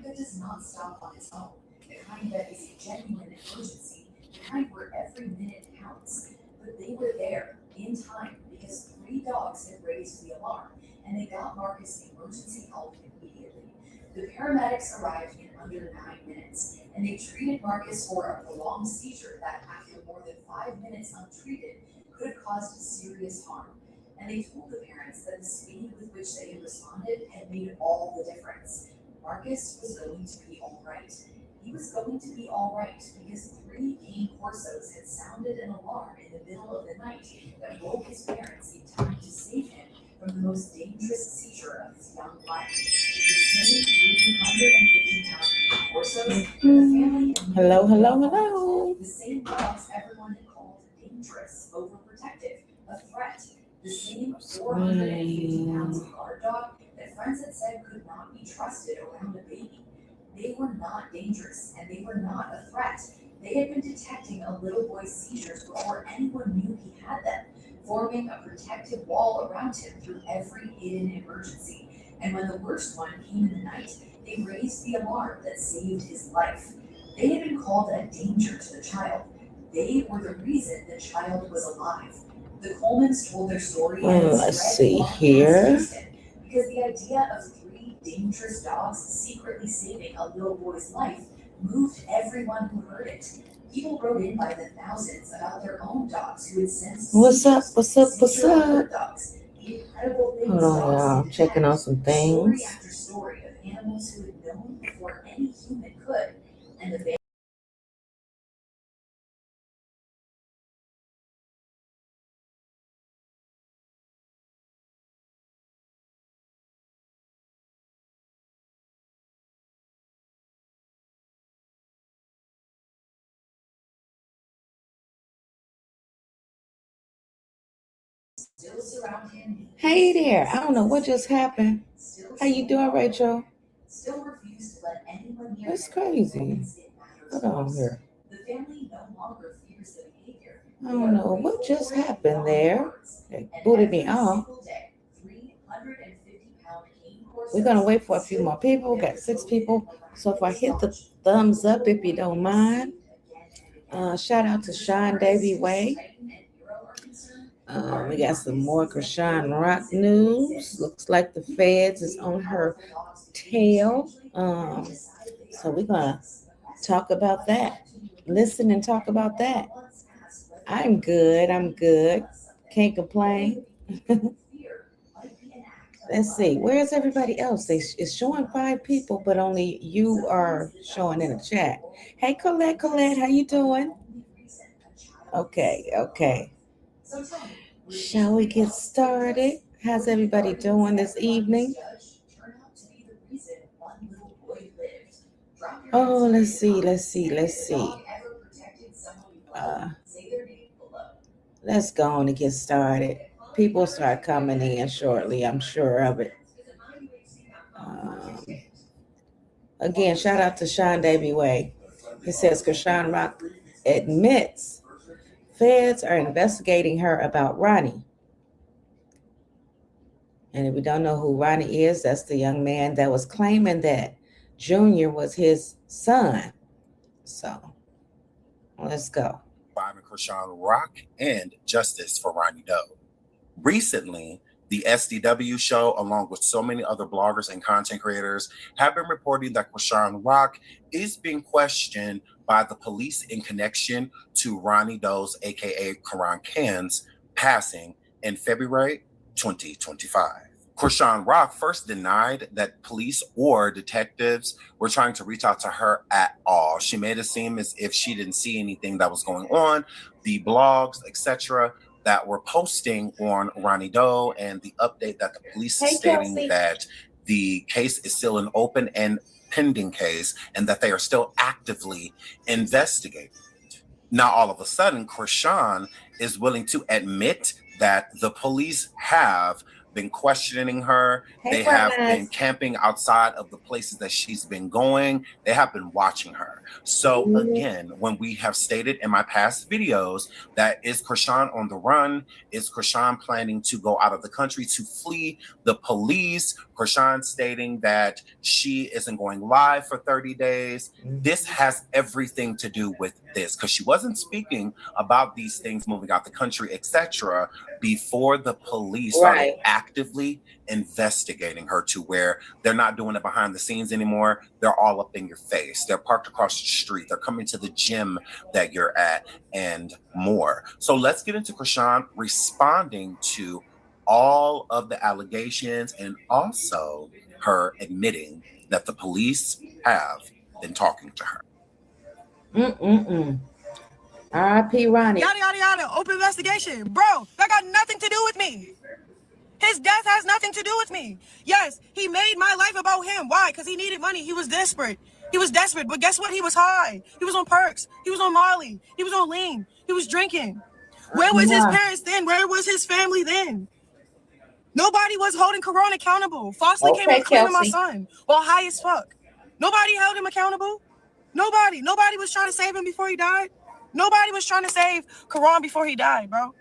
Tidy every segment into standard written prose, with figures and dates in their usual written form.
that does not stop on its own, the kind that is a genuine emergency, the kind where every minute counts. But they were there in time because 3 dogs had raised the alarm and they got Marcus emergency help immediately. The paramedics arrived in under 9 minutes and they treated Marcus for a prolonged seizure that, after more than 5 minutes untreated, could have caused serious harm. And they told the parents that the speed with which they had responded had made all the difference. Marcus was going to be all right. He was going to be all right because 3 cane corsos had sounded an alarm in the middle of the night that woke his parents in time to save him from the most dangerous seizure of his young life. The same 350-pound corsos that the family and Hello. the same dogs everyone had called dangerous, overprotective, a threat. The same 450 pounds of guard dog that friends had said could not be trusted around a baby. They were not dangerous and they were not a threat. They had been detecting a little boy's seizures before anyone knew he had them, forming a protective wall around him through every hidden emergency. And when the worst one came in the night, they raised the alarm that saved his life. They had been called a danger to the child. They were the reason the child was alive. The Colemans told their story and Let's see here. because the idea of 3 dangerous dogs secretly saving a little boy's life moved everyone who heard it. People wrote in by the thousands about their own dogs who had sensed What's up? dogs. The incredible things Hold on, y'all. I'm checking on some story things. after story of animals who had known before any human could, and the still surround him. Hey there. I don't know what just happened. How you doing, Rachel? Still refused to let anyone near That's him. crazy. Hold on here. The family no longer fears the behavior. I don't know what just happened there. They booted me off. 350-pound cane We're gonna wait for a few more people. We got 6 people. So if I hit the thumbs up, if you don't mind. Shout out to Sean Davy Way. We got some more Chrisean Rock news. Looks like the feds is on her tail. So we're gonna talk about that. Listen and talk about that. I'm good. Can't complain. Let's see. Where's everybody else? It's showing 5 people, but only you are showing in the chat. Hey, Colette, how you doing? Okay. Shall we get started? How's everybody doing this evening? Oh, let's see. Let's go on and get started. People start coming in shortly, I'm sure of it. Again, shout out to Sean Davy Way. He says Chrisean Rock admits feds are investigating her about Ronnie. And if we don't know who Ronnie is, that's the young man that was claiming that Junior was his son. So let's go. Surviving Chrisean Rock and justice for Ronnie Doe. Recently, the SDW show, along with so many other bloggers and content creators, have been reporting that Chrisean Rock is being questioned by the police in connection to Ronnie Doe's, aka Karan Khan's, passing in February 2025. Chrisean Rock first denied that police or detectives were trying to reach out to her at all. She made it seem as if she didn't see anything that was going on. The blogs, etc., that were posting on Ronnie Doe and the update that the police is stating Kelsey. that the case is still an open and pending case and that they are still actively investigating. Now, all of a sudden, Chrisean is willing to admit that the police have been questioning her. Hey, They have Fernandez. been camping outside of the places that she's been going. They have been watching her. So again, when we have stated in my past videos that is Chrisean on the run, is Chrisean planning to go out of the country to flee the police, Chrisean stating that she isn't going live for 30 days. This has everything to do with this, because she wasn't speaking about these things moving out the country, etc., before the police started actively investigating her, to where they're not doing it behind the scenes anymore. They're all up in your face. They're parked across the street. They're coming to the gym that you're at and more. So let's get into Chrisean responding to all of the allegations, and also her admitting that the police have been talking to her. R.I.P. Ronnie. Yada, yada, yada. Open investigation. Bro, that got nothing to do with me. His death has nothing to do with me. Yes, he made my life about him. Why? Because he needed money. He was desperate. He was desperate. But guess what? He was high. He was on perks. He was on Molly. He was on lean. He was drinking. Where was his parents then? Where was his family then? Nobody was holding Corona accountable. Falsely came and claiming my son while high as fuck. Nobody held him accountable. Nobody. Nobody was trying to save him before he died. Nobody was trying to save Karan before he died, bro.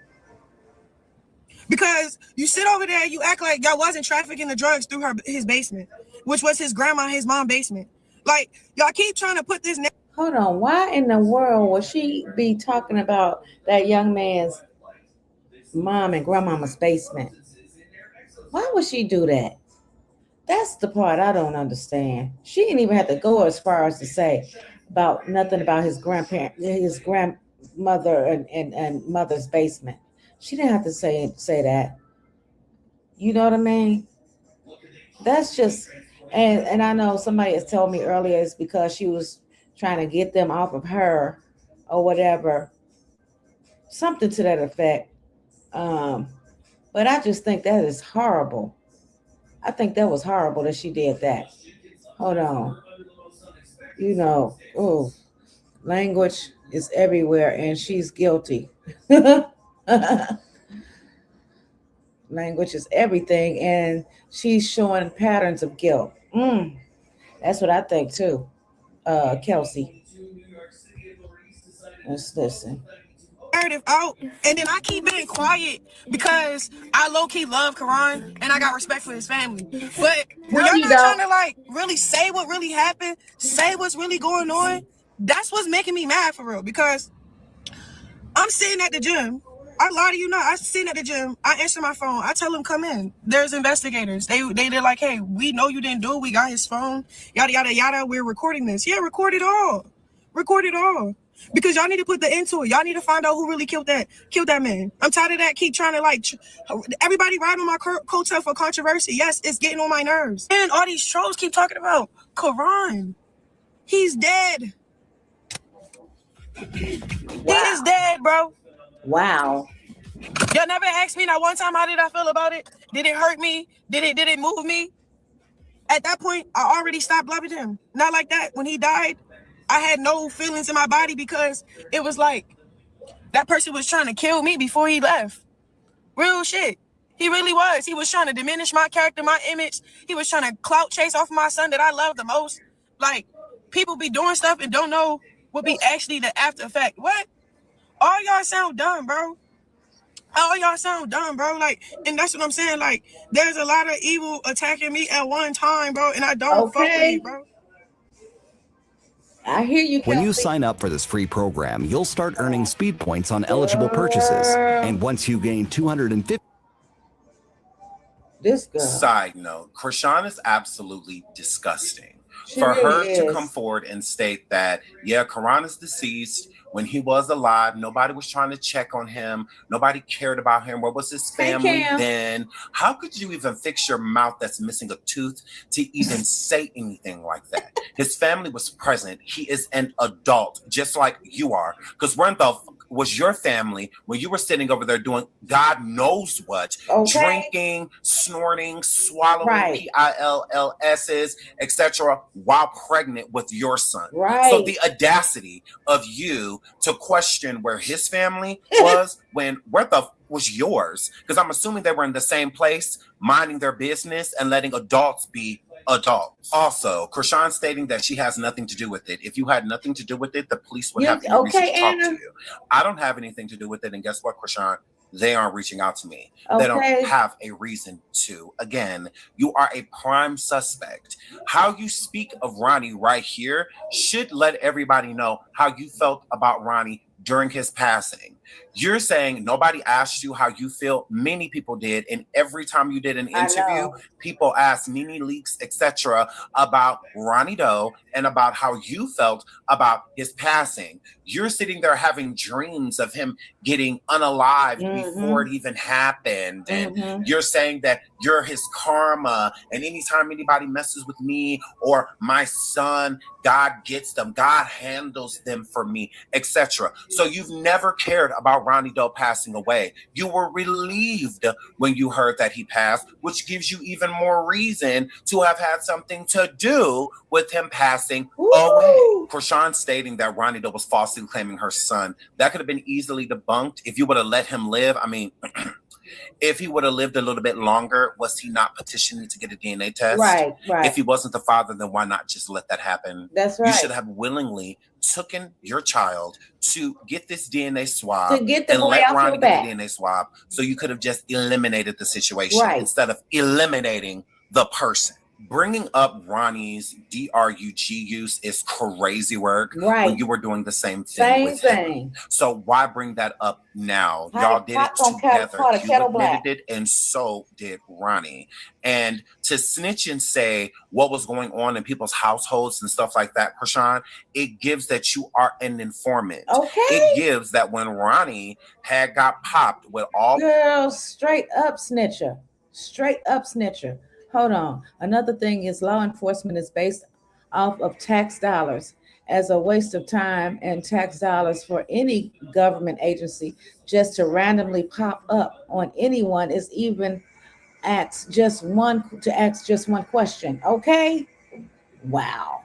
Because you sit over there, you act like y'all wasn't trafficking the drugs through his basement, which was his grandma, his mom's basement. Like, y'all keep trying to put this... Hold on. Why in the world would she be talking about that young man's mom and grandmama's basement? Why would she do that? That's the part I don't understand. She didn't even have to go as far as to say about nothing about his grandmother and mother's basement. She didn't have to say that. You know what I mean? That's just, and I know somebody has told me earlier it's because she was trying to get them off of her or whatever, something to that effect. But I just think that is horrible. I think that was horrible that she did that. Hold on. You know, language is everywhere and she's guilty. Language is everything and she's showing patterns of guilt. That's what I think too, Kelsey. Let's listen. Narrative out, and then I keep being quiet because I low-key love Karan and I got respect for his family. But when y'all not trying to like really say what really happened, say what's really going on, that's what's making me mad for real. Because I'm sitting at the gym. I lie to you not. I'm sitting at the gym. I answer my phone. I tell them come in. There's investigators. They're like, hey, we know you didn't do it. We got his phone. Yada yada yada. We're recording this. Yeah, record it all. Record it all. Because y'all need to put the end to it. Y'all need to find out who really killed that man. I'm tired of that. Keep trying to like everybody ride on my coattail for controversy. Yes, it's getting on my nerves. And all these trolls keep talking about Karan. He's dead. Wow. He is dead, bro. Wow. Y'all never asked me not one time how did I feel about it? Did it hurt me? Did it move me? At that point, I already stopped loving him. Not like that. When he died, I had no feelings in my body because it was like that person was trying to kill me before he left. Real shit. He really was. He was trying to diminish my character, my image. He was trying to clout chase off my son that I love the most. Like, people be doing stuff and don't know what be actually the after effect. What? All y'all sound dumb, bro. All y'all sound dumb, bro. Like, and that's what I'm saying. Like, there's a lot of evil attacking me at one time, bro, and I don't fuck with it, bro. I hear you, Kelsey. When you sign up for this free program, you'll start earning speed points on eligible purchases. And once you gain 250... This girl. Side note, Chrisean is absolutely disgusting. For her to come forward and state that, yeah, Karan is deceased. When he was alive, nobody was trying to check on him. Nobody cared about him. Where was his family then? How could you even fix your mouth that's missing a tooth to even say anything like that? His family was present. He is an adult, just like you are. Because when the was your family when you were sitting over there doing God knows what, drinking, snorting, swallowing PILLS's, etc., while pregnant with your son. So the audacity of you to question where his family was when where the was yours, because I'm assuming they were in the same place, minding their business and letting adults be adults. Also, Chrisean stating that she has nothing to do with it. If you had nothing to do with it, the police would have no reason to talk to you. I don't have anything to do with it, and guess what, Chrisean? They aren't reaching out to me. They don't have a reason to. Again, you are a prime suspect. How you speak of Ronnie right here should let everybody know how you felt about Ronnie during his passing. You're saying nobody asked you how you feel. Many people did, and every time you did an interview, people asked Nene Leakes, etc., about Ronnie Doe and about how you felt about his passing. You're sitting there having dreams of him getting unalived before it even happened, and you're saying that you're his karma, and anytime anybody messes with me or my son, God gets them, God handles them for me, etc. So you've never cared about Ronnie Doe passing away. You were relieved when you heard that he passed, which gives you even more reason to have had something to do with him passing away. Chrisean stating that Ronnie Doe was falsely claiming her son. That could have been easily debunked if you would have let him live. I mean, if he would have lived a little bit longer, was he not petitioning to get a DNA test? Right. If he wasn't the father, then why not just let that happen? That's right. You should have willingly taken your child to get this DNA swab and let Ronnie get the DNA swab, so you could have just eliminated the situation instead of eliminating the person. Bringing up Ronnie's DRUG use is crazy work when you were doing the same thing with him. So why bring that up now? Y'all did it together. You admitted it, and so did Ronnie. And to snitch and say what was going on in people's households and stuff like that, Chrisean, it gives that you are an informant. It gives that when Ronnie had got popped with all... Girl, straight up snitcher. Straight up snitcher. Hold on. Another thing is law enforcement is based off of tax dollars. As a waste of time and tax dollars for any government agency just to randomly pop up on anyone is even ask just one question. Okay? Wow.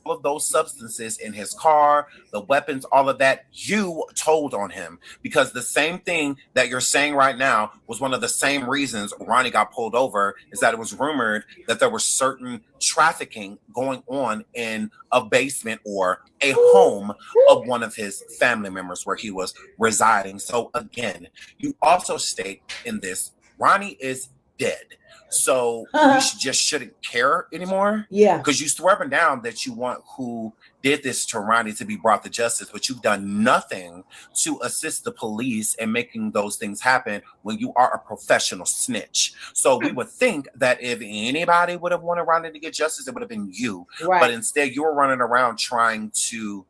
All of those substances in his car, the weapons, all of that, you told on him, because the same thing that you're saying right now was one of the same reasons Ronnie got pulled over, is that it was rumored that there was certain trafficking going on in a basement or a home of one of his family members where he was residing. So again, you also state in this, Ronnie is dead. So you just shouldn't care anymore. Yeah. Because you swear up and down that you want who did this to Ronnie to be brought to justice, but you've done nothing to assist the police in making those things happen when you are a professional snitch. So we would think that if anybody would have wanted Ronnie to get justice, it would have been you. But instead, you were running around trying to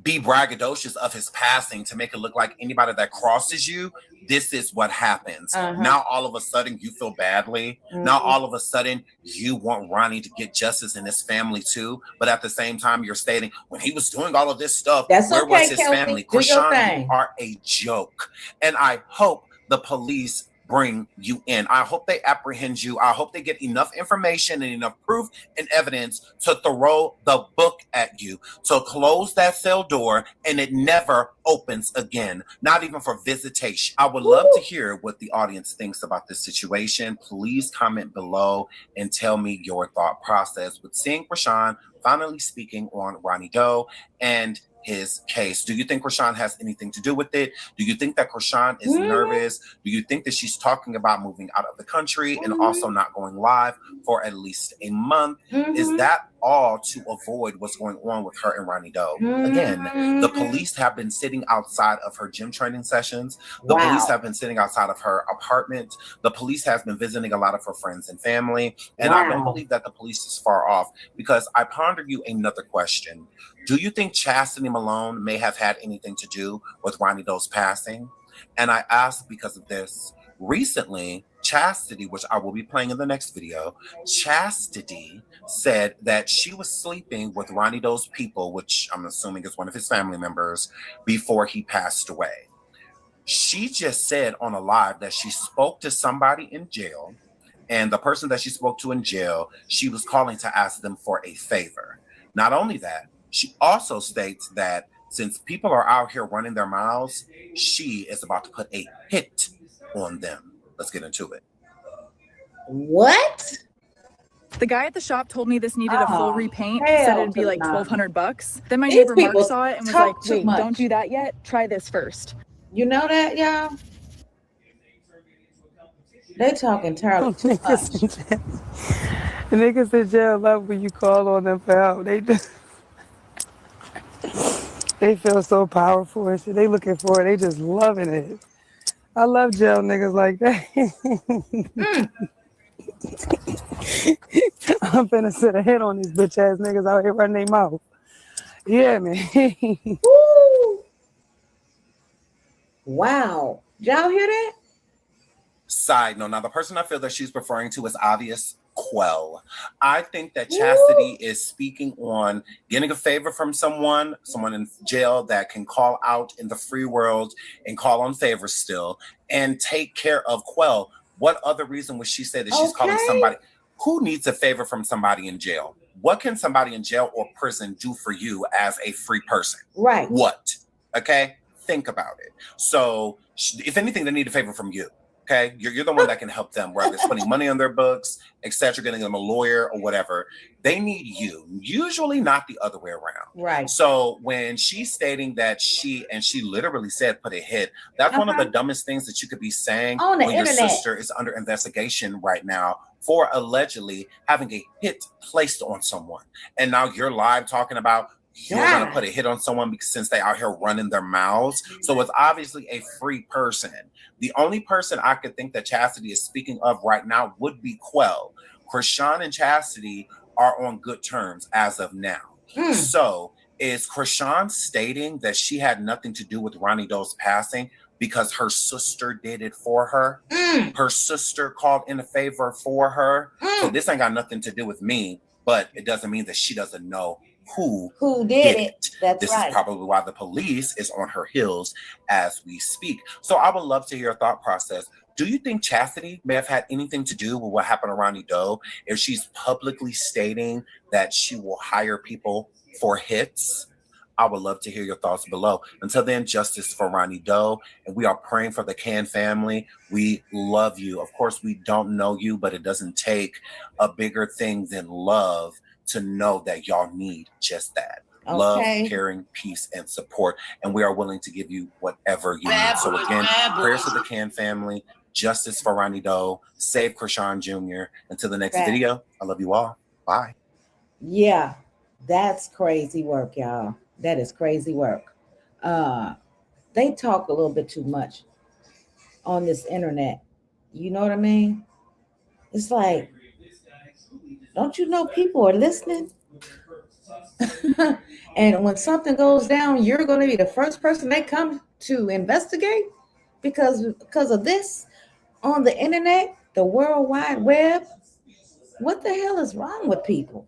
be braggadocious of his passing to make it look like anybody that crosses you, this is what happens. Now all of a sudden you feel badly. Now all of a sudden you want Ronnie to get justice in his family too. But at the same time, you're stating when he was doing all of this stuff, where was his family? Chrisean, you are a joke. And I hope the police bring you in. I hope they apprehend you. I hope they get enough information and enough proof and evidence to throw the book at you, to close that cell door and it never opens again, not even for visitation. I would love to hear what the audience thinks about this situation. Please comment below and tell me your thought process with seeing Chrisean finally speaking on Ronnie Doe and his case. Do you think Chrisean has anything to do with it? Do you think that Chrisean is nervous? Do you think that she's talking about moving out of the country and also not going live for at least a month? Is that all to avoid what's going on with her and Ronnie Doe? Again, the police have been sitting outside of her gym training sessions. The police have been sitting outside of her apartment. The police has been visiting a lot of her friends and family. And I don't believe that the police is far off, because I ponder you another question. Do you think Chastity Malone may have had anything to do with Ronnie Doe's passing? And I ask because of this. Recently, Chastity, which I will be playing in the next video, Chastity said that she was sleeping with Ronnie Doe's people, which I'm assuming is one of his family members, before he passed away. She just said on a live that she spoke to somebody in jail, and the person that she spoke to in jail, she was calling to ask them for a favor. Not only that, she also states that since people are out here running their mouths, she is about to put a hit on them. Let's get into it. What? The guy at the shop told me this needed a full repaint, hell said it'd be to like no. $1,200. Then my These neighbor Mark people saw it and was talk like, too wait, much. don't do that yet. Try this first. You know that, y'all? They talk entirely too much. Niggas in jail love when you call on them for help. They feel so powerful and shit. They looking for it. They just loving it. I love jail niggas like that. I'm finna sit a hit on these bitch ass niggas out here running their mouth. Yeah, man. Woo. Wow. Did y'all hear that? Side note, now the person I feel that she's referring to is obvious Quell. I think that Chastity is speaking on getting a favor from someone in jail that can call out in the free world and call on favors still and take care of Quell. What other reason would she say that she's calling somebody? Who needs a favor from somebody in jail? What can somebody in jail or prison do for you as a free person? Right. What? Okay? Think about it. So if anything, they need a favor from you. Okay, you're the one that can help them, whether it's putting money on their books, etc., getting them a lawyer or whatever. They need you, usually not the other way around. Right. So when she's stating that she literally said put a hit, that's one of the dumbest things that you could be saying on the when internet. Your sister is under investigation right now for allegedly having a hit placed on someone. And now you're live talking about you're going to put a hit on someone because since they out here running their mouths. So it's obviously a free person. The only person I could think that Chastity is speaking of right now would be Quell. Chrisean and Chastity are on good terms as of now. So is Chrisean stating that she had nothing to do with Ronnie Doe's passing because her sister did it for her? Her sister called in a favor for her. So this ain't got nothing to do with me, but it doesn't mean that she doesn't know who did it. This is probably why the police is on her heels as we speak. So I would love to hear your thought process. Do you think Chastity may have had anything to do with what happened to Ronnie Doe if she's publicly stating that she will hire people for hits? I would love to hear your thoughts below. Until then, justice for Ronnie Doe. And we are praying for the Can family. We love you. Of course, we don't know you, but it doesn't take a bigger thing than love to know that y'all need just that. Love, caring, peace, and support. And we are willing to give you whatever you need. So again, prayers to the Can family, justice for Ronnie Doe, save Chrisean Jr. Until the next video, I love you all. Bye. Yeah, that's crazy work, y'all. That is crazy work. They talk a little bit too much on this internet. You know what I mean? It's like, don't you know people are listening? And when something goes down, you're going to be the first person they come to investigate because of this on the internet, the World Wide Web. What the hell is wrong with people?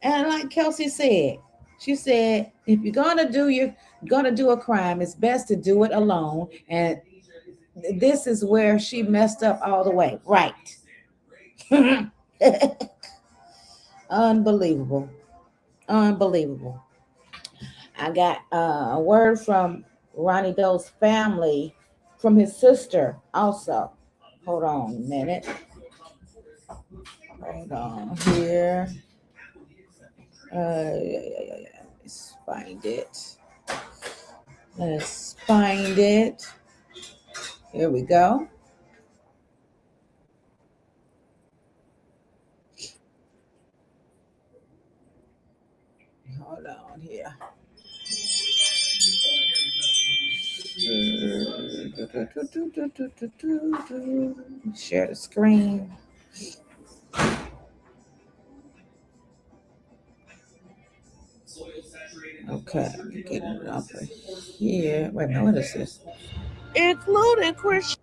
And like Kelsey said, she said, if you're going to do a crime, it's best to do it alone. And this is where she messed up all the way. Right. Unbelievable. I got a word from Ronnie Doe's family, from his sister also. Hold on a minute. Hold on here. Let's find it. Here we go. Hold on here. Share the screen. Okay, get it up here. Wait a minute, what is this? Including Chrisean.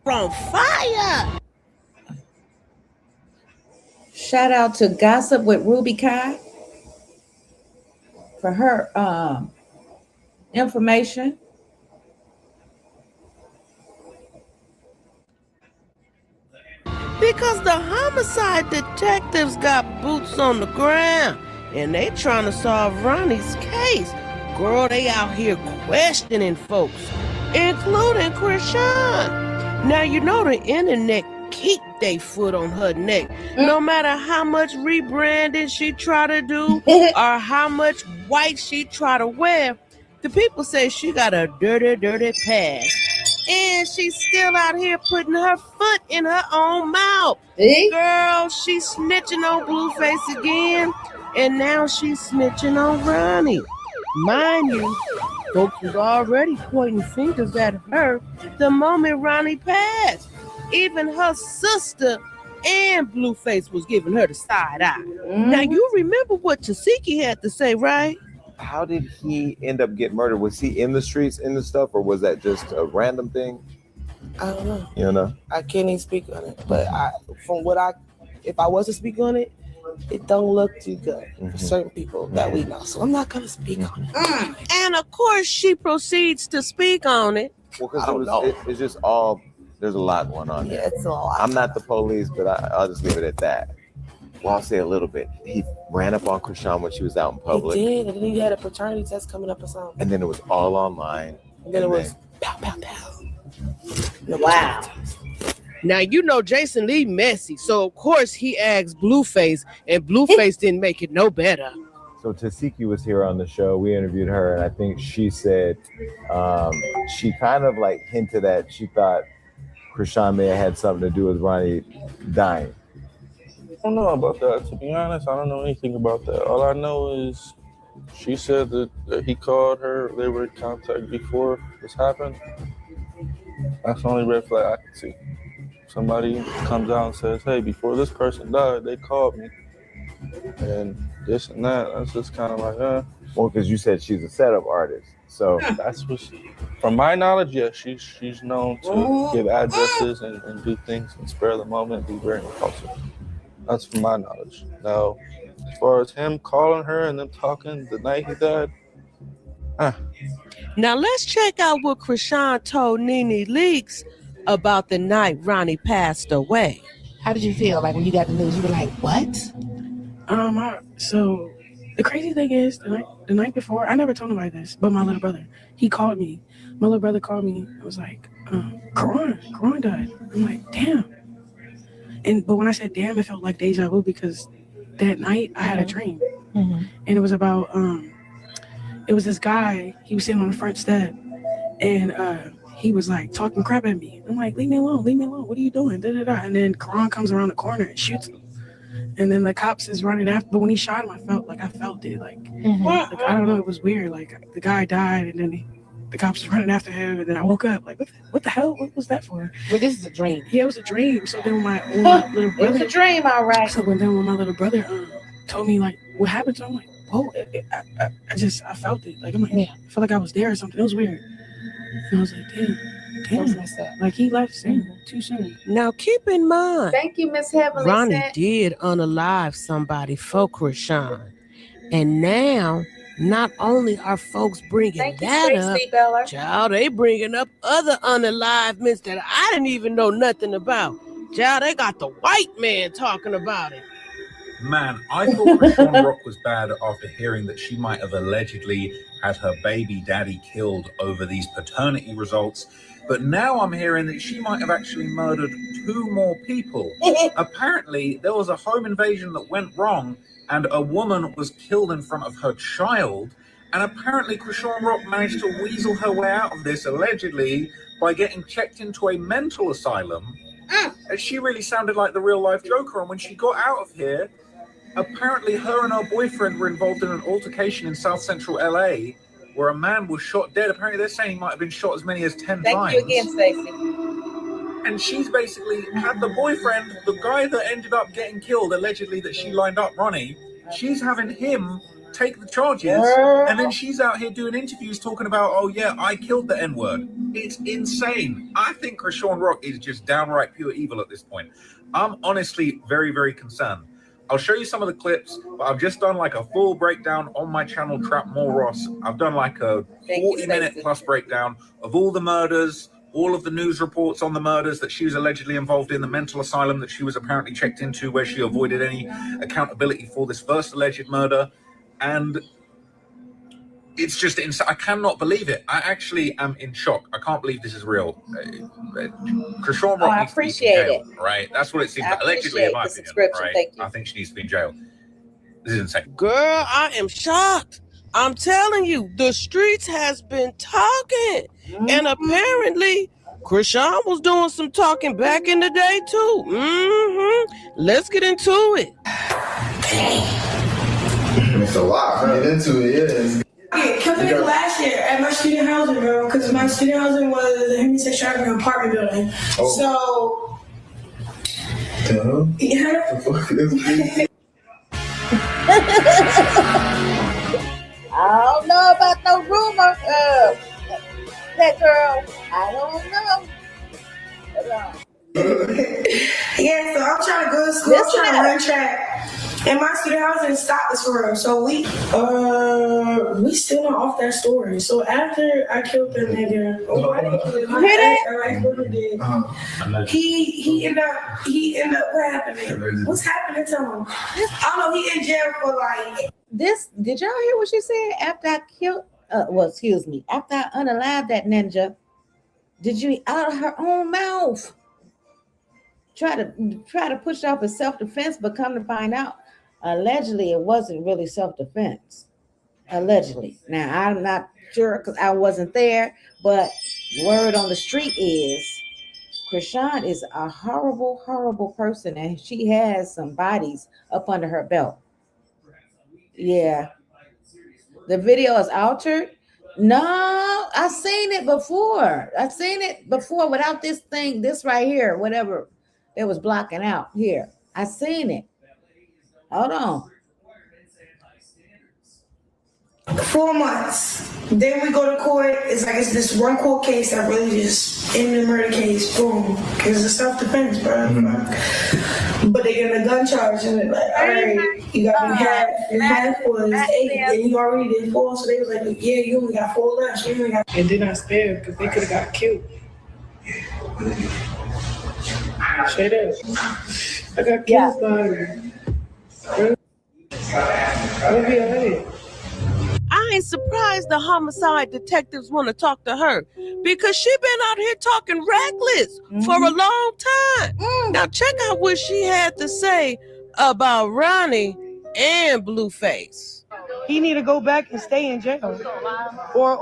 From fire. Shout out to Gossip with Ruby Kai for her information. Because the homicide detectives got boots on the ground and they trying to solve Ronnie's case. Girl, they out here questioning folks, including Chrisean. Now, you know the internet keep their foot on her neck. No matter how much rebranding she try to do or how much white she try to wear, the people say she got a dirty, dirty past. And she's still out here putting her foot in her own mouth. Girl, she's snitching on Blueface again. And now she's snitching on Ronnie. Mind you, folks was already pointing fingers at her the moment Ronnie passed. Even her sister and Blueface was giving her the side eye. Now, you remember what Tasiki had to say, right? How did he end up getting murdered? Was he in the streets in the stuff, or was that just a random thing? I don't know. You know? I can't even speak on it. But if I was to speak on it, it don't look too good for certain people that we know. So I'm not going to speak on it. And of course, she proceeds to speak on it. Well, because it's just all, there's a lot going on there. Yeah, it's a lot. I'm not the police, but I'll just leave it at that. Well, I'll say a little bit. He ran up on Chrisean when she was out in public. He did, and then he had a paternity test coming up or something. And then it was all online. And then it was pow, pow, pow. Wow. Now, you know Jason Lee messy, so of course he asked Blueface, and Blueface didn't make it no better. So Tasiki was here on the show. We interviewed her, and I think she said she kind of like hinted that she thought Chrisean may have had something to do with Ronnie dying. I don't know about that. To be honest, I don't know anything about that. All I know is she said that he called her. They were in contact before this happened. That's the only red flag I can see. Somebody comes out and says, hey, before this person died, they called me. And this and that. That's just kind of like, Well, because you said she's a setup artist. So that's what from my knowledge, yes, she's known to give addresses and do things and spare the moment, be very impulsive. That's from my knowledge. Now, as far as him calling her and them talking the night he died, Now let's check out what Chrisean told Nene Leakes about the night Ronnie passed away. How did you feel? Like when you got the news, you were like, what? So the crazy thing is, the night before, I never told nobody this, but my little brother, he called me. My little brother called me. I was like, Chrisean died. I'm like, damn. But when I said damn, it felt like deja vu because that night I had a dream. And it was about, it was this guy, he was sitting on the front step and he was like talking crap at me. I'm like, leave me alone, what are you doing? And then Chrisean comes around the corner and shoots him. And then the cops is running after, but when he shot him, I felt it. Like I don't know, it was weird. Like the guy died and then the cops was running after him, and then I woke up like, what the hell? What was that for? But this is a dream. Yeah, it was a dream. So then when my little brother, it was a dream, all right. So when my little brother told me like what happened, so I'm like, whoa, I felt it. Like I'm like, I felt like I was there or something. It was weird. And I was like, damn. Like he left too soon. Now keep in mind, Thank you, Miss Heavenly. Ronnie did unalive somebody for Chrisean, and now. Not only are folks bringing up, child, they bringing up other unalivements that I didn't even know nothing about. Child, they got the white man talking about it. Man, I thought Chrisean Rock was bad after hearing that she might have allegedly had her baby daddy killed over these paternity results. But now I'm hearing that she might have actually murdered 2 more people. Apparently, there was a home invasion that went wrong and a woman was killed in front of her child. And apparently Chrisean Rock managed to weasel her way out of this, allegedly, by getting checked into a mental asylum. And she really sounded like the real-life Joker. And when she got out of here, apparently her and her boyfriend were involved in an altercation in South Central LA where a man was shot dead. Apparently they're saying he might have been shot as many as 10 times. Thank you again, Stacey. And she's basically had the boyfriend, the guy that ended up getting killed, allegedly that she lined up, Ronnie, she's having him take the charges, and then she's out here doing interviews talking about, oh yeah, I killed the N-word. It's insane. I think Chrisean Rock is just downright pure evil at this point. I'm honestly very, very concerned. I'll show you some of the clips, but I've just done like a full breakdown on my channel, Trap More Ross. I've done like a 40-minute plus breakdown of all the murders, all of the news reports on the murders that she was allegedly involved in, the mental asylum that she was apparently checked into where she avoided any accountability for this first alleged murder. And it's just insane. I cannot believe it. I actually am in shock. I can't believe this is real. Chrisean Rock needs to be in jail, right? That's what it seems like. Allegedly, in my opinion, right? I think she needs to be in jail. This is insane. Girl, I am shocked. I'm telling you, the streets has been talking. And apparently, Chrisean was doing some talking back in the day, too. Let's get into it. It's a lot. Get into it, yeah. Yeah, killed me last year at my student housing, bro, because my student housing was a homosexuality apartment building. Oh. So, yeah. I don't know about no rumor. That girl, I don't know. Yeah, so I'm trying to go to school. I'm trying to run track. And my student housing stopped us for real. So we still not off that story. So after I killed that nigga, I didn't kill him. I brother did. He ended up what happened? What's happening to him? I don't know, he in jail for like this. Did y'all hear what she said after I killed after I unalived that ninja? Did you out of her own mouth try to push off as self-defense, but come to find out allegedly it wasn't really self-defense. Allegedly. Now I'm not sure because I wasn't there, but word on the street is Chrisean is a horrible, horrible person, and she has some bodies up under her belt. Yeah. The video is altered. No, I seen it before. Without this thing, this right here, whatever it was blocking out here. I seen it. Hold on. 4 months. Then we go to court. It's this one court case that really just ended the murder case. Boom. Because it's self-defense, bro. But they get a gun charge and they're like, all right, you got me half. And half was 8. And you already did 4. So they was like, yeah, you only got 4 left. And then I spared because they could have got killed. Straight up. I got killed by her. I'll be alright. I ain't surprised the homicide detectives want to talk to her because she been out here talking reckless for a long time. Now check out what she had to say about Ronnie and Blueface. He need to go back and stay in jail, or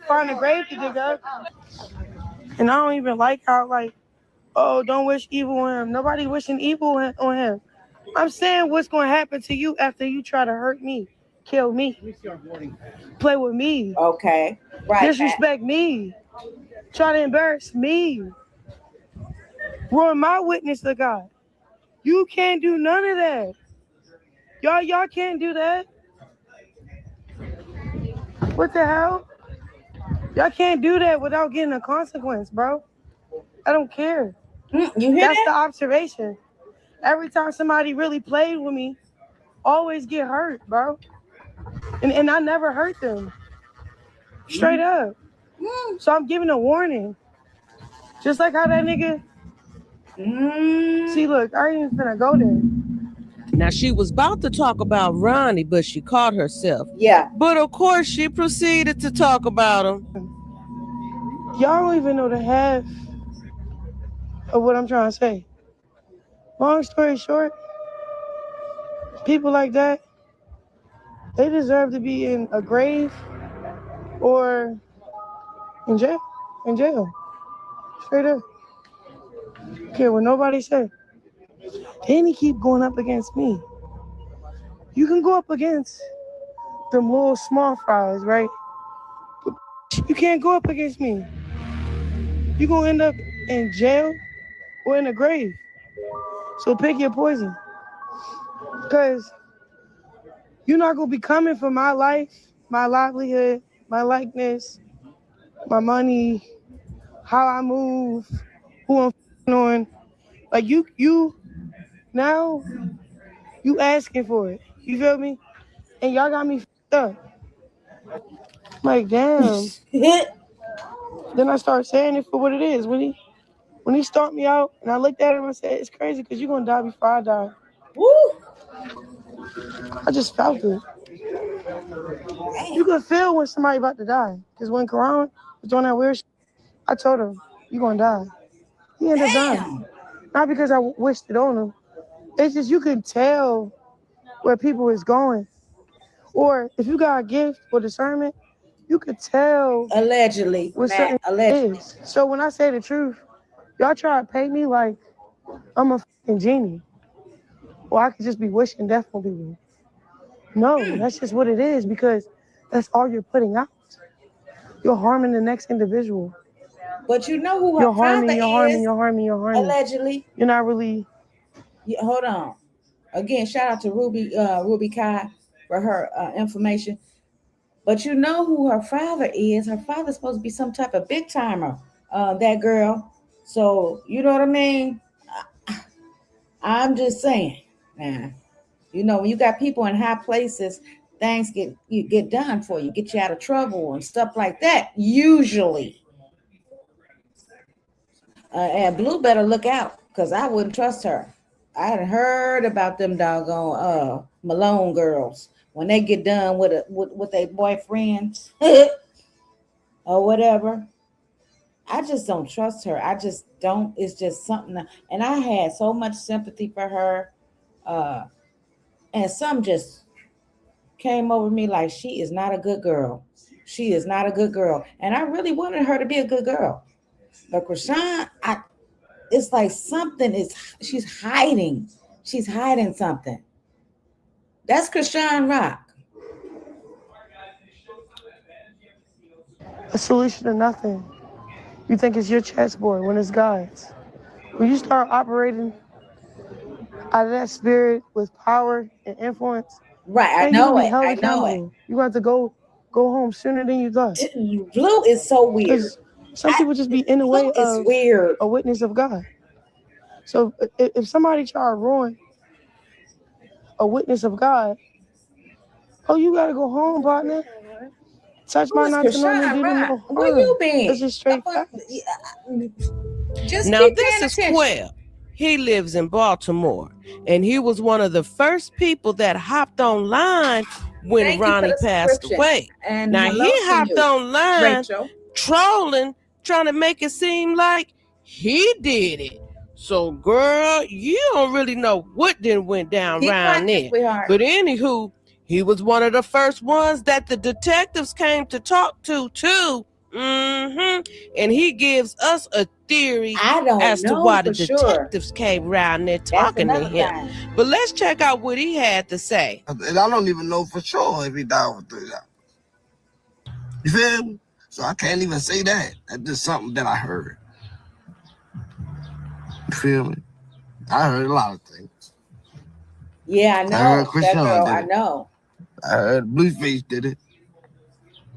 find a grave to dig up. And I don't even like how don't wish evil on him. Nobody wishing evil on him. I'm saying what's going to happen to you after you try to hurt me, kill me, play with me. Okay. Right. Disrespect me. Try to embarrass me. Ruin my witness to God. You can't do none of that. Y'all can't do that. What the hell? Y'all can't do that without getting a consequence, bro. I don't care. You hear That's the observation. Every time somebody really played with me, always get hurt, bro. And I never hurt them. Straight up. So I'm giving a warning. Just like how that nigga. See, look, I ain't even finna go there. Now, she was about to talk about Ronnie, but she caught herself. Yeah. But of course, she proceeded to talk about him. Y'all don't even know the half of what I'm trying to say. Long story short, people like that, they deserve to be in a grave or in jail. Straight up. Care what nobody say. Then he keep going up against me. You can go up against them little small fries, right? But you can't go up against me. You're going to end up in jail or in a grave. So pick your poison. Because you're not gonna be coming for my life, my livelihood, my likeness, my money, how I move, who I'm on. Like you now, you asking for it. You feel me? And y'all got me up. Like, damn. Then I start saying it for what it is. When he stomped me out, and I looked at him and said, "It's crazy because you're gonna die before I die." Woo! I just felt it. You can feel when somebody about to die. Because when Chrisean was doing that weird shit, I told him, "You're gonna die." He ended up dying. Not because I wished it on him. It's just you can tell where people is going. Or if you got a gift or discernment, you could tell Allegedly, what Matt, something allegedly. is. So when I say the truth, y'all try to paint me like I'm a fucking genie. Or I could just be wishing death on people. No, that's just what it is because that's all you're putting out. You're harming the next individual. But you know who her father is? You're harming. Allegedly. You're not really. Yeah, hold on. Again, shout out to Ruby Kai for her information. But you know who her father is. Her father's supposed to be some type of big timer, that girl. So, you know what I mean? I'm just saying. Nah. You know, when you got people in high places, things get done for you, get you out of trouble and stuff like that, usually. And Blue better look out, because I wouldn't trust her. I hadn't heard about them doggone Malone girls when they get done with their boyfriends or whatever. I just don't trust her. I just don't. It's just something. And I had so much sympathy for her, and some just came over me like she is not a good girl. She is not a good girl, and I really wanted her to be a good girl. But Chrisean, it's like she's hiding. She's hiding something. That's Chrisean Rock. A solution to nothing. You think it's your chessboard when it's God's. When you start operating out of that spirit with power and influence, right? I know it. I know it. You have to go home sooner than you thought. Blue is so weird. Because some people just be in the way of weird. A witness of God. So if somebody try to ruin a witness of God, you gotta go home, partner. Touch my not to know and do them no harm. Where you been? That's just straight facts. Just now this is Quell. He lives in Baltimore, and he was one of the first people that hopped online when Ronnie passed away. And now he hopped online, Rachel, trolling, trying to make it seem like he did it. So, girl, you don't really know what then went down around there. But anywho, he was one of the first ones that the detectives came to talk to, too. And he gives us a theory as to why the detectives came around there talking to him. But let's check out what he had to say. And I don't even know for sure if he died with 3 hours. You feel me? So I can't even say that. That's just something that I heard. You feel me? I heard a lot of things. Yeah, I know. I heard Chrisean did it. I know. I heard Blueface did it.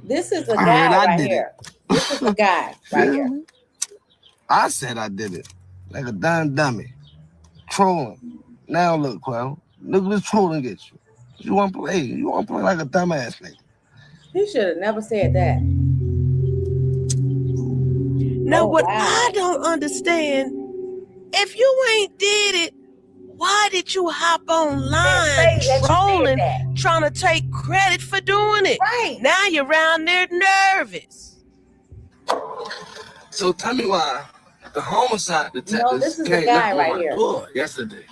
This is a guy right here. This is a guy right here. I said I did it. Like a damn dummy. Trolling. Now look, Quell. Look what this trolling gets you. You want to play. You want to play like a dumbass nigga. He should have never said that. Now, what I don't understand, if you ain't did it, why did you hop online trolling, trying to take credit for doing it? Right. Now you're around there nervous. So tell me why the homicide detectives came knock on my door yesterday.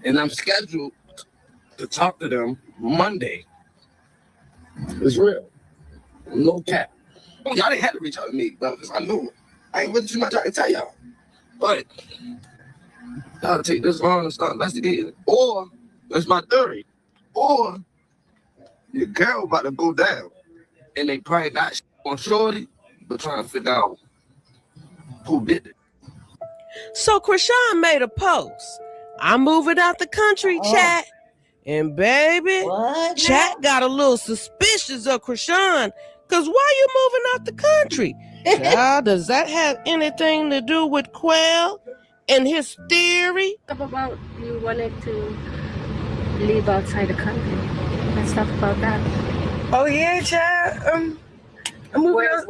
And I'm scheduled to talk to them Monday. It's real. No cap. Y'all didn't have to reach out to me, because I knew it. I ain't really too much I can tell y'all. But y'all take this long and start investigating. Or, that's my theory. Or, your girl about to go down. And they probably not on shorty, but trying to figure out who did it. So Chrisean made a post. I'm moving out the country, chat. And baby, What? Chat got a little suspicious of Chrisean, cause why you moving out the country? Child, does that have anything to do with Quell and his theory? About you wanted to live outside the country. Let's talk about that. Oh yeah, child. I'm moving out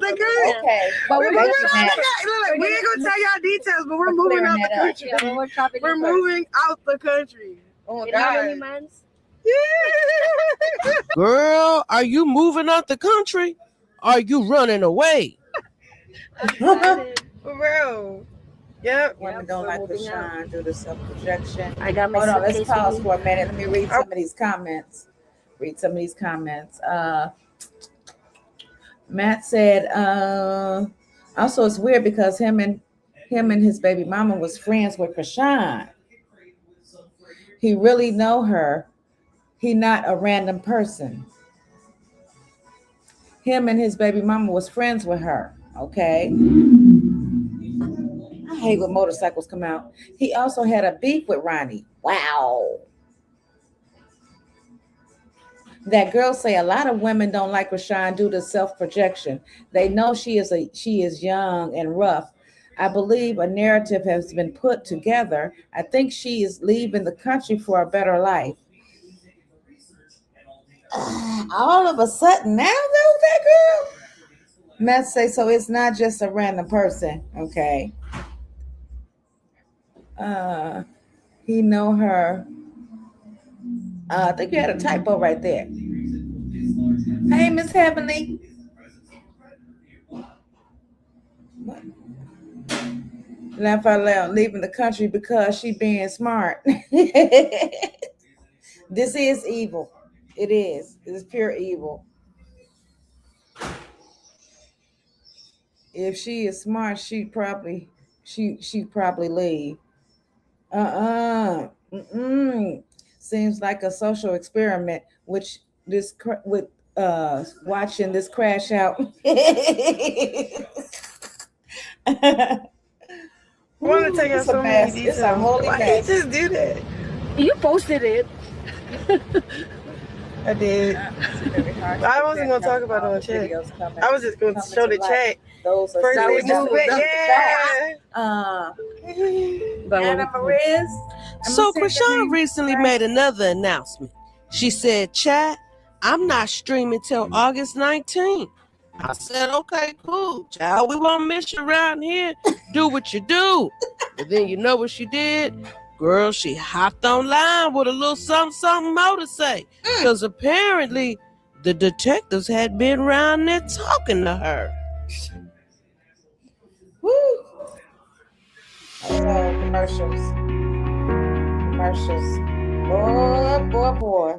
the country. Okay. But we're moving Thank you, out the Matt. country. Look, we ain't gonna tell y'all details, but we're moving out the country. Yeah, we're chopping We're it moving out the country. Oh in how many months? Yeah. Girl, are you moving out the country? Are you running away? For real. Yep. Women don't like Chrisean due to self-projection. I got my Hold on, let's suitcase pause with me. for a minute. Let me read some of these comments. Matt said, also it's weird because him and his baby mama was friends with Chrisean. He really know her. He not a random person. Him and his baby mama was friends with her. Okay. I hate when motorcycles come out. He also had a beef with Ronnie. Wow. That girl say a lot of women don't like Chrisean due to self-projection. They know she is young and rough. I believe a narrative has been put together. I think she is leaving the country for a better life. All of a sudden now, though, that girl. Matt say so. It's not just a random person. Okay. He know her. I think you had a typo right there. Hey, Miss Heavenly. What? Laugh out loud, leaving the country because she being smart. This is evil. It is. It is pure evil. If she is smart, she'd probably leave. Seems like a social experiment, which watching this crash out. I want to take out so many details. It's a holy Why mess. you just do that? You posted it. I did. I wasn't gonna talk about it on chat. I was just gonna show the chat. Those are first they move it. Yeah. Anna Mariz. So Chrisean recently made another announcement. She said, Chat, I'm not streaming till August 19th. I said, okay, cool. Child, we won't miss you around here. Do what you do. But then you know what she did? Girl, she hopped online with a little something more to say. Because apparently the detectives had been around there talking to her. Woo! Commercials. Boy.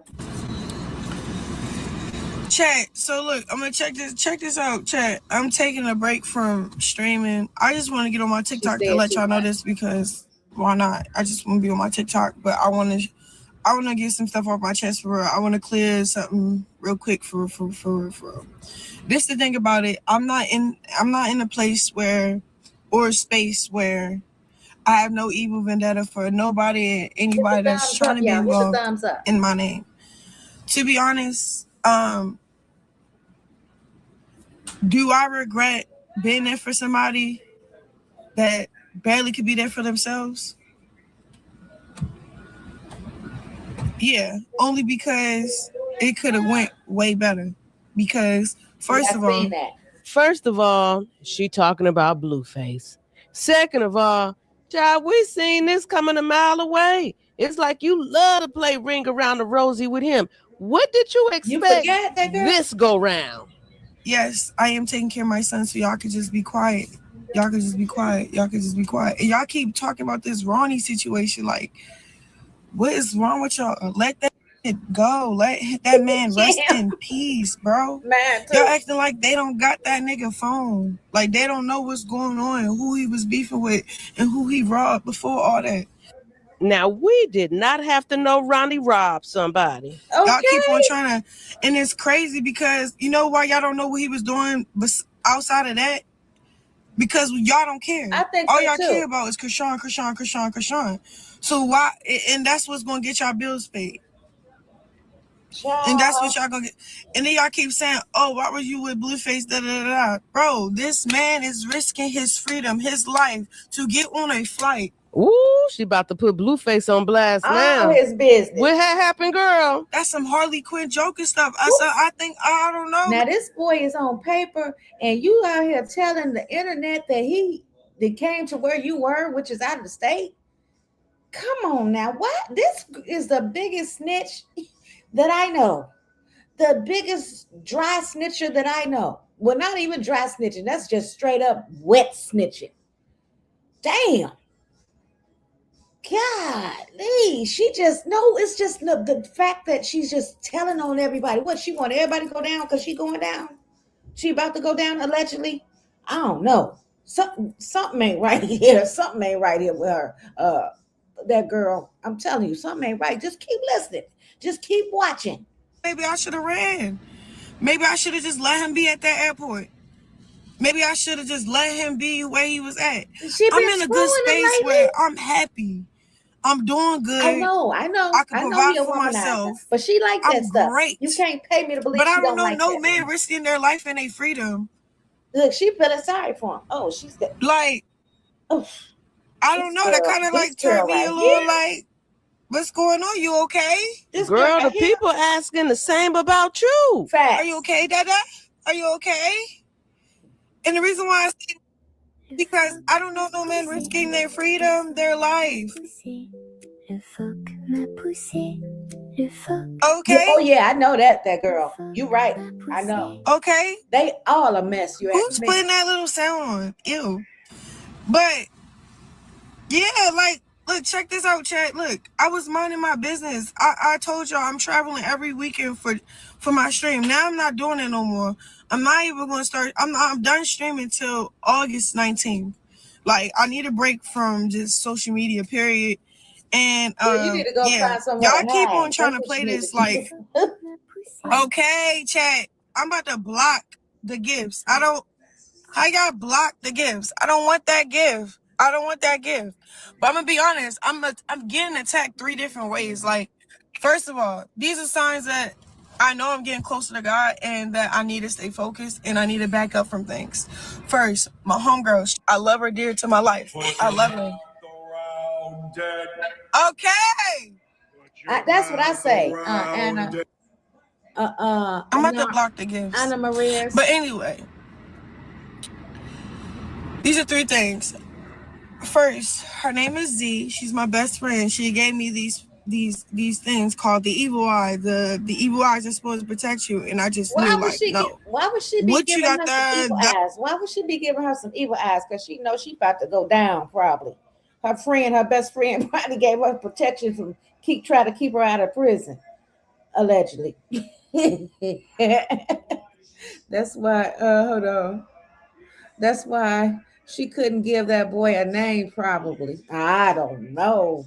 Chat, so look, I'm gonna check this out, chat. I'm taking a break from streaming. I just want to get on my TikTok to let y'all know this because why not? I just want to be on my TikTok, but I want to get some stuff off my chest for real. I want to clear something real quick for real. This the thing about it. I'm not in a place or a space where I have no evil vendetta for nobody, anybody that's trying to be involved in my name. To be honest, do I regret being there for somebody that barely could be there for themselves? Yeah, only because it could have went way better. Because first of all, she talking about Blueface. Second of all, child, we seen this coming a mile away. It's like you love to play ring around the rosy with him. What did you expect this go round? Yes, I am taking care of my son, so y'all could just be quiet. And y'all keep talking about this Ronnie situation. Like, what is wrong with y'all? Let that go. Let that man rest in peace, bro. Y'all acting like they don't got that nigga phone. Like they don't know what's going on, who he was beefing with, and who he robbed before all that. Now, we did not have to know Ronnie robbed somebody. Okay. Y'all keep on trying to, and it's crazy because you know why y'all don't know what he was doing, but outside of that, because y'all don't care. I think all so y'all too. care about is Chrisean. So why? And that's what's gonna get y'all bills paid. Child. And that's what y'all gonna get. And then y'all keep saying, "Oh, why were you with Blueface?" Da da da. Bro, this man is risking his freedom, his life, to get on a flight. Ooh, she about to put Blueface on blast now. All his business. What had happened, girl? That's some Harley Quinn Joker stuff. I don't know. Now this boy is on paper, and you out here telling the internet that came to where you were, which is out of the state. Come on now, what? This is the biggest snitch that I know. The biggest dry snitcher that I know. Well, not even dry snitching. That's just straight up wet snitching. Damn. Golly, it's just the fact that she's just telling on everybody. What, she want everybody to go down because she going down? She about to go down allegedly? I don't know. Something ain't right here. Something ain't right here with her. That girl, I'm telling you, something ain't right. Just keep listening. Just keep watching. Maybe I should have ran. Maybe I should have just let him be at that airport. Maybe I should have just let him be where he was at. I'm in a good space where I'm happy. I'm doing good. I know. I can provide for myself. But she like that stuff. Great. You can't pay me to believe but she I don't know like no that. man risking their life and their freedom. Look, she feeling sorry for him. Oh, she's got like. Oh, I don't know. That kind of like turned me a little like, what's going on? You okay? This girl, the people asking the same about you. Facts. Are you okay, Dada? Are you okay? And the reason why I say because I don't know no man risking their freedom, their life. Okay. Oh yeah, I know that girl. You right. I know. Okay. They all a mess. Who's putting that little sound on? Ew. But yeah, like, look, check this out, chat. Look, I was minding my business. I told y'all I'm traveling every weekend for my stream. Now I'm not doing it no more. I'm not even going to start. I'm done streaming till August 19th. Like, I need a break from just social media, period. And you need to go find somewhere y'all to keep hide. on trying to play this like, okay, chat. I'm about to block the gifts. I got blocked the gifts. I don't want that gift. But I'm gonna be honest. I'm getting attacked 3 different ways. Like, first of all, these are signs that I know I'm getting closer to God and that I need to stay focused and I need to back up from things. First, my homegirl, I love her dear to my life. I love her. Okay. That's what I say. Anna. I'm about to block the gifts. Anna Maria. But anyway, these are 3 things. First, her name is Z. She's my best friend. She gave me these things called the evil eye. The evil eyes are supposed to protect you, and I just knew like no. Why would she be giving her some evil eyes? Why would she be giving her some evil eyes? Because she knows she's about to go down. Probably her best friend, probably gave her protection from try to keep her out of prison, allegedly. That's why. Hold on. That's why she couldn't give that boy a name, probably. I don't know.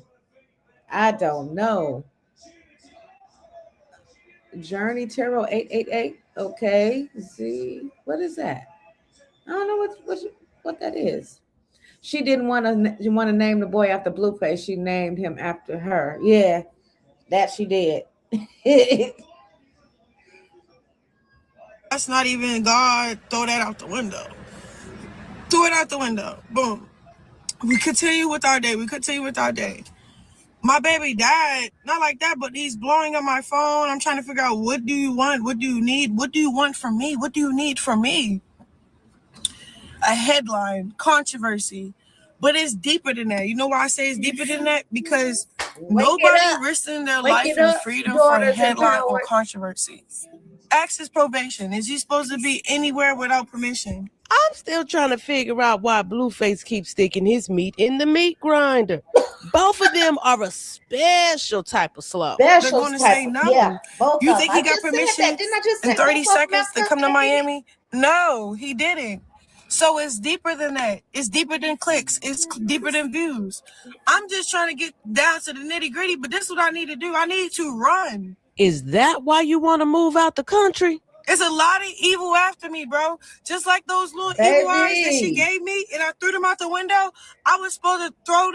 Journey Tarot 888. Okay. Z. What is that? I don't know what that is. She didn't want to name the boy after Blueface. She named him after her. Yeah, that she did. That's not even God. Throw that out the window. Threw it out the window. Boom. We continue with our day. My baby died. Not like that, but he's blowing up my phone. I'm trying to figure out, what do you want? What do you need? What do you want from me? What do you need from me? A headline, controversy. But it's deeper than that. You know why I say it's deeper than that? Because nobody risking their life and freedom for a headline or controversy. Ask his probation. Is he supposed to be anywhere without permission? I'm still trying to figure out why Blueface keeps sticking his meat in the meat grinder. Both of them are a special type of slow. They're going to say no. Yeah, you think he got permission in 30 seconds to come to Miami? No, he didn't. So it's deeper than that. It's deeper than clicks. It's deeper than views. I'm just trying to get down to the nitty gritty, but this is what I need to do. I need to run. Is that why you want to move out the country? It's a lot of evil after me, bro. Just like those little evil eyes that she gave me, and I threw them out the window. I was supposed to throw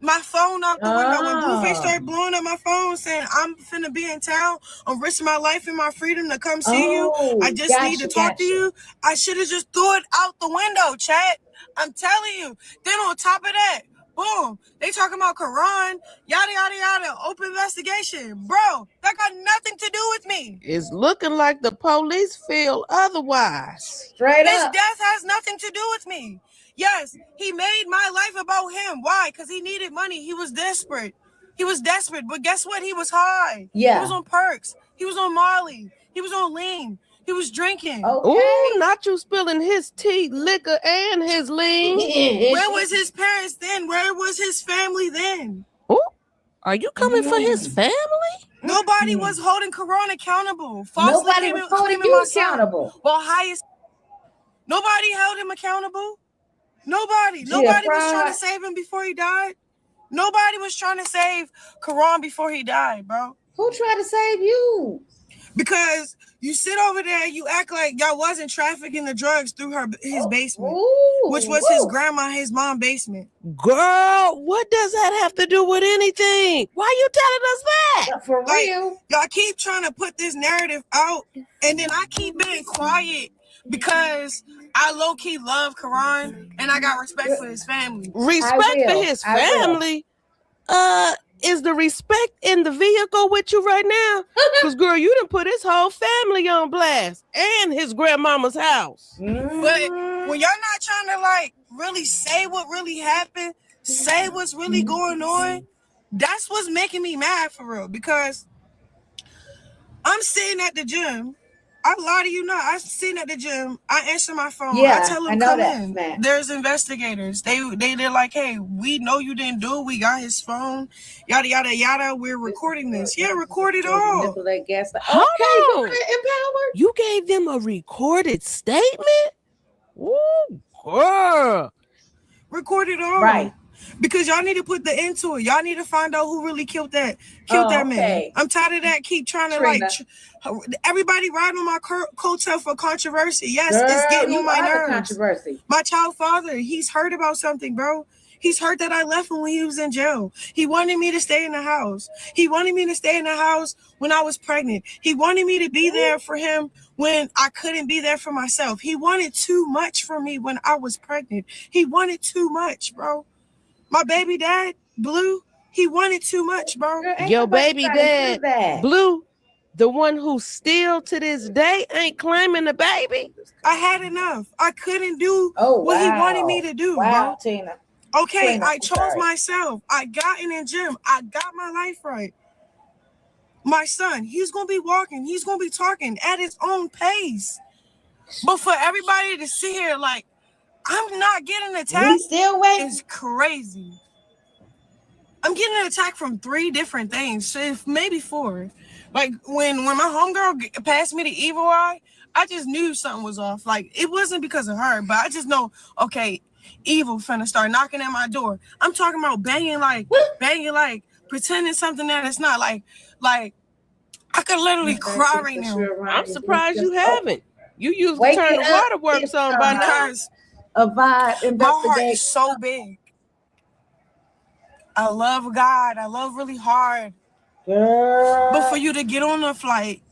my phone out the window. When Blueface started blowing up my phone saying, I'm finna be in town, I'm risking my life and my freedom to come see you. I just need to talk to you. I should have just threw it out the window, chat. I'm telling you. Then on top of that, boom, they talking about Quran, yada, yada, yada, open investigation. Bro, that got nothing to do with me. It's looking like the police feel otherwise. His death has nothing to do with me. Yes, he made my life about him. Why? Because he needed money. He was desperate. But guess what? He was high. Yeah. He was on perks. He was on Molly. He was on lean. He was drinking. Okay. Ooh, not you spilling his tea, liquor, and his lean. Where was his parents then? Where was his family then? Ooh, are you coming for his family? Nobody was holding Quran accountable. Nobody was holding you accountable. Well, nobody held him accountable. Nobody was trying to save him before he died. Nobody was trying to save Quran before he died, bro. Who tried to save you? Because you sit over there, you act like y'all wasn't trafficking the drugs through his basement, which was his grandma, his mom's basement. Girl, what does that have to do with anything? Why you telling us that? For real? Y'all keep trying to put this narrative out, and then I keep being quiet because I low-key love Quran and I got respect for his family. Respect for his family? Is the respect in the vehicle with you right now? Because, girl, you done put his whole family on blast and his grandmama's house. But when y'all not trying to, really say what really happened, say what's really going on, that's what's making me mad for real. Because I'm sitting at the gym. I lie to you not. I'm sitting at the gym. I answer my phone. Yeah, I tell them come in. There's investigators. They're like, hey, we know you didn't do it. We got his phone. Yada yada yada. We're recording this. Yeah, record it all. Hold on. You gave them a recorded statement? Ooh, girl. Record it all. Right. Because y'all need to put the end to it. Y'all need to find out who really killed that man. I'm tired of that. Keep trying to everybody riding on my coattail for controversy. Yes, it's getting on my nerves. Controversy. My child father, he's heard about something, bro. He's heard that I left him when he was in jail. He wanted me to stay in the house. He wanted me to stay in the house when I was pregnant. He wanted me to be there for him when I couldn't be there for myself. He wanted too much from me when I was pregnant. He wanted too much, bro. My baby dad, Blue, he wanted too much, bro. Your baby dad, Blue, the one who still to this day ain't claiming the baby. I had enough. I couldn't do what he wanted me to do, bro. Tina. Okay, Tina, I chose myself. I got in the gym. I got my life right. My son, he's going to be walking. He's going to be talking at his own pace. But for everybody to sit here I'm not getting attacked. We still waiting. It's crazy. I'm getting an attack from 3 different things, maybe 4. Like when my homegirl passed me the evil eye, I just knew something was off. Like it wasn't because of her, but I just know, okay, evil finna start knocking at my door. I'm talking about banging like pretending something that it's not like I could literally cry right now. I'm surprised you haven't. You usually turn the waterworks on by now. My heart is so big. I love God. I love really hard. Girl. But for you to get on a flight,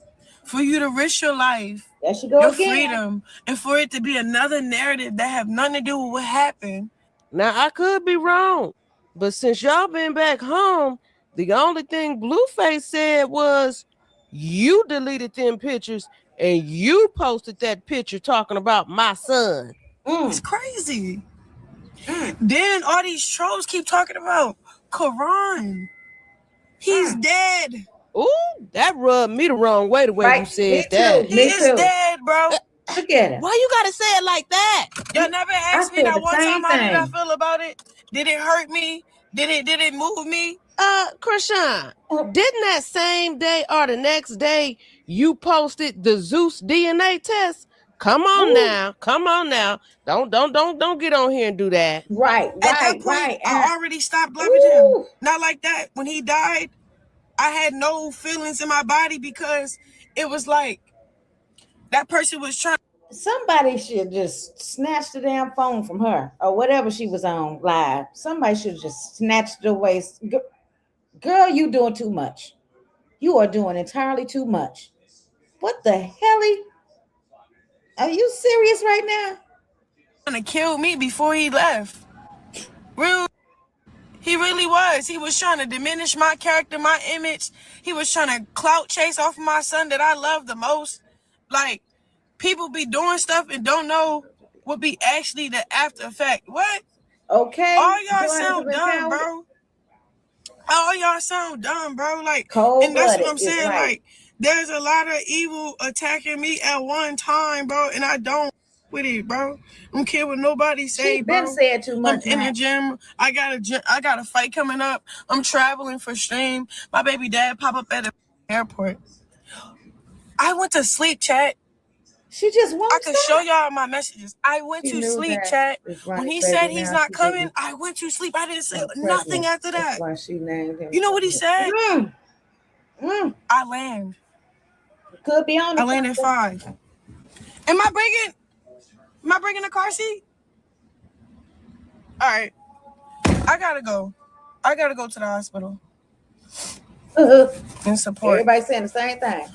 for you to risk your life, your freedom, and for it to be another narrative that have nothing to do with what happened. Now, I could be wrong, but since y'all been back home, the only thing Blueface said was you deleted them pictures and you posted that picture talking about my son. It's crazy. Then all these trolls keep talking about Quran. He's dead. Ooh, that rubbed me the wrong way the way you said that. He is dead, bro. Look at it. Why you gotta say it like that? Y'all never asked me that one time how did I feel about it? Did it hurt me? Did it move me? Chrisean, didn't that same day or the next day you posted the Zeus DNA test? Come on now. Don't get on here and do that. Right. At that point, I already stopped loving him. Not like that. When he died, I had no feelings in my body because it was like that person was trying. Somebody should just snatch the damn phone from her or whatever she was on live. Somebody should just snatch it away. Girl, you doing too much. You are doing entirely too much. What the hell? Are you serious right now? Trying to kill me before he left. Real. He really was. He was trying to diminish my character, my image. He was trying to clout chase off of my son that I love the most. Like, people be doing stuff and don't know what be actually the after effect. What? Okay. All y'all sound dumb, bro. All y'all sound dumb, bro. Like, and that's what I'm saying. Right. Like, there's a lot of evil attacking me at one time, bro, and I don't with it, bro. I don't care what nobody say, bro. Been said too much. I'm in the gym. I got a fight coming up. I'm traveling for stream. My baby dad pop up at the airport. I went to sleep, chat. She just won't. I can show y'all my messages. I went to sleep, chat. When he said he's not coming, I went to sleep. I didn't say nothing after that. That's why she named him. You know what he said? I land. Could be on. I land at 5. Am I bringing a car seat? All right. I gotta go to the hospital. And support. Everybody saying the same thing.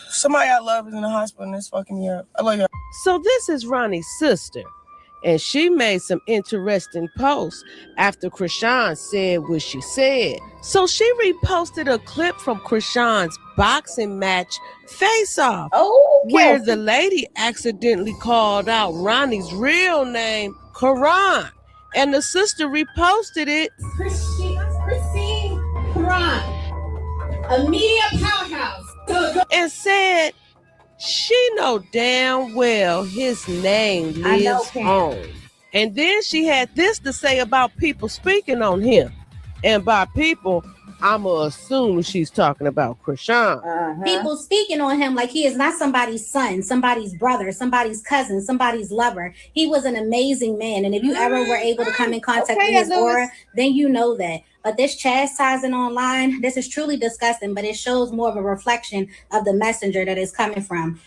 Somebody I love is in the hospital and it's fucking me up. I love y'all. So this is Ronnie's sister, and she made some interesting posts after Chrisean said what she said. So she reposted a clip from Chrisean's boxing match face-off, where the lady accidentally called out Ronnie's real name, Karan, and the sister reposted it. Chrisean Karan, a media powerhouse. And said she know damn well his name lives on. And then she had this to say about people speaking on him. And by people, I'ma assume she's talking about Chrisean. People speaking on him like he is not somebody's son, somebody's brother, somebody's cousin, somebody's lover. He was an amazing man. And if you ever were able to come in contact with his aura, then you know that. But this chastising online, this is truly disgusting, but it shows more of a reflection of the messenger that is coming from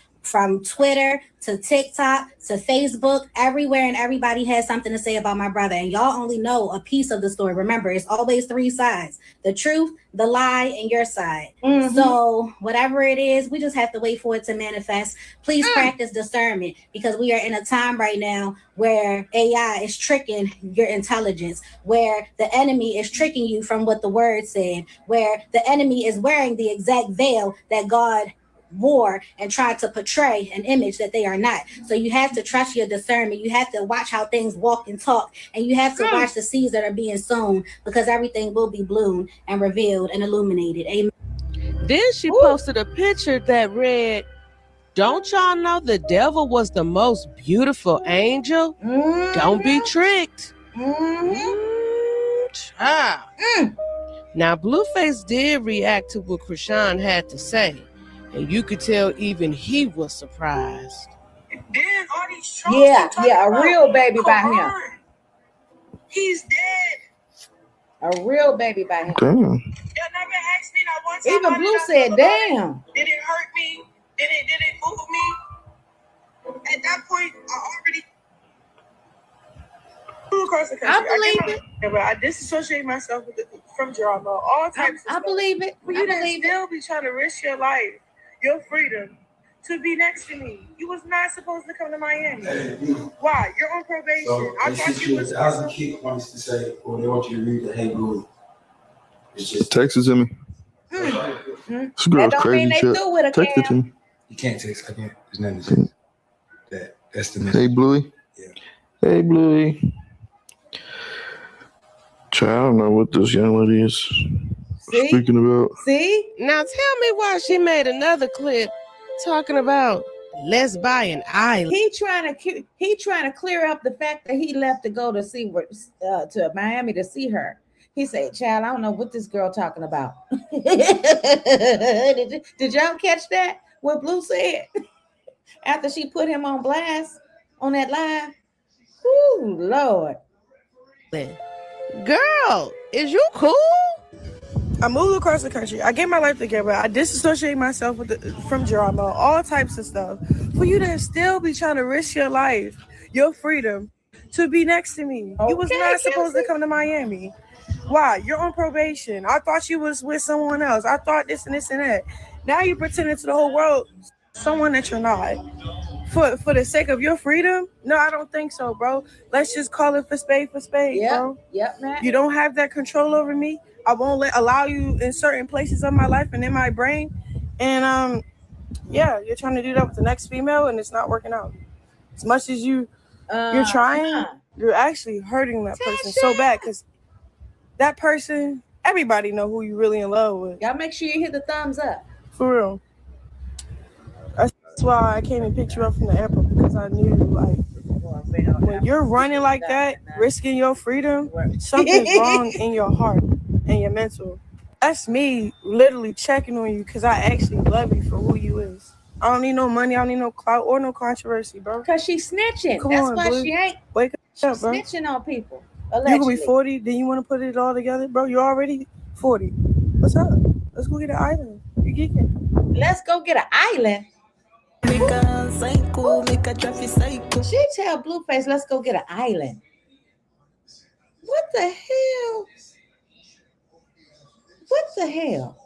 Twitter to TikTok to Facebook, everywhere, and everybody has something to say about my brother. And y'all only know a piece of the story. Remember, it's always 3 sides: the truth, the lie, and your side. So whatever it is, we just have to wait for it to manifest. Please practice discernment, because we are in a time right now where AI is tricking your intelligence, where the enemy is tricking you from what the word said, where the enemy is wearing the exact veil that God wore and tried to portray an image that they are not. So you have to trust your discernment. You have to watch how things walk and talk, and you have to watch the seeds that are being sown, because everything will be bloomed and revealed and illuminated. Amen. Then she posted a picture that read, "Don't y'all know the devil was the most beautiful angel? Don't be tricked." Now Blueface did react to what Chrisean had to say, and you could tell even he was surprised. A real baby by him. He's dead. A real baby by him. Damn. Y'all never asked me not one time. Even Blue said, damn. Did it hurt me? Did it move me? At that point, I already flew across the country. I believe it. But I disassociate myself from drama, all types of stuff. I believe it. For you to still be trying to risk your life, your freedom, to be next to me. You was not supposed to come to Miami. Why? You're on probation. So I thought you was. I was a kid wants to say, well, they want you to read the Hey Blue. It's just Text it to me. This girl's crazy. Text it to me. You can't text. I can't. There's nothing to text. That's the message. Hey Bluey. Yeah. Hey Bluey. Child, I don't know what this young lady is speaking about. See? Now tell me why she made another clip talking about let's buy an island. He trying to clear up the fact that he left to go to see to Miami to see her. He said, "Child, I don't know what this girl talking about." Did y'all catch that? What Blue said after she put him on blast on that live? Ooh, Lord. Girl, is you cool? I moved across the country. I get my life together. I disassociate myself from drama, all types of stuff. For you to still be trying to risk your life, your freedom, to be next to me. You was not supposed to come to Miami. Why? You're on probation. I thought you was with someone else. I thought this and this and that. Now you pretending to the whole world someone that you're not. For the sake of your freedom? No, I don't think so, bro. Let's just call it for spade, bro. Yep, Matt. You don't have that control over me. I won't allow you in certain places of my life and in my brain. And yeah, you're trying to do that with the next female, and it's not working out. As much as you're trying, you're actually hurting that person so bad, because that person, everybody know who you really in love with. Y'all make sure you hit the thumbs up. For real. That's why I came and picked you up from the airport, because I knew, like, when you're running like that, risking your freedom, something's wrong in your heart and your mental. That's me literally checking on you, because I actually love you for who you is. I don't need no money. I don't need no clout or no controversy, bro. Because she's snitching. Come That's on, why Blue. she ain't. Wake up, bro. Snitching on people. Allegedly. You gonna be 40, then you want to put it all together? Bro, you're already 40. What's up? Let's go get an island. You geeking. Let's go get an island. She tell Blueface, let's go get an island. What the hell? What the hell?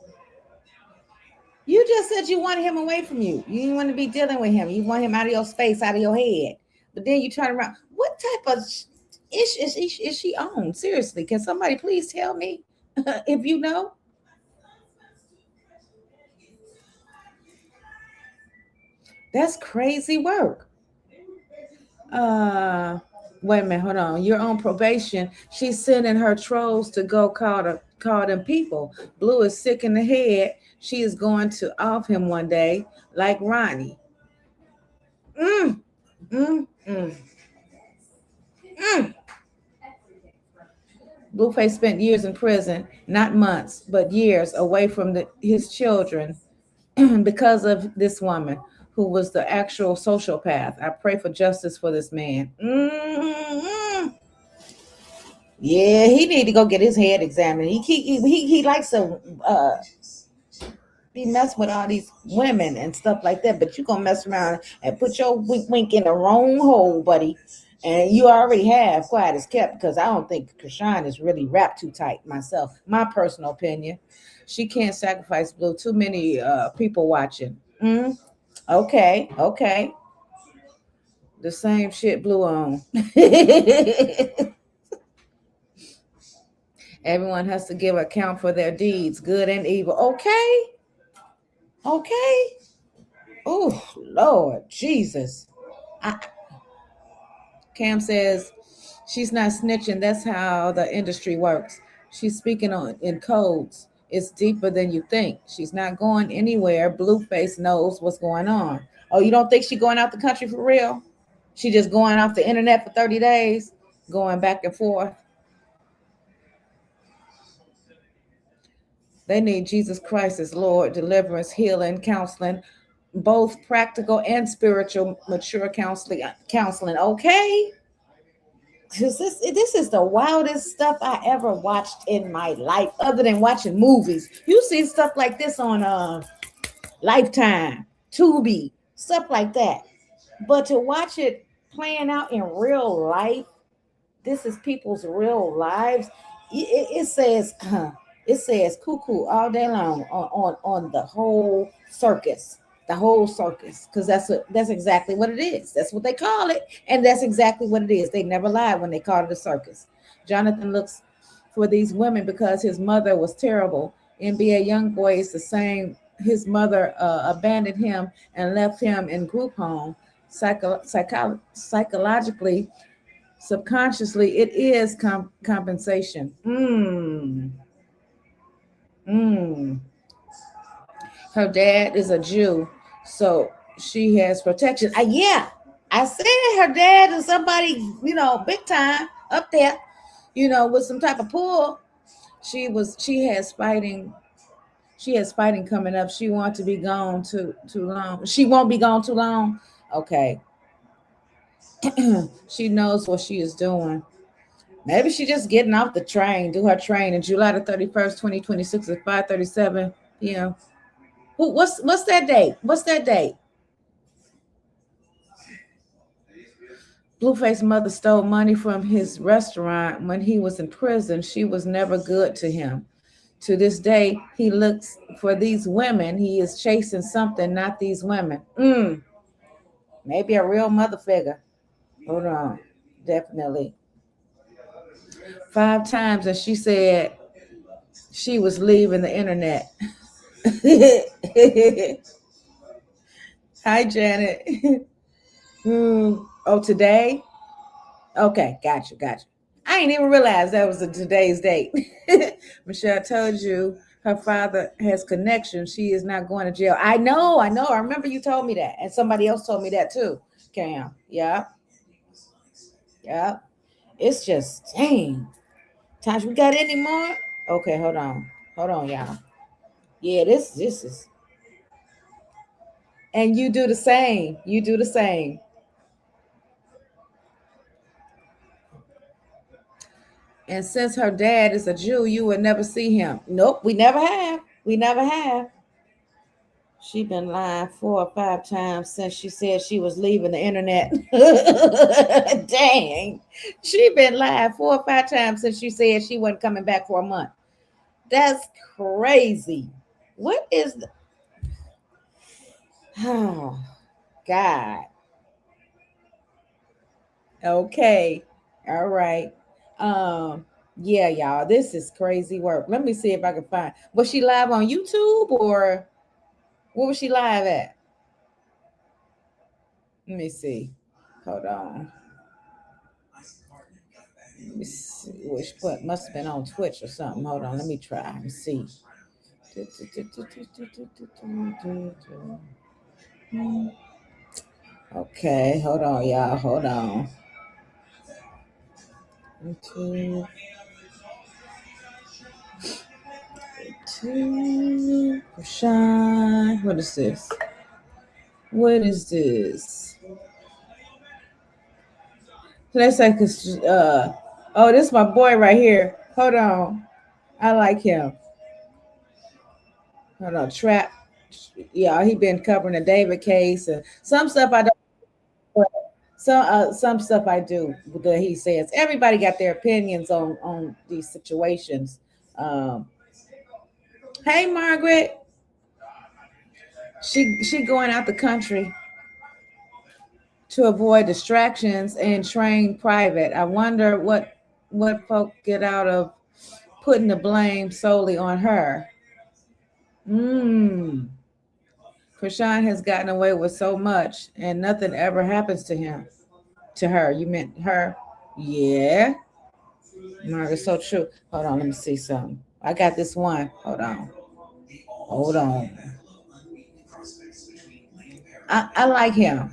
You just said you wanted him away from you. You didn't want to be dealing with him. You want him out of your space, out of your head. But then you turn around. What type of ish is she on? Seriously, can somebody please tell me if you know? That's crazy work. Wait a minute, hold on. You're on probation. She's sending her trolls to go call them people. Blue is sick in the head. She is going to off him one day, like Ronnie. Blueface spent years in prison, not months, but years away from his children because of this woman who was the actual sociopath. I pray for justice for this man. Yeah, he need to go get his head examined. He likes to be messing with all these women and stuff like that, but you gonna mess around and put your wink in the wrong hole, buddy. And you already have, quiet as kept, because I don't think Chrisean is really wrapped too tight myself. My personal opinion. She can't sacrifice Blue. Too many people watching. Okay. The same shit Blue on. Everyone has to give account for their deeds, good and evil. Okay. Oh, Lord Jesus. Cam says she's not snitching. That's how the industry works. She's speaking in codes. It's deeper than you think. She's not going anywhere. Blueface knows what's going on. Oh, you don't think she's going out the country for real? She just going off the internet for 30 days, going back and forth. They need Jesus Christ as Lord, deliverance, healing, counseling, both practical and spiritual, mature counseling. Okay? This is the wildest stuff I ever watched in my life, other than watching movies. You see stuff like this on Lifetime, Tubi, stuff like that. But to watch it playing out in real life, this is people's real lives. It says cuckoo all day long on the whole circus. The whole circus, because that's exactly what it is. That's what they call it, and that's exactly what it is. They never lied when they called it a circus. Jonathan looks for these women because his mother was terrible. NBA YoungBoy is the same. His mother abandoned him and left him in group home. Psychologically, subconsciously, it is compensation. Her dad is a Jew, so she has protection. Yeah, I said her dad is somebody, big time up there, with some type of pull. She has fighting coming up. She wants to be gone too long. She won't be gone too long. Okay. She knows what she is doing. Maybe she just getting off the train, do her train in July the 31st, 2026 at 5:37 p.m. What's that date? What's that date? Blueface mother stole money from his restaurant when he was in prison. She was never good to him. To this day, he looks for these women. He is chasing something, not these women. Maybe a real mother figure. Hold on. Definitely. 5 times, and she said she was leaving the internet. Hi, Janet. Oh, today? Okay, gotcha. I ain't even realized that was today's date. Michelle told you her father has connections. She is not going to jail. I know. I remember you told me that. And somebody else told me that too, Cam. Yeah. It's just, dang. Taj, we got any more? Okay, hold on, y'all. Yeah, this is. And you do the same. And since her dad is a Jew, you would never see him. Nope, we never have. She been lying 4 or 5 times since she said she was leaving the internet. Dang. She been lying 4 or 5 times since she said she wasn't coming back for a month. That's crazy. What is the... Oh, God. Okay. All right. Yeah, y'all, this is crazy work. Let me see if I can find. Was she live on YouTube or where was she live at? Let me see. Hold on. Let me see. Which what must have been on Twitch or something. Hold on. Let me try and see. Okay, hold on, y'all. Hold on. Two. Chrisean. What is this? Let's say, oh, this is my boy right here. Hold on. I like him. Hold on. Trap. Yeah, he been covering the David case and some stuff I don't. Some stuff I do that he says. Everybody got their opinions on these situations. Hey, Margaret. She going out the country to avoid distractions and train private. I wonder what folk get out of putting the blame solely on her. Chrisean has gotten away with so much and nothing ever happens to him. To her, you meant her? Yeah. Margaret's so true. Hold on, let me see something. I got this one. Hold on. I like him.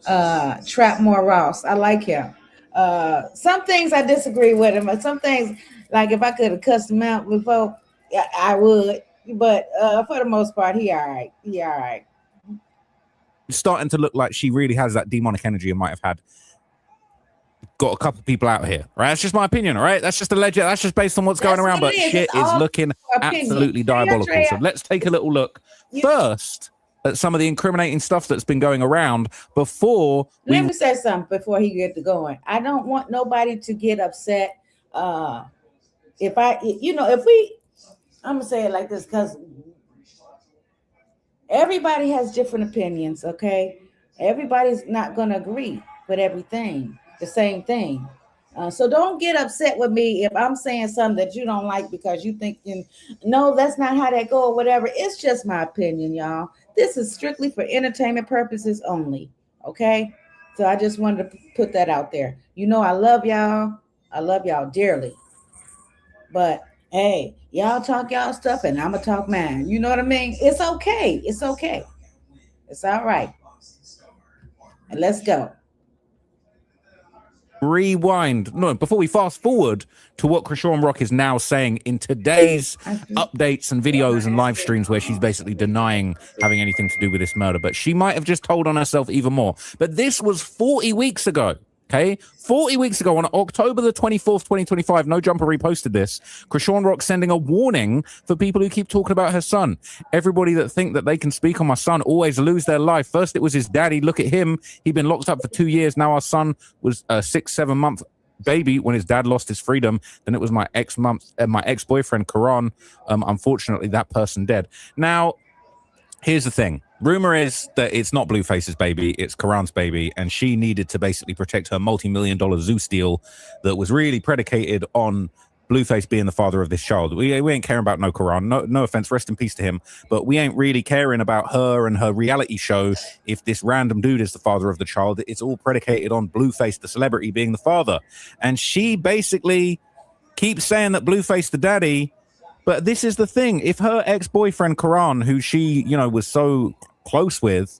Trapmore Ross. I like him. Some things I disagree with him, but some things, like if I could have cussed him out before, I would. But for the most part, he all right. It's starting to look like she really has that demonic energy and might have got a couple people out here, right? That's just my opinion, all right? That's just alleged. That's just based on what's going around, but shit is looking absolutely diabolical. So let's take a little look first at some of the incriminating stuff that's been going around before Let me say something before he gets to going. I don't want nobody to get upset. I'm gonna say it like this because everybody has different opinions, okay? Everybody's not gonna agree with everything, the same thing. So don't get upset with me if I'm saying something that you don't like because you think, no, that's not how that go or whatever. It's just my opinion, y'all. This is strictly for entertainment purposes only, okay? So I just wanted to put that out there. I love y'all. I love y'all dearly. But hey, y'all talk y'all stuff and I'm gonna talk mine. You know what I mean? It's okay. It's all right. And let's go. Before we fast forward to what Chrisean Rock is now saying in today's updates and videos and live streams, where she's basically denying having anything to do with this murder, but she might have just told on herself even more. But this was 40 weeks ago. Okay, 40 weeks ago on October the 24th, 2025, No Jumper reposted this. Chrisean Rock sending a warning for people who keep talking about her son. Everybody that think that they can speak on my son always lose their life. First, it was his daddy. Look at him. He'd been locked up for 2 years. Now our son was a 6-7 month baby when his dad lost his freedom. Then it was my ex-boyfriend, Karan. Unfortunately, that person dead. Now, here's the thing. Rumor is that it's not Blueface's baby, it's Karan's baby, and she needed to basically protect her multi-million-dollar Zeus deal that was really predicated on Blueface being the father of this child. We ain't caring about no Karan. No offense, rest in peace to him, but we ain't really caring about her and her reality show if this random dude is the father of the child. It's all predicated on Blueface, the celebrity, being the father. And she basically keeps saying that Blueface the daddy. But this is the thing. If her ex-boyfriend, Karan, who she, was so close with,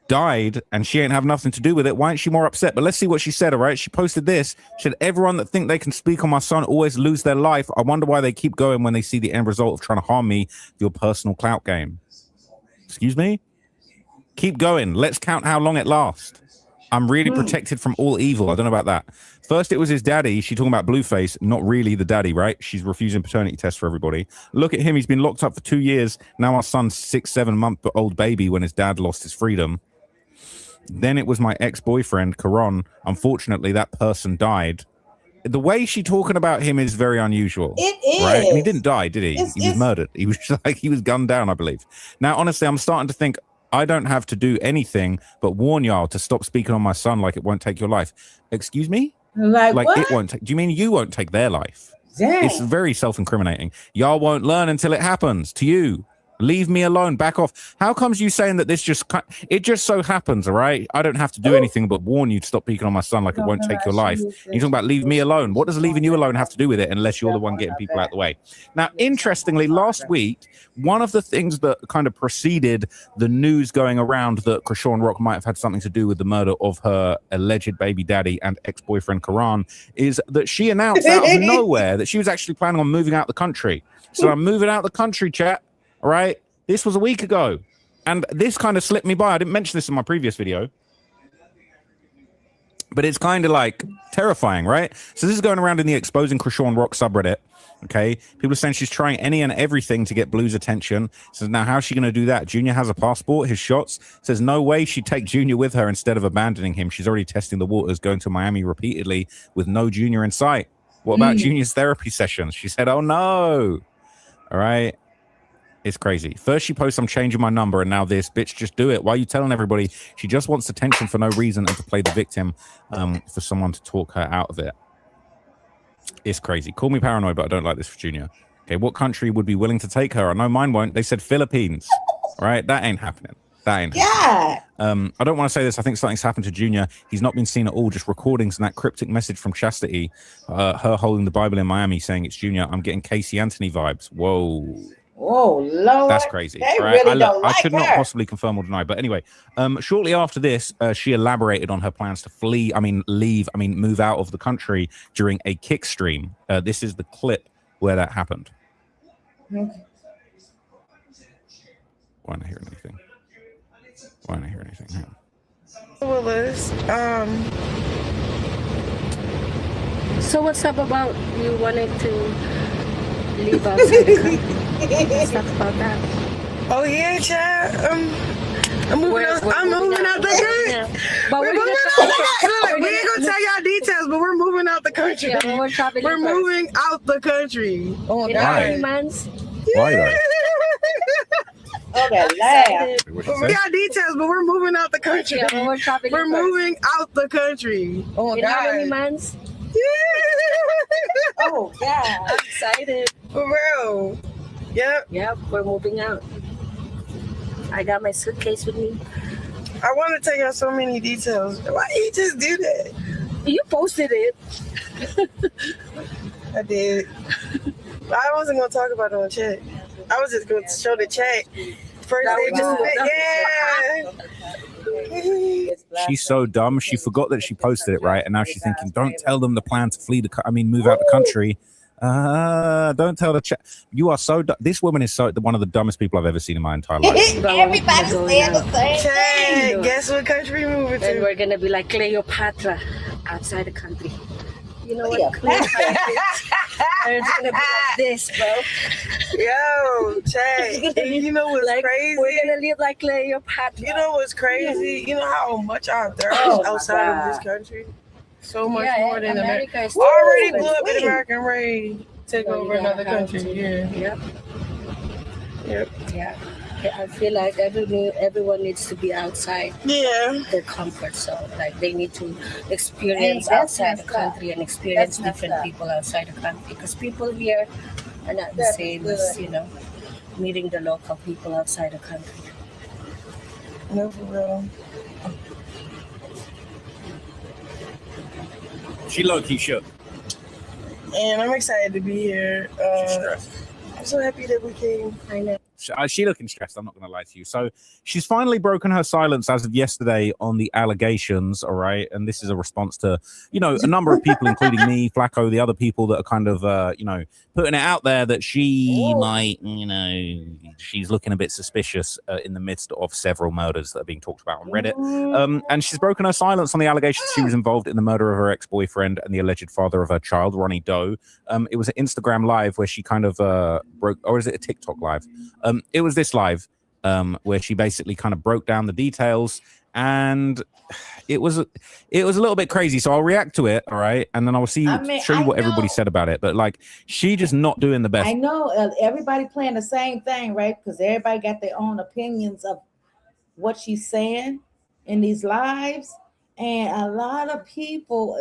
died and she ain't have nothing to do with it, why ain't she more upset? But let's see what she said, all right? She posted this. She said, everyone that think they can speak on my son always lose their life. I wonder why they keep going when they see the end result of trying to harm me with your personal clout game. Excuse me? Keep going. Let's count how long it lasts. I'm really protected from all evil. I don't know about that. First, it was his daddy. She's talking about Blueface, not really the daddy, right? She's refusing paternity tests for everybody. Look at him. He's been locked up for 2 years. Now our son's 6-7 month old baby when his dad lost his freedom. Then it was my ex-boyfriend, Karan. Unfortunately, that person died. The way she's talking about him is very unusual. It is. Right? And he didn't die, did he? He was murdered. He was he was gunned down, I believe. Now, honestly, I'm starting to think, I don't have to do anything but warn y'all to stop speaking on my son like it won't take your life. Excuse me? Like what? It won't take. Do you mean you won't take their life? Dang. It's very self-incriminating. Y'all won't learn until it happens to you. Leave me alone. Back off. How comes you saying that it just so happens, all right? I don't have to do anything but warn you to stop peeking on my son like it won't take your life. You're talking about leave me alone. What does leaving you alone have to do with it unless you're the one getting people out of the way? Now, interestingly, last week, one of the things that kind of preceded the news going around that Chrisean Rock might have had something to do with the murder of her alleged baby daddy and ex-boyfriend Karan is that she announced out of nowhere that she was actually planning on moving out the country. So I'm moving out the country, chat. All right, this was a week ago, and this kind of slipped me by. I didn't mention this in my previous video, but it's kind of like terrifying, right? So this is going around in the Exposing Chrisean Rock subreddit. Okay, people are saying she's trying any and everything to get Blue's attention. So now how's she going to do that? Junior has a passport, his shots. Says no way she'd take Junior with her instead of abandoning him. She's already testing the waters, going to Miami repeatedly with no Junior in sight. What about Junior's therapy sessions? She said, oh no. All right. It's crazy. First she posts, I'm changing my number, and now this. Bitch, just do it. Why are you telling everybody? She just wants attention for no reason and to play the victim for someone to talk her out of it. It's crazy. Call me paranoid, but I don't like this for Junior. Okay, what country would be willing to take her? I know mine won't. They said Philippines. All right, that ain't happening. That ain't happening. I don't want to say this. I think something's happened to Junior. He's not been seen at all. Just recordings and that cryptic message from Chastity, her holding the Bible in Miami saying it's Junior. I'm getting Casey Anthony vibes. Whoa. Oh, Lord. That's crazy. They right? really don't like I could her. not possibly confirm or deny. But anyway, shortly after this, she elaborated on her plans to move out of the country during a kick stream. This is the clip where that happened. Okay. Why not hear anything? Why not hear anything? Hang on. Willis, So what's up about you wanting to leave outside the country? Let's talk about that. Oh yeah, child. I'm moving out the country. Yeah. But We ain't gonna tell y'all details, but we're moving out the country. Yeah, we're moving out the country. Oh, in how many months? Why though? Oh, that laugh. We got details, but we're moving out the country. Yeah, we're moving out the country. Oh, in how many months? Oh, God. I'm excited. For real. Yep, we're moving out. I got my suitcase with me. I want to tell y'all so many details. Why you just do that? You posted it. I did. I wasn't going to talk about it on chat. I was just going to show the chat. First She's so dumb. She forgot that she posted it, right? And now she's thinking, don't tell them the plan to move out the country. Don't tell the chat. You are so this woman is one of the dumbest people I've ever seen in my entire life. Everybody's saying the same thing. Guess what country we moving to? And we're gonna be like Cleopatra. outside the country. You know Yeah, what? Clean country. It's gonna be like this, bro. Yo, Chad, and you know what's like, crazy? We're gonna live like Cleopatra. You know what's crazy? You know how much I thirst outside of this country? So much more than America. I already blew up in American raid. Take over another country. Yeah. Yep. Yeah. I feel like everyone needs to be outside their comfort zone. Like they need to experience outside the country and experience different people outside the country. Because people here are not the same as, meeting the local people outside the country. No, for real. She low-key shook. And I'm excited to be here. She's stressed. I'm so happy that we came. I know. She looking stressed, I'm not going to lie to you. So she's finally broken her silence as of yesterday on the allegations, all right? And this is a response to, a number of people, including me, Flacco, the other people that are kind of, putting it out there that she might, she's looking a bit suspicious in the midst of several murders that are being talked about on Reddit. And she's broken her silence on the allegations she was involved in the murder of her ex-boyfriend and the alleged father of her child, Ronnie Doe. It was an Instagram live where she kind of broke, or is it a TikTok live? It was this live where she basically kind of broke down the details, and it was a little bit crazy. So I'll react to it, all right, and then I'll show you what everybody said about it. But like, she just not doing the best. I know everybody playing the same thing, right? Because everybody got their own opinions of what she's saying in these lives, and a lot of people.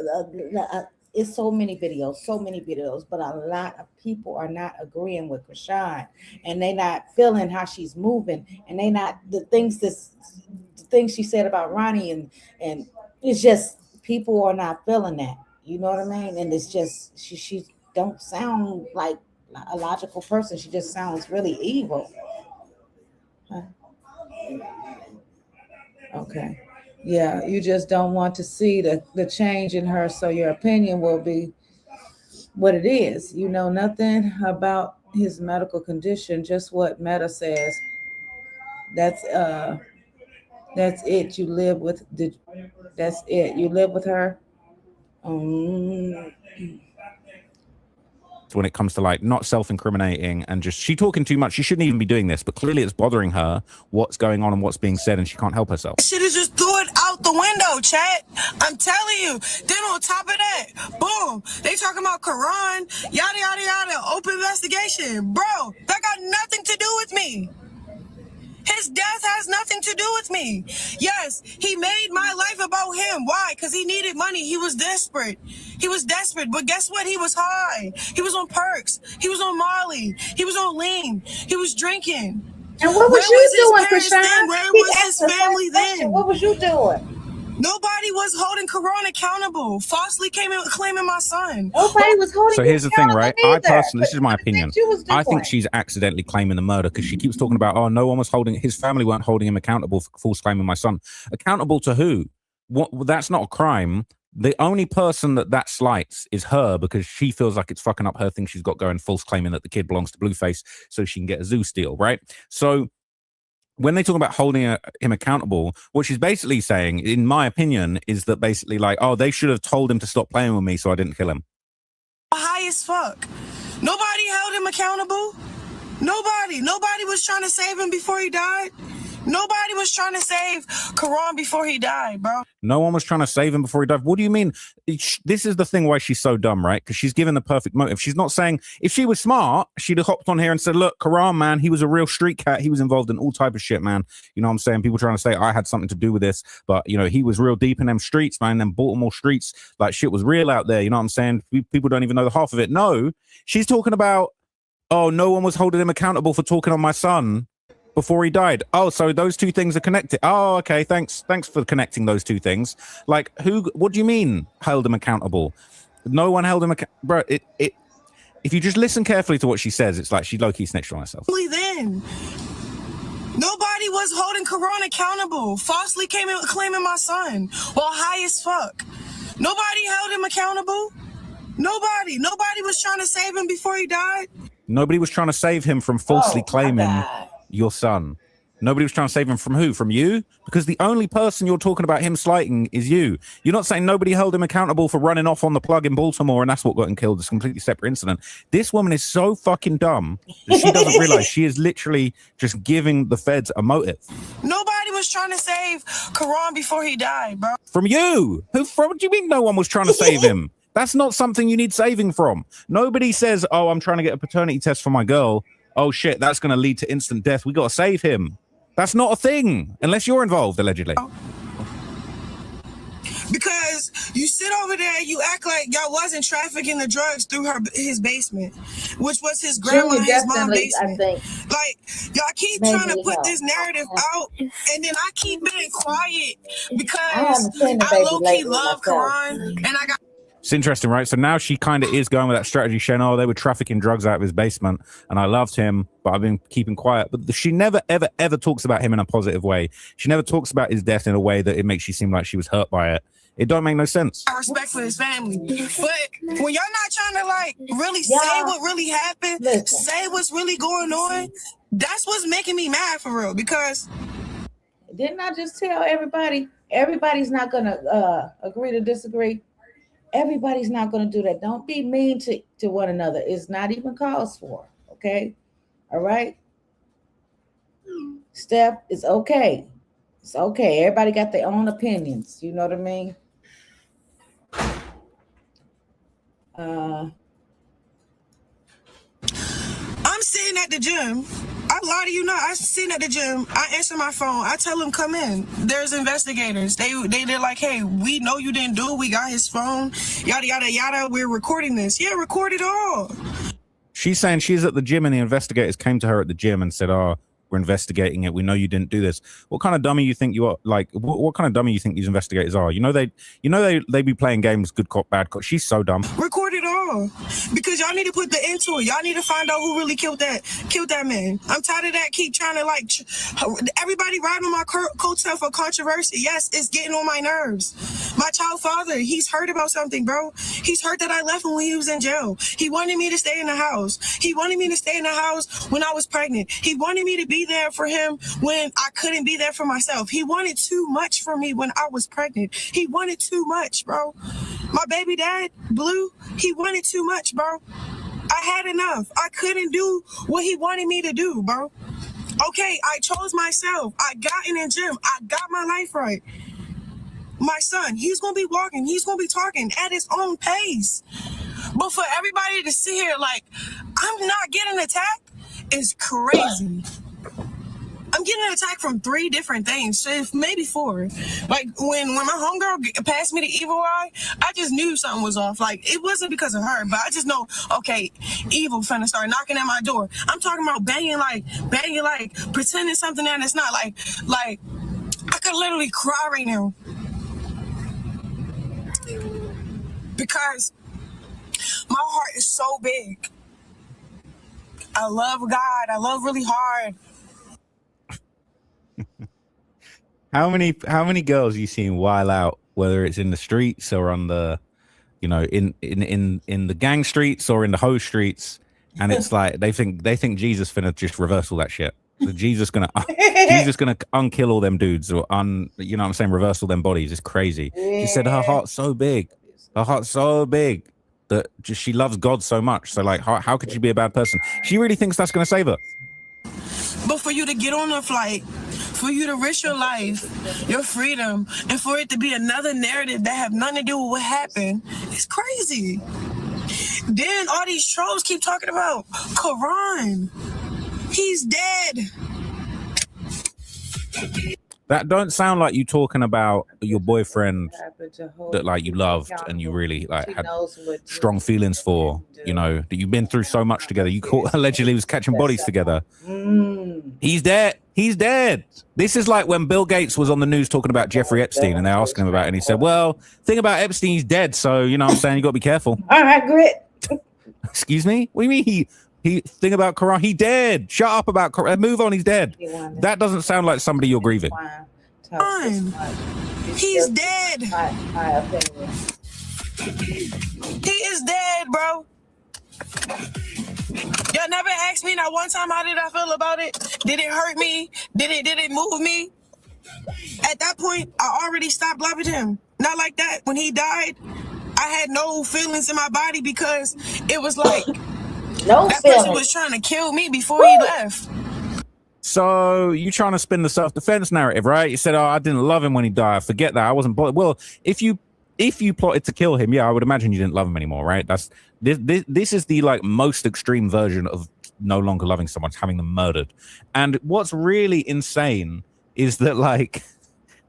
It's so many videos, but a lot of people are not agreeing with Chrisean, and they not feeling how she's moving, and they not the things she said about Ronnie, and it's just people are not feeling that. You know what I mean? And it's just she don't sound like a logical person. She just sounds really evil. Huh? Okay. Yeah, you just don't want to see the change in her, so your opinion will be what it is. You know nothing about his medical condition, just what Meta says. That's it. You live with that's it. You live with her. When it comes to like not self-incriminating and just she talking too much. She shouldn't even be doing this, but clearly it's bothering her what's going on and what's being said, and she can't help herself. Shit is just threw it out the window, chat. I'm telling you. Then on top of that, boom, they talking about Quran, yada yada yada, open investigation. Bro, that got nothing to do with me. His death has nothing to do with me. Yes, he made my life about him. Why? Because he needed money. He was desperate. But guess what? He was high. He was on perks. He was on Molly. He was on lean. He was drinking. And what was you doing, Chrisean? Where was his family then? What was you doing? Nobody was holding Quran accountable. Falsely claiming my son. Nobody was holding. So here's the thing, right? I personally, this is my opinion. I think doing? she's accidentally claiming the murder because she keeps talking about, no one was holding, his family weren't holding him accountable for false claiming my son. Accountable to who? What? That's not a crime. The only person that slights is her, because she feels like it's fucking up her thing she's got going, false claiming that the kid belongs to Blueface so she can get a Zeus deal, right? So when they talk about holding him accountable, what she's basically saying, in my opinion, is that basically like, they should have told him to stop playing with me so I didn't kill him. High as fuck. Nobody held him accountable. Nobody was trying to save him before he died. Nobody was trying to save Quran before he died, bro. No one was trying to save him before he died. What do you mean? This is the thing why she's so dumb, right? Because she's given the perfect motive. She's not saying, if she was smart, she'd have hopped on here and said, look, Quran, man, he was a real street cat. He was involved in all type of shit, man. You know what I'm saying? People trying to say I had something to do with this, but, he was real deep in them streets, man, them Baltimore streets. Like, shit was real out there. You know what I'm saying? People don't even know the half of it. No, she's talking about, no one was holding him accountable for talking on my son before he died. So those two things are connected. Okay, thanks for connecting those two things. Like, what do you mean held him accountable? No one held him bro, if you just listen carefully to what she says, it's like she low-key snitched on herself. Then nobody was holding Quran accountable, falsely claiming my son while high as fuck. Nobody held him accountable. Nobody was trying to save him before he died. Nobody was trying to save him from falsely claiming your son. Nobody was trying to save him from who? From you? Because the only person you're talking about him slighting is you. You're not saying nobody held him accountable for running off on the plug in Baltimore and that's what got him killed. It's a completely separate incident. This woman is so fucking dumb that she doesn't realize she is literally just giving the feds a motive. Nobody was trying to save Karan before he died, bro. From you? What do you mean no one was trying to save him? That's not something you need saving from. Nobody says, oh, I'm trying to get a paternity test for my girl. Oh, shit, that's going to lead to instant death. We got to save him. That's not a thing, unless you're involved, allegedly. Because you sit over there, you act like y'all wasn't trafficking the drugs through his basement, which was his grandma, his mom's basement. Like, y'all keep trying to put this narrative out, and then I keep being quiet because I low-key love Karan, and I got... It's interesting, right? So now she kind of is going with that strategy, saying, oh, they were trafficking drugs out of his basement, and I loved him, but I've been keeping quiet. But she never, ever, ever talks about him in a positive way. She never talks about his death in a way that it makes you seem like she was hurt by it. It don't make no sense. I respect for his family, but when y'all not trying to like really say what really happened, say what's really going on, that's what's making me mad for real. Because didn't I just tell everybody? Everybody's not gonna agree to disagree. Everybody's not gonna do that. Don't be mean to one another. It's not even cause for. Okay, all right. Steph, it's okay. It's okay. Everybody got their own opinions. You know what I mean? I'm sitting at the gym. I lie to you not. I'm sitting at the gym. I answer my phone. I tell them come in. There's investigators. They're like, hey, we know you didn't do it. We got his phone. Yada yada yada. We're recording this. Yeah, record it all. She's saying she's at the gym and the investigators came to her at the gym and said, oh, we're investigating it. We know you didn't do this. What kind of dummy you think you are? Like, what kind of dummy you think these investigators are? They be playing games, good cop, bad cop. She's so dumb. Record it all, because y'all need to put the into it. Y'all need to find out who really killed that man. I'm tired of that. Keep trying to like everybody riding on my coattail for controversy. Yes, it's getting on my nerves. My child father, he's hurt about something, bro. He's hurt that I left him when he was in jail. He wanted me to stay in the house. He wanted me to stay in the house when I was pregnant. He wanted me to be there for him when I couldn't be there for myself. He wanted too much from me when I was pregnant. He wanted too much, bro. My baby dad, Blue, he wanted too much, bro. I had enough. I couldn't do what he wanted me to do, bro. Okay, I chose myself. I got in the gym. I got my life right. My son, he's going to be walking. He's going to be talking at his own pace. But for everybody to sit here like, I'm not getting attacked is crazy. I'm getting attacked from 3 different things, so maybe 4. Like when my homegirl passed me the evil eye, I just knew something was off. Like it wasn't because of her, but I just know, okay, evil finna start knocking at my door. I'm talking about banging like pretending something that it's not. Like I could literally cry right now because my heart is so big. I love God. I love really hard. How many girls you seen while out, whether it's in the streets or on the, in the gang streets or in the hoe streets, and it's like they think Jesus finna just reverse all that shit. So Jesus gonna unkill all them dudes or reverse all them bodies. It's crazy. She said her heart's so big, that just she loves God so much. So like, how could she be a bad person? She really thinks that's gonna save her. But for you to get on a flight, for you to risk your life, your freedom, and for it to be another narrative that have nothing to do with what happened, it's crazy. Then all these trolls keep talking about Karan. He's dead. That don't sound like you talking about your boyfriend that like you loved and you really like had strong feelings for, that you've been through so much together. You allegedly was catching bodies together. He's dead. He's dead. This is like when Bill Gates was on the news talking about Jeffrey Epstein and they're asking him about it and he said, well, thing about Epstein, he's dead. So, you know what I'm saying? You got to be careful. All right, Grit. Excuse me? What do you mean he thing about Karan? He dead. Shut up about Karan. Move on. He's dead. That doesn't sound like somebody you're grieving. He's dead. He is dead, bro. Yo, Y'all never asked me that one time how did I feel about it? Did it hurt me? Did it move me? At that point, I already stopped loving him. Not like that. When he died, I had no feelings in my body because it was like that person was trying to kill me before he left. So you trying to spin the self-defense narrative, right? You said, "Oh, I didn't love him when he died. Forget that. I wasn't bothered." Well, if you plotted to kill him, yeah, I would imagine you didn't love him anymore, right? This is the like most extreme version of no longer loving someone, having them murdered. And what's really insane is that like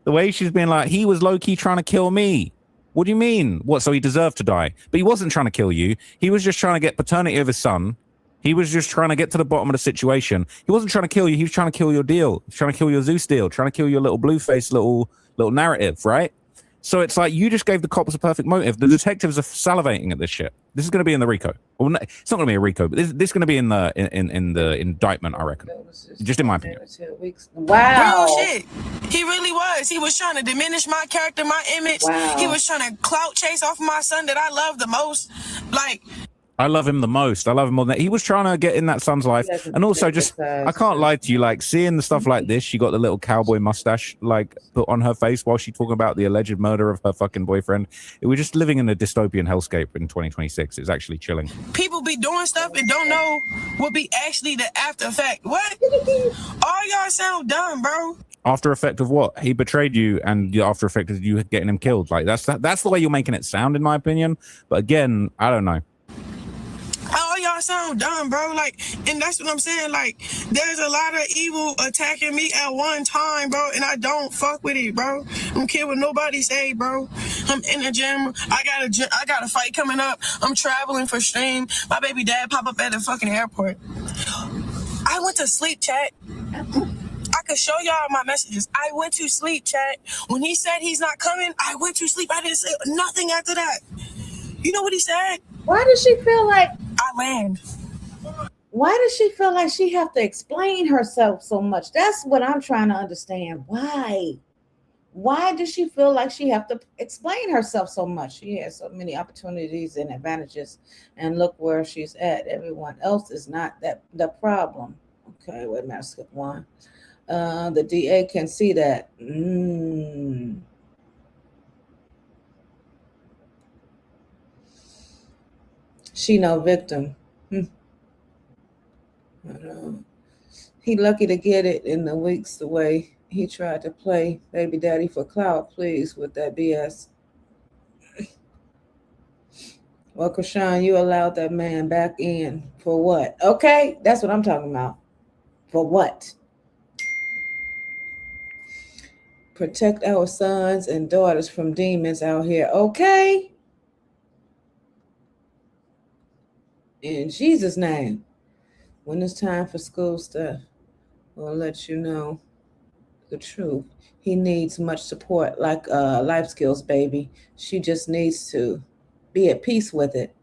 the way she's been like, he was low-key trying to kill me. What do you mean? What? So he deserved to die, but he wasn't trying to kill you. He was just trying to get paternity of his son. He was just trying to get to the bottom of the situation. He wasn't trying to kill you. He was trying to kill your deal. He was trying to kill your Zeus deal, trying to kill your little Blueface little narrative, right? So it's like you just gave the cops a perfect motive. The detectives are salivating at this shit. This is going to be in the RICO. Well, no, it's not going to be a RICO, but this is going to be in the indictment, I reckon. Just in my opinion. Wow. Real shit. He really was. He was trying to diminish my character, my image. Wow. He was trying to clout chase off my son that I love the most. Like, I love him the most. I love him more than that. He was trying to get in that son's life. And also just, I can't lie to you, like seeing the stuff like this, she got the little cowboy mustache like put on her face while she talking about the alleged murder of her fucking boyfriend. We're just living in a dystopian hellscape in 2026. It's actually chilling. people be doing stuff and don't know what be actually the after effect. What? All y'all sound dumb, bro. After effect of what? He betrayed you, and the after effect is you getting him killed. Like that's the way you're making it sound, in my opinion. But again, I don't know. All y'all sound dumb, bro. Like, and that's what I'm saying. Like, there's a lot of evil attacking me at one time, bro, and I don't fuck with it, bro. I don't care what nobody say, bro. I'm in the gym. I got a fight coming up. I'm traveling for stream. My baby dad pop up at the fucking airport. I went to sleep, chat. I could show y'all my messages. I went to sleep, chat. When he said he's not coming, I went to sleep. I didn't say nothing after that. You know what he said? Why does she feel like I land? Why does she feel like she have to explain herself so much? That's what I'm trying to understand. Why? Why does she feel like she have to explain herself so much? She has so many opportunities and advantages, and look where she's at. Everyone else is not the problem. Okay, wait a minute, skip one. The DA can see that. She no victim. He lucky to get it in the weeks the way he tried to play baby daddy for clout, please, with that BS. Well, Chrisean, you allowed that man back in for what? Okay, that's what I'm talking about. For what? Protect our sons and daughters from demons out here. Okay. In Jesus' name. When it's time for school stuff, we'll let you know the truth. He needs much support, like life skills, baby. She just needs to be at peace with it.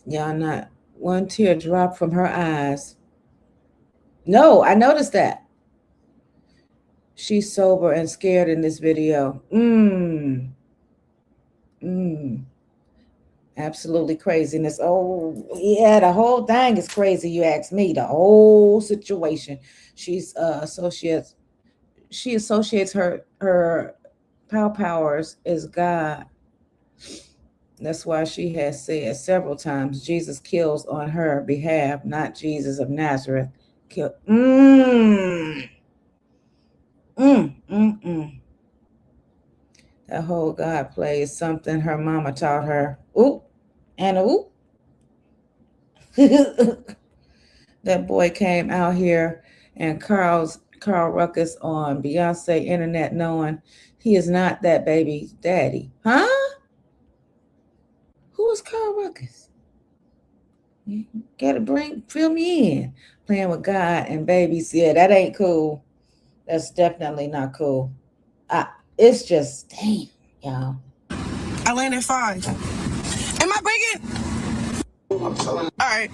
Y'all, not one tear drop from her eyes. No, I noticed that. She's sober and scared in this video. Absolutely craziness. Oh, yeah, the whole thing is crazy, you ask me. The whole situation. She associates her powers as God. That's why she has said several times, Jesus kills on her behalf, not Jesus of Nazareth. That whole God play is something her mama taught her. Ooh, and ooh. That boy came out here and Carl Ruckus on Beyonce internet knowing he is not that baby's daddy. Huh? Who is Carl Ruckus? You gotta fill me in. Playing with God and babies. Yeah, that ain't cool. That's definitely not cool. It's just, damn, y'all. I landed 5. Am I breaking? All right.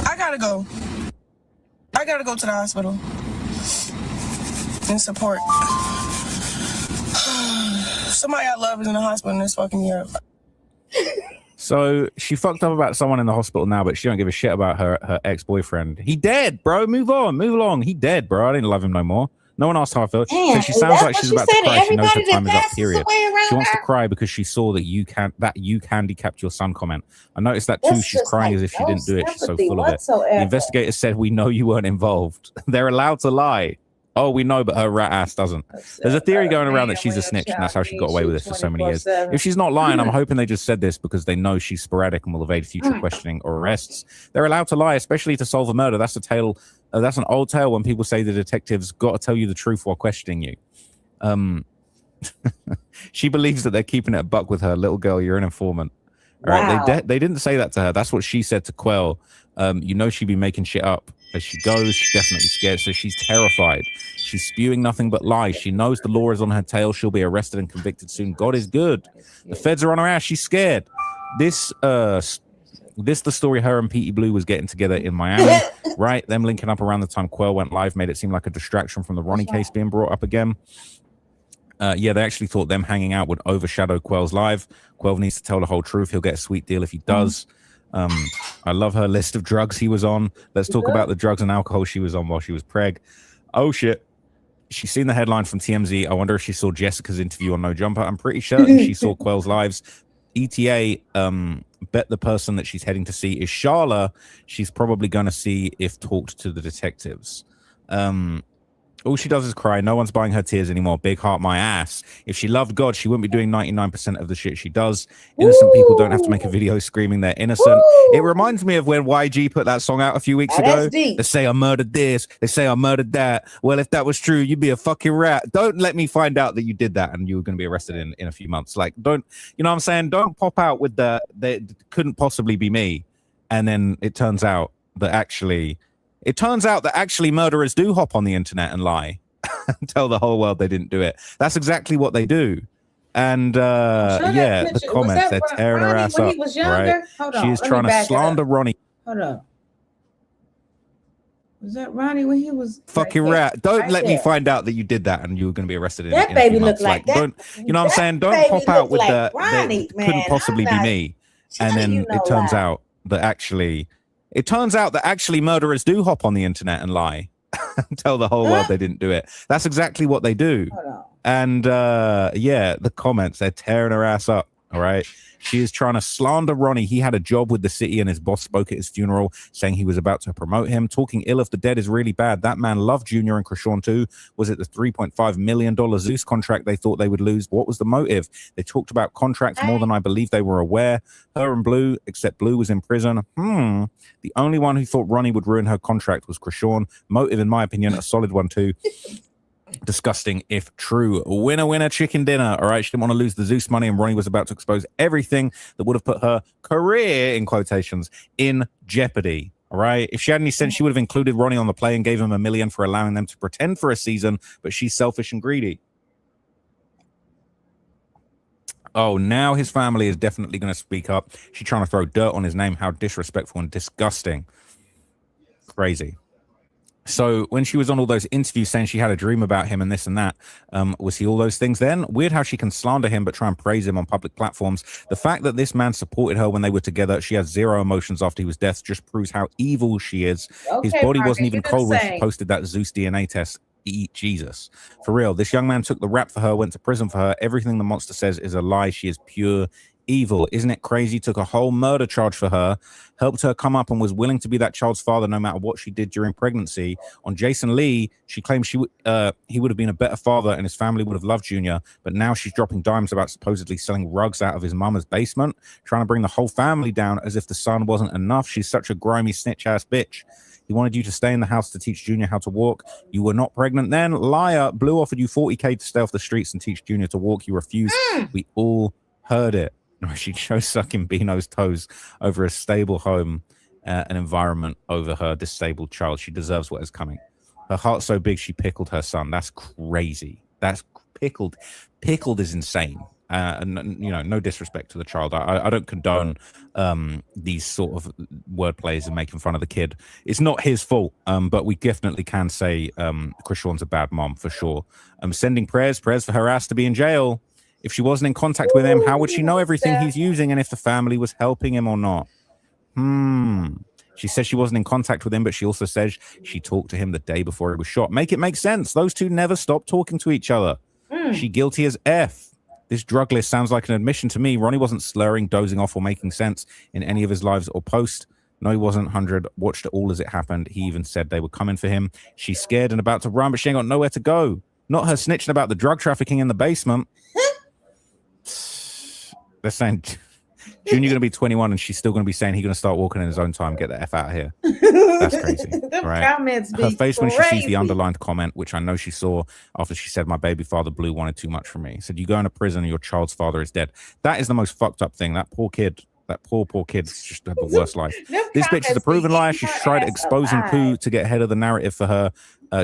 I gotta go. I gotta go to the hospital and support. Somebody I love is in the hospital and it's fucking me up. So she fucked up about someone in the hospital now, but she don't give a shit about her ex-boyfriend. He dead, bro. Move on, move along. He dead, bro. I didn't love him no more. No one asked how I felt. So she sounds like she's about to cry. She knows her time is up, period. She wants to cry because she saw that you handicapped your son comment. I noticed that too. She's crying as if she didn't do it. She's so full of it. The investigators said, we know you weren't involved. They're allowed to lie. Oh, we know, but her rat ass doesn't. There's a theory going around that she's a snitch, and that's how she got away with this for so many years. If she's not lying, I'm hoping they just said this because they know she's sporadic and will evade future questioning or arrests. They're allowed to lie, especially to solve a murder. That's a tale. That's an old tale when people say the detectives got to tell you the truth while questioning you. She believes that they're keeping it a buck with her. Little girl, you're an informant. All right, they didn't say that to her. That's what she said to Quell. You know she'd be making shit up. As she goes, she's definitely scared, so she's terrified. She's spewing nothing but lies. She knows the law is on her tail. She'll be arrested and convicted soon. God is good. The feds are on her ass. She's scared. This the story her and Petey Blue was getting together in Miami, right? Them linking up around the time Quell went live made it seem like a distraction from the Ronnie case being brought up again. Yeah, they actually thought them hanging out would overshadow Quell's live. Quell needs to tell the whole truth. He'll get a sweet deal if he does. I love her list of drugs he was on. Let's talk about the drugs and alcohol she was on while she was preg. Oh shit. She's seen the headline from TMZ. I wonder if she saw Jessica's interview on No Jumper. I'm pretty certain she saw Quell's lives. ETA bet the person that she's heading to see is Sharla. She's probably going to see if talked to the detectives. All she does is cry. No one's buying her tears anymore. Big heart, my ass. If she loved God, she wouldn't be doing 99% of the shit she does. Innocent people don't have to make a video screaming they're innocent. It reminds me of when YG put that song out a few weeks ago. They say I murdered this. They say I murdered that. Well, if that was true, you'd be a fucking rat. Don't let me find out that you did that and you were going to be arrested in a few months. Like, don't, you know what I'm saying? Don't pop out with that couldn't possibly be me. And then it turns out that actually murderers do hop on the internet and lie and tell the whole world they didn't do it. That's exactly what they do. And yeah, the comments, they're tearing her ass up. Right? She is trying to slander Ronnie. Hold on. Was that Ronnie when he was fucking rat? Don't let me find out that you did that and you were going to be arrested in that in baby a few looked months. like that. Don't, you know what I'm saying? Don't pop out with that couldn't possibly be me. And then it turns out that actually murderers do hop on the internet and lie and tell the whole world they didn't do it. That's exactly what they do. And yeah, the comments, they're tearing her ass up. All right. She is trying to slander Ronnie. He had a job with the city and his boss spoke at his funeral saying he was about to promote him. Talking ill of the dead is really bad. That man loved Junior and Chrisean too. Was it the $3.5 million Zeus contract they thought they would lose? What was the motive? They talked about contracts more than I believe they were aware. Her and Blue, except Blue was in prison. The only one who thought Ronnie would ruin her contract was Chrisean. Motive, in my opinion, a solid one too. Disgusting if true. Winner, winner, chicken dinner. All right, she didn't want to lose the Zeus money, and Ronnie was about to expose everything that would have put her career, in quotations, in jeopardy. All right, if she had any sense, she would have included Ronnie on the play and gave him $1 million for allowing them to pretend for a season, but she's selfish and greedy. Oh, now his family is definitely going to speak up. She's trying to throw dirt on his name. How disrespectful and disgusting. Crazy. So when she was on all those interviews saying she had a dream about him and this and that, was he all those things then? Weird how she can slander him but try and praise him on public platforms. The fact that this man supported her when they were together, she has zero emotions after he was dead, just proves how evil she is. His body wasn't even cold when she posted that Zeus DNA test. Eat Jesus. For real, this young man took the rap for her, went to prison for her. Everything the monster says is a lie. She is pure evil. Isn't it crazy? Took a whole murder charge for her, helped her come up and was willing to be that child's father no matter what she did during pregnancy. On Jason Lee, she claimed he would have been a better father and his family would have loved Junior, but now she's dropping dimes about supposedly selling rugs out of his mama's basement, trying to bring the whole family down as if the son wasn't enough. She's such a grimy snitch ass bitch. He wanted you to stay in the house to teach Junior how to walk. You were not pregnant then. Liar. Blue offered you $40K to stay off the streets and teach Junior to walk. You refused. We all heard it. She chose sucking Bino's toes over a stable home, an environment over her disabled child. She deserves what is coming. Her heart's so big she pickled her son. That's crazy. That's pickled. Pickled is insane. And you know, no disrespect to the child. I don't condone these sort of word plays and making fun of the kid. It's not his fault, but we definitely can say Chrisean's a bad mom for sure. Sending prayers for her ass to be in jail. If she wasn't in contact with him, how would she know everything he's using and if the family was helping him or not? She says she wasn't in contact with him, but she also says she talked to him the day before he was shot. Make it make sense. Those two never stopped talking to each other. She guilty as F. This drug list sounds like an admission to me. Ronnie wasn't slurring, dozing off, or making sense in any of his lives or post. No, he wasn't. 100 watched it all as it happened. He even said they were coming for him. She's scared and about to run, but she ain't got nowhere to go. Not her snitching about the drug trafficking in the basement. They're saying Junior going to be 21 and she's still going to be saying he's going to start walking in his own time. Get the F out of here. That's crazy. Right? Comments Her face when she sees crazy. the underlined comment, which I know she saw after she said, my baby father Blue wanted too much from me. Said, you go into prison and your child's father is dead. That is the most fucked up thing. That poor kid. That poor kid's just had the worst life. This bitch is a proven liar. She's tried exposing Pooh to get ahead of the narrative for her,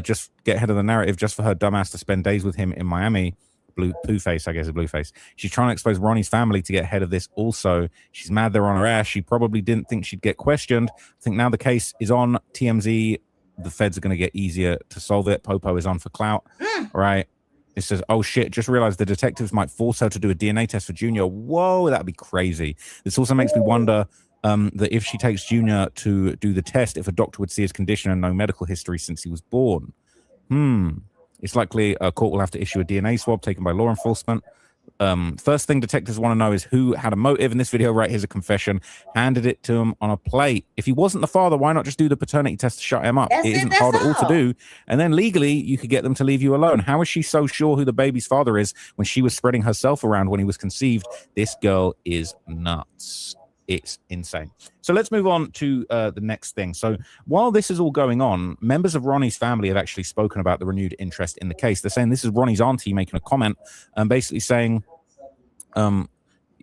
just for her dumbass to spend days with him in Miami. Pooh face, I guess, is Blueface. She's trying to expose Ronnie's family to get ahead of this also. She's mad they're on her ass. She probably didn't think she'd get questioned. I think now the case is on TMZ. The feds are going to get easier to solve it. Popo is on for clout. Right? It says, oh shit, just realized the detectives might force her to do a DNA test for Junior. Whoa, that'd be crazy. This also makes me wonder that if she takes Junior to do the test, if a doctor would see his condition and no medical history since he was born. It's likely a court will have to issue a DNA swab taken by law enforcement. First thing detectives want to know is who had a motive. In this video, right, here's a confession. Handed it to him on a plate. If he wasn't the father, why not just do the paternity test to shut him up? It isn't hard at all to do. And then legally, you could get them to leave you alone. How is she so sure who the baby's father is when she was spreading herself around when he was conceived? This girl is nuts. It's insane. So let's move on to the next thing. So while this is all going on, members of Ronnie's family have actually spoken about the renewed interest in the case. They're saying this is Ronnie's auntie making a comment and basically saying,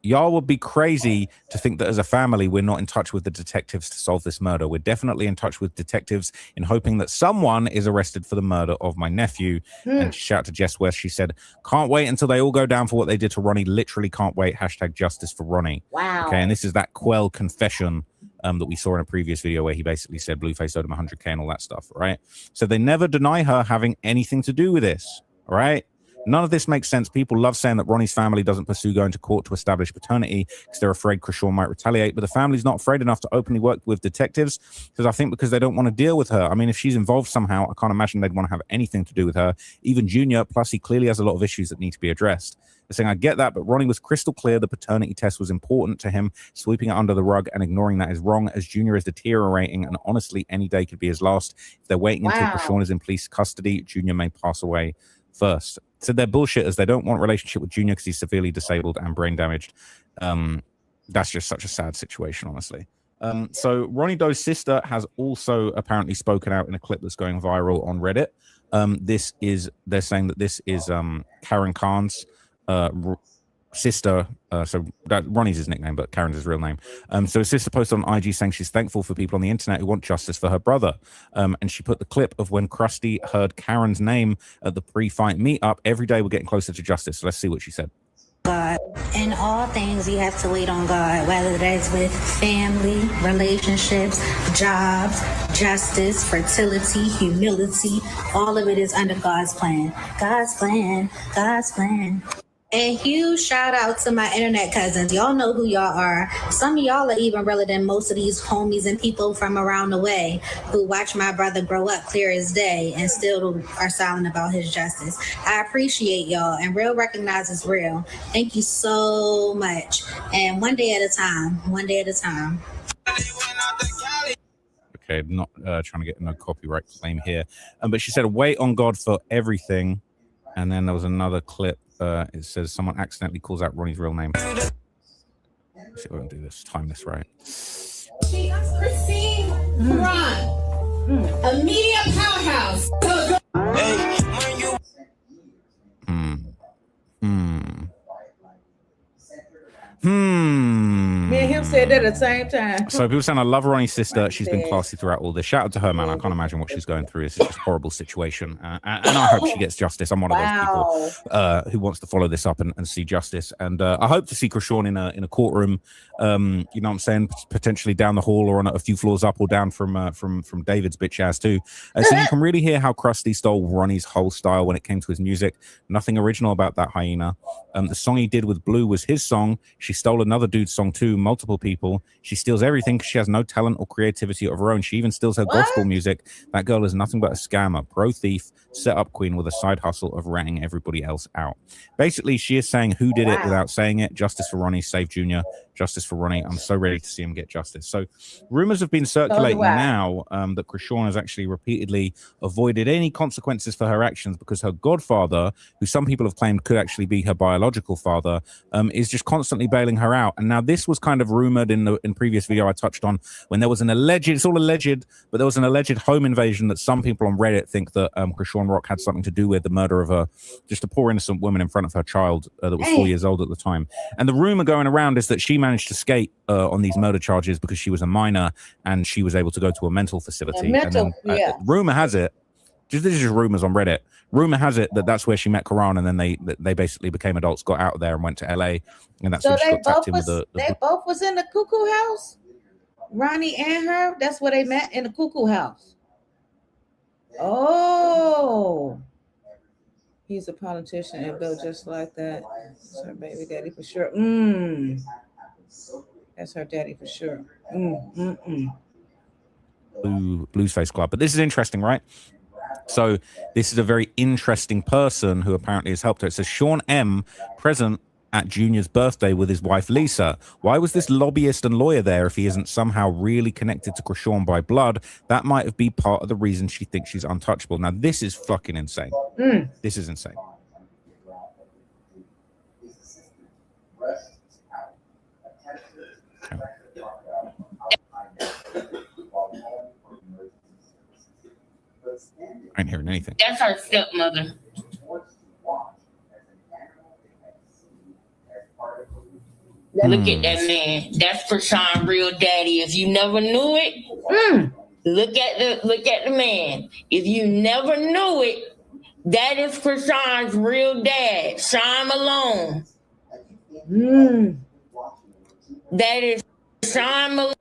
y'all would be crazy to think that as a family, we're not in touch with the detectives to solve this murder. We're definitely in touch with detectives in hoping that someone is arrested for the murder of my nephew. And shout out to Jess West. She said, can't wait until they all go down for what they did to Ronnie. Literally can't wait. # justice for Ronnie. Wow. Okay. And this is that Quell confession that we saw in a previous video where he basically said Blueface owed him 100K and all that stuff. Right. So they never deny her having anything to do with this. All right. None of this makes sense. People love saying that Ronnie's family doesn't pursue going to court to establish paternity because they're afraid Chrisean might retaliate, but the family's not afraid enough to openly work with detectives because they don't want to deal with her. I mean, if she's involved somehow, I can't imagine they'd want to have anything to do with her. Even Junior, plus he clearly has a lot of issues that need to be addressed. They're saying, I get that, but Ronnie was crystal clear the paternity test was important to him. Sweeping it under the rug and ignoring that is wrong, as Junior is deteriorating, and honestly, any day could be his last. If they're waiting until Chrisean is in police custody, Junior may pass away first. So they're bullshitters. They don't want a relationship with Junior because he's severely disabled and brain damaged. That's just such a sad situation, honestly. So Ronnie Doe's sister has also apparently spoken out in a clip that's going viral on Reddit. They're saying that this is Karen Khan's sister. So that Ronnie's his nickname, but Karen's his real name. So his sister posted on IG saying she's thankful for people on the internet who want justice for her brother. And she put the clip of when Krusty heard Karen's name at the pre-fight meetup. Every day we're getting closer to justice. So let's see what she said. God. In all things, you have to wait on God, whether that's with family, relationships, jobs, justice, fertility, humility. All of it is under God's plan. God's plan. God's plan. A huge shout out to my internet cousins. Y'all know who y'all are. Some of y'all are even realer than most of these homies and people from around the way who watch my brother grow up clear as day and still are silent about his justice. I appreciate y'all, and real recognizes real. Thank you so much. And one day at a time. One day at a time. Okay, not trying to get no copyright claim here. But she said, wait on God for everything. And then there was another clip. It says someone accidentally calls out Ronnie's real name. Let's see if I can do this. Time this right. Chrisean, a media powerhouse. Man, and him said that at the same time. So people saying I love Ronnie's sister. She's been classy throughout all this. Shout out to her, man. I can't imagine what she's going through. It's just a horrible situation. And I hope she gets justice. I'm one of those people who wants to follow this up and see justice. And I hope to see Chrisean in a courtroom. You know what I'm saying? Potentially down the hall or on a few floors up or down from David's bitch ass too. So you can really hear how Krusty stole Ronnie's whole style when it came to his music. Nothing original about that hyena. The song he did with Blue was his song. She stole another dude's song too, multiple people. She steals everything because she has no talent or creativity of her own. She even steals her gospel music. That girl is nothing but a scammer, pro thief, set up queen with a side hustle of ratting everybody else out. Basically, she is saying who did it without saying it. Justice for Ronnie, save Junior. Justice for Ronnie. I'm so ready to see him get justice. So rumors have been circulating now that Chrisean has actually repeatedly avoided any consequences for her actions because her godfather, who some people have claimed could actually be her biological father, is just constantly bailing her out. And now this was kind of rumored in previous video I touched on when there was an alleged, it's all alleged, but there was an alleged home invasion that some people on Reddit think that Chrisean Rock had something to do with the murder of just a poor innocent woman in front of her child that was 4 years old at the time. And the rumor going around is that she managed to skate on these murder charges because she was a minor and she was able to go to a mental facility. Rumor has it, this is just rumors on Reddit. Rumor has it that that's where she met Karan, and then they basically became adults, got out of there, and went to LA, and that's when she got tapped in with the. They both was in the cuckoo house. Ronnie and her. That's where they met, in the cuckoo house. Oh, he's a politician and built just like that. That's her baby daddy for sure. That's her daddy for sure. Blues Face Club. But this is interesting, right? So this is a very interesting person who apparently has helped her. It says Sean M. present at Junior's birthday with his wife Lisa. Why was this lobbyist and lawyer there if he isn't somehow really connected to Chrisean by blood? That might have been part of the reason she thinks she's untouchable. Now this is fucking insane. This is insane. I ain't hearing anything. That's her stepmother. Look at that man. That's Chrisean's real daddy. If you never knew it, look at the man. If you never knew it, that is Chrisean's real dad, Sean Malone. That is Sean Malone.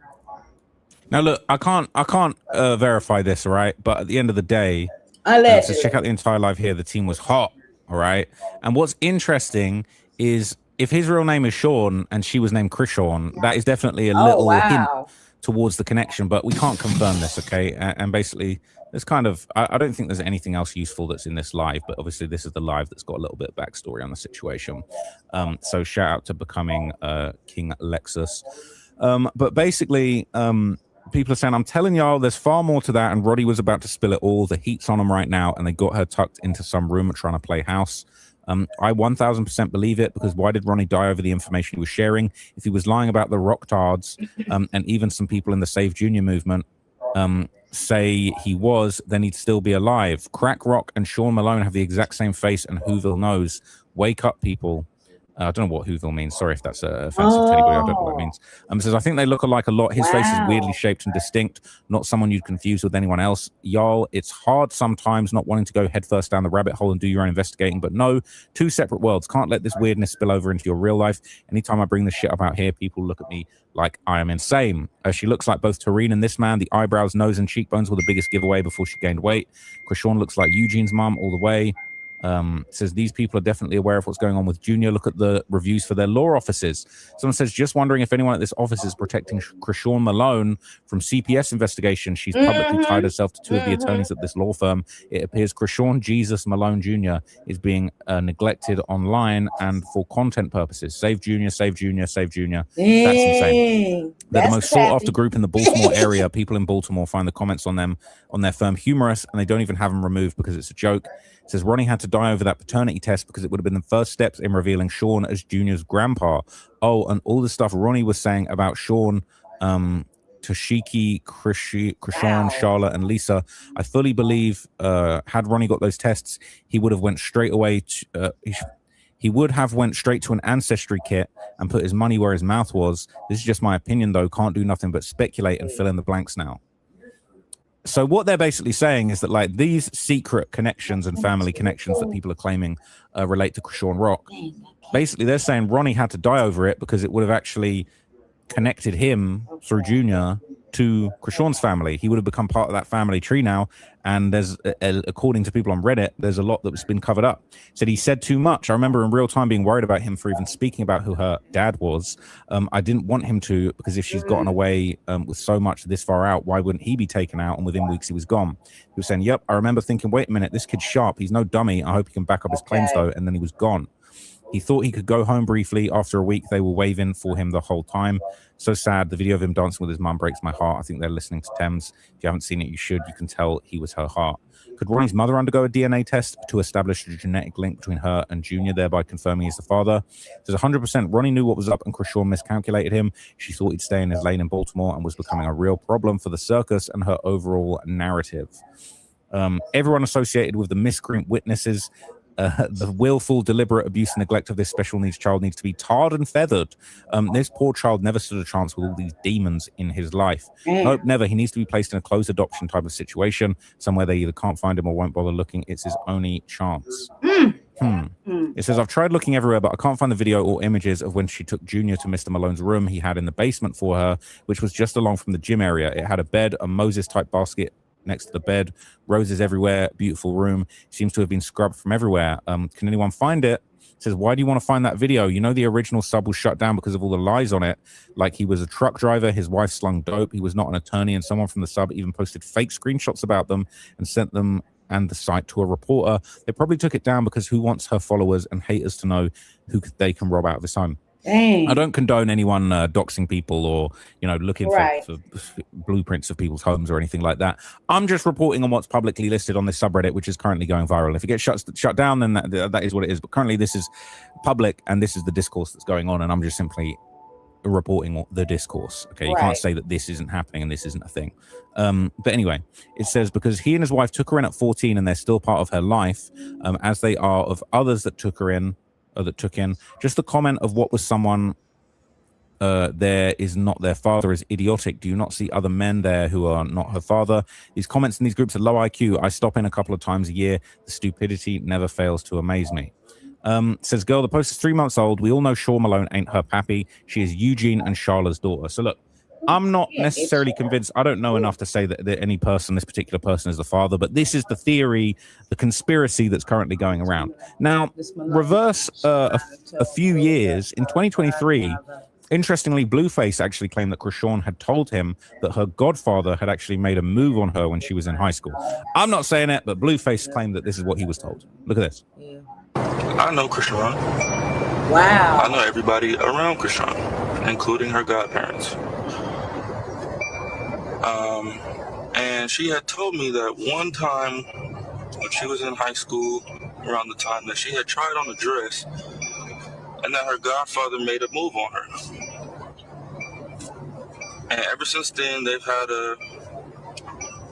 Now look, I can't verify this, all right? But at the end of the day, so check out the entire live here. The team was hot, all right? And what's interesting is if his real name is Sean and she was named Chrisean, that is definitely a little hint towards the connection, but we can't confirm this, okay? And basically, there's kind of, I don't think there's anything else useful that's in this live, but obviously this is the live that's got a little bit of backstory on the situation. So shout out to Becoming King Lexus. But basically, people are saying, I'm telling y'all, there's far more to that, and Roddy was about to spill it all. The heat's on him right now, and they got her tucked into some room trying to play house. I 1000% believe it, because why did Ronnie die over the information he was sharing? If he was lying about the Rocktards, and even some people in the Save Junior movement say he was, then he'd still be alive. Crack Rock and Sean Malone have the exact same face, and Whoville knows. Wake up, people. I don't know what Whoville means. Sorry if that's offensive to anybody. I don't know what that means. Says, I think they look alike a lot. His face is weirdly shaped and distinct, not someone you'd confuse with anyone else. Y'all, it's hard sometimes not wanting to go headfirst down the rabbit hole and do your own investigating, but no, two separate worlds. Can't let this weirdness spill over into your real life. Anytime I bring this shit up out here, people look at me like I am insane. She looks like both Tareen and this man. The eyebrows, nose, and cheekbones were the biggest giveaway before she gained weight. Chrisean looks like Eugene's mom all the way. Says these people are definitely aware of what's going on with Junior. Look at the reviews for their law offices. Someone says, just wondering if anyone at this office is protecting Chrisean Malone from CPS investigation. She's publicly tied herself to two of the attorneys at this law firm. It appears Chrisean Jesus Malone Jr. is being neglected online and for content purposes. Save Junior, save Junior, save Junior. That's insane. They're the most sought after group in the Baltimore area. People in Baltimore find the comments on them on their firm humorous, and they don't even have them removed because it's a joke. It says Ronnie had to die over that paternity test because it would have been the first steps in revealing Sean as Junior's grandpa. Oh, and all the stuff Ronnie was saying about Sean, Toshiki, Chrisean, Charlotte, and Lisa. I fully believe had Ronnie got those tests, he would have went straight away. He would have went straight to an ancestry kit and put his money where his mouth was. This is just my opinion, though. Can't do nothing but speculate and fill in the blanks now. So what they're basically saying is that like these secret connections and family connections that people are claiming relate to Chrisean Rock. Basically, they're saying Ronnie had to die over it because it would have actually connected him through Junior to Chrisean's family. He would have become part of that family tree now. And there's, according to people on Reddit, there's a lot that's been covered up. Said he said too much. I remember in real time being worried about him for even speaking about who her dad was. I didn't want him to, because if she's gotten away with so much this far out, why wouldn't he be taken out? And within weeks, he was gone. He was saying, yep, I remember thinking, wait a minute, this kid's sharp. He's no dummy. I hope he can back up his claims, though. And then he was gone. He thought he could go home briefly. After a week, they were waving for him the whole time. So sad. The video of him dancing with his mum breaks my heart. I think they're listening to Thames. If you haven't seen it, you should. You can tell he was her heart. Could Ronnie's mother undergo a DNA test to establish a genetic link between her and Junior, thereby confirming he's the father? There's 100% Ronnie knew what was up and Chrisean miscalculated him. She thought he'd stay in his lane in Baltimore and was becoming a real problem for the circus and her overall narrative. Everyone associated with the miscreant witnesses, the willful, deliberate abuse and neglect of this special needs child needs to be tarred and feathered. This poor child never stood a chance with all these demons in his life. Nope, never. He needs to be placed in a closed adoption type of situation, somewhere they either can't find him or won't bother looking. It's his only chance. It says, I've tried looking everywhere, but I can't find the video or images of when she took Junior to Mr. Malone's room he had in the basement for her, which was just along from the gym area. It had a bed, a Moses-type basket next to the bed, roses everywhere, beautiful room. Seems to have been scrubbed from everywhere. Can anyone find it? It says, why do you want to find that video? You know the original sub was shut down because of all the lies on it. Like he was a truck driver, his wife slung dope, he was not an attorney, and someone from the sub even posted fake screenshots about them and sent them and the site to a reporter. They probably took it down because who wants her followers and haters to know who they can rob out of his home? Dang. I don't condone anyone doxing people or, you know, looking for blueprints of people's homes or anything like that. I'm just reporting on what's publicly listed on this subreddit, which is currently going viral. If it gets shut down, then that is what it is. But currently this is public and this is the discourse that's going on. And I'm just simply reporting the discourse. Okay, you can't say that this isn't happening and this isn't a thing. But anyway, it says, because he and his wife took her in at 14 and they're still part of her life, as they are of others that took her in, that took in. Just the comment of what was someone there is not their father is idiotic. Do you not see other men there who are not her father? These comments in these groups are low IQ. I stop in a couple of times a year. The stupidity never fails to amaze me. Says, girl, the post is 3 months old. We all know Shaw Malone ain't her pappy. She is Eugene and Charlotte's daughter. So look, I'm not necessarily convinced. I don't know enough to say that any person, this particular person, is the father, but this is the theory, the conspiracy that's currently going around. Now, reverse a few years, in 2023, interestingly, Blueface actually claimed that Chrisean had told him that her godfather had actually made a move on her when she was in high school. I'm not saying it, but Blueface claimed that this is what he was told. Look at this. I know Chrisean. Wow. I know everybody around Chrisean, including her godparents. And she had told me that one time when she was in high school, around the time that she had tried on a dress, and that her godfather made a move on her. And ever since then, they've had a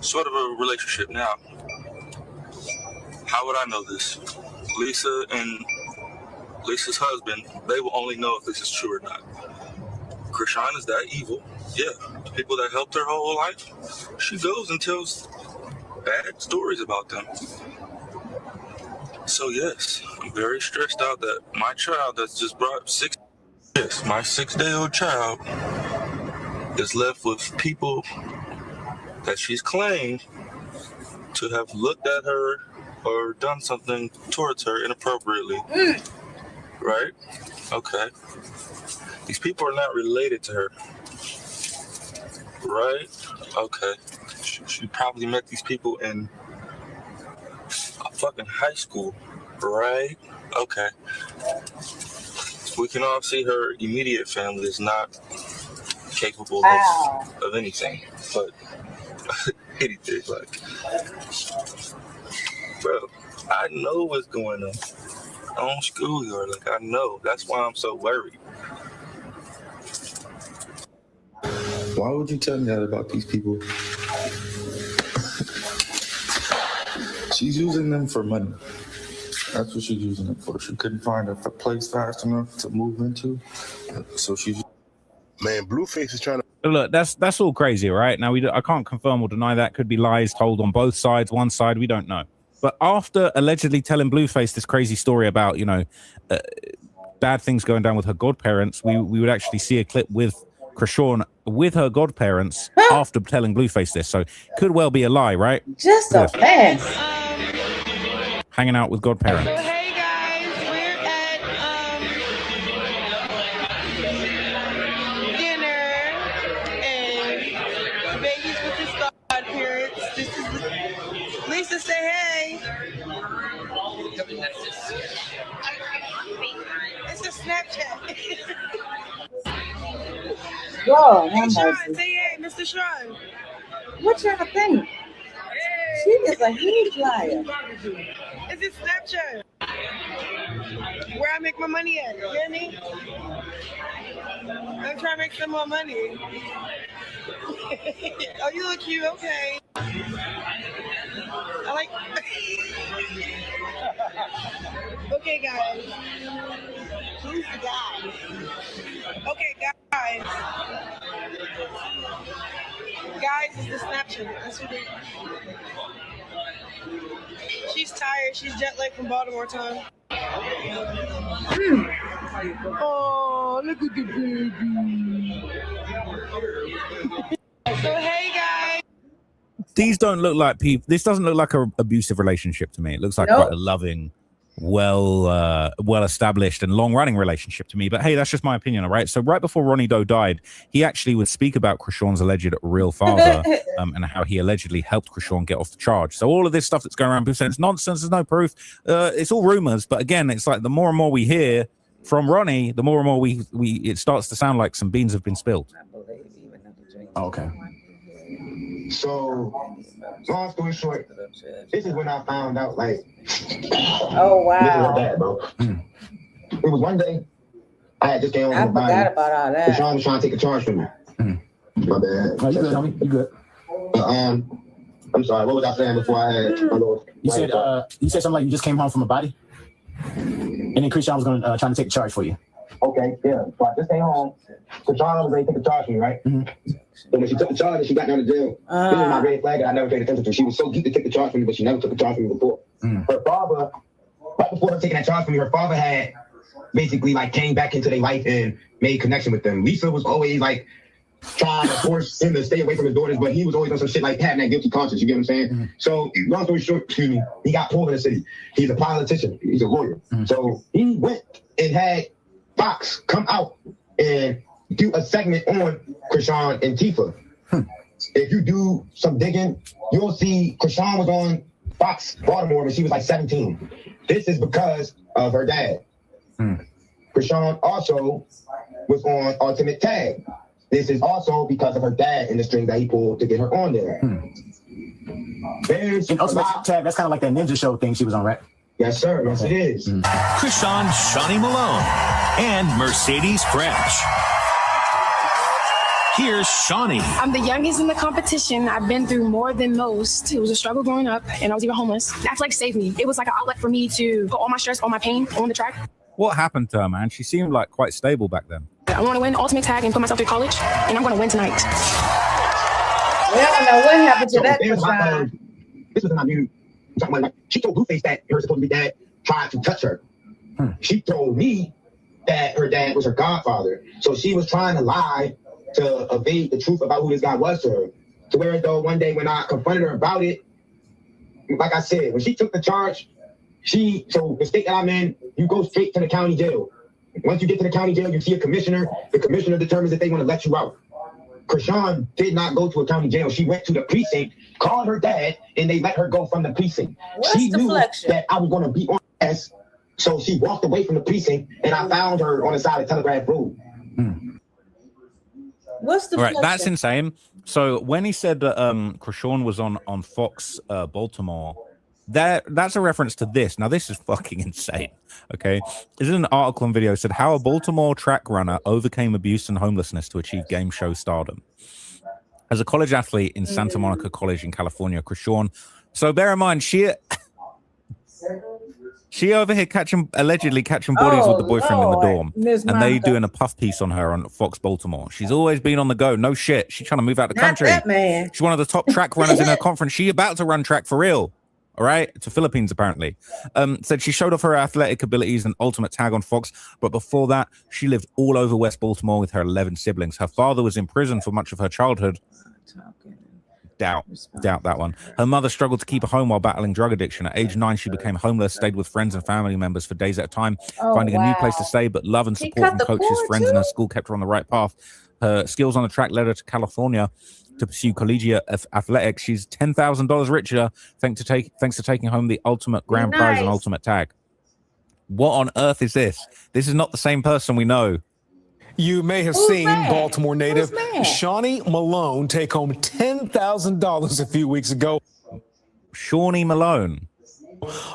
sort of a relationship. Now, how would I know this? Lisa and Lisa's husband, they will only know if this is true or not. Chrisean is that evil. Yeah, the people that helped her whole life, she goes and tells bad stories about them. So yes, I'm very stressed out that my child that's just brought my 6-day-old child is left with people that she's claimed to have looked at her or done something towards her inappropriately. Right? Okay. These people are not related to her. Right? Okay. She probably met these people in fucking high school. Right? Okay. We can all see her immediate family is not capable of anything. But anything, like, bro, I know what's going on schoolyard. Like, I know. That's why I'm so worried. Why would you tell me that about these people? She's using them for money. That's what she's using it for. She couldn't find a place fast enough to move into, so she's. Man, Blueface is trying to. Look, that's all crazy, right? Now I can't confirm or deny that. Could be lies told on both sides. One side, we don't know. But after allegedly telling Blueface this crazy story about bad things going down with her godparents, we would actually see a clip with Chrisean with her godparents after telling Blueface this. So could well be a lie, right? Just a mess. Hanging out with godparents. So hey guys, we're at dinner and the baby's with his godparents. This is Lisa. Say hey. It's a Snapchat. Lord, Hey have Sean, mercy. say hey, Mr. Sean. What y'all think? She is a huge liar. It's a Snapchat. Where I make my money at, you hear me? I'm trying to make some more money. Oh, you look cute, okay. I like. Okay, guys. Who's the guy? Okay, guys. Guys, it's the Snapchat. That's what they. She's tired. She's jet lagged from Baltimore time. Oh, look at the baby. So hey, guys. These don't look like people. This doesn't look like an abusive relationship to me. It looks like quite a loving, well established and long running relationship to me. But hey, that's just my opinion, all right? So right before Ronnie Doe died, he actually would speak about Chrisean's alleged real father and how he allegedly helped Chrisean get off the charge. So all of this stuff that's going around, people saying it's nonsense, there's no proof. It's all rumors. But again, it's like the more and more we hear from Ronnie, the more and more it starts to sound like some beans have been spilled. Okay. So, long story short, this is when I found out, like, oh wow, this is her dad, bro. It was one day I had just came home I from my forgot about all that. Chrisean was trying to take a charge from me. My bad. Oh, you good, homie? You good? I'm sorry. What was I saying before I had my little? You said something like you just came home from a body, and then Chrisean was going to try to take charge for you. Okay, yeah. So I just came home. Chrisean was ready to take a charge from me, right? But when she took the charge and she got down to jail, this is my red flag that I never paid attention to. She was so geeked to take the charge from me, but she never took the charge from me before. Her father, right before her taking that charge from me, her father had basically like came back into their life and made connection with them. Lisa was always like trying to force him to stay away from his daughters, but he was always on some shit like having that guilty conscience. You get what I'm saying? So long story short, he got pulled in the city. He's a politician. He's a lawyer. So he went and had Fox come out and do a segment on Chrisean and Tifa. If you do some digging, you'll see Chrisean was on Fox Baltimore when she was like 17. This is because of her dad. Chrisean also was on Ultimate Tag. This is also because of her dad and the string that he pulled to get her on there. There's Ultimate Tag, that's kind of like that ninja show thing she was on, right? Yes, sir. Yes, it is. Chrisean, Shawnee Malone, and Mercedes French. Here's Shawnee. I'm the youngest in the competition. I've been through more than most. It was a struggle growing up, and I was even homeless. Athletic saved me. It was like an outlet for me to put all my stress, all my pain on the track. What happened to her, man? She seemed like quite stable back then. I want to win Ultimate Tag and put myself through college, and I'm going to win tonight. We don't know what happened to that. This was when I knew something like she told Blueface that her supposed to be dad tried to touch her. She told me that her dad was her godfather. So she was trying to lie to evade the truth about who this guy was to her. To where though one day when I confronted her about it, like I said, when she took the charge, so the state that I'm in, you go straight to the county jail. Once you get to the county jail, you see a commissioner. The commissioner determines if they want to let you out. Chrisean did not go to a county jail. She went to the precinct, called her dad, and they let her go from the precinct. She knew that I was going to be on S, so she walked away from the precinct, and I found her on the side of Telegraph Road. What's the All right, that's insane. So when he said that Chrisean was on Fox Baltimore, that's a reference to this. Now this is fucking insane. Okay, this is an article and video said how a Baltimore track runner overcame abuse and homelessness to achieve game show stardom. As a college athlete in Santa Monica College in California, Chrisean. So bear in mind, she She over here allegedly catching bodies with the boyfriend in the dorm. Miss And they Monica. doing a puff piece on her on Fox Baltimore. She's always been on the go. No shit. She's trying to move out the Not country. that man. She's one of the top track runners in her conference. She about to run track for real. All right, to Philippines apparently. Said she showed off her athletic abilities and ultimate tag on Fox, but before that, she lived all over West Baltimore with her 11 siblings. Her father was in prison for much of her childhood. Doubt that one. Her mother struggled to keep her home while battling drug addiction. At age 9, she became homeless, stayed with friends and family members for days at a time, finding a new place to stay, but love and support from coaches, friends, and her school kept her on the right path. Her skills on the track led her to California to pursue collegiate athletics. She's $10,000 richer thanks to taking home the ultimate grand prize and ultimate tag. What on earth is this? This is not the same person we know. You may have seen Baltimore native Shawnee Malone take home $10,000 a few weeks ago. Shawnee Malone.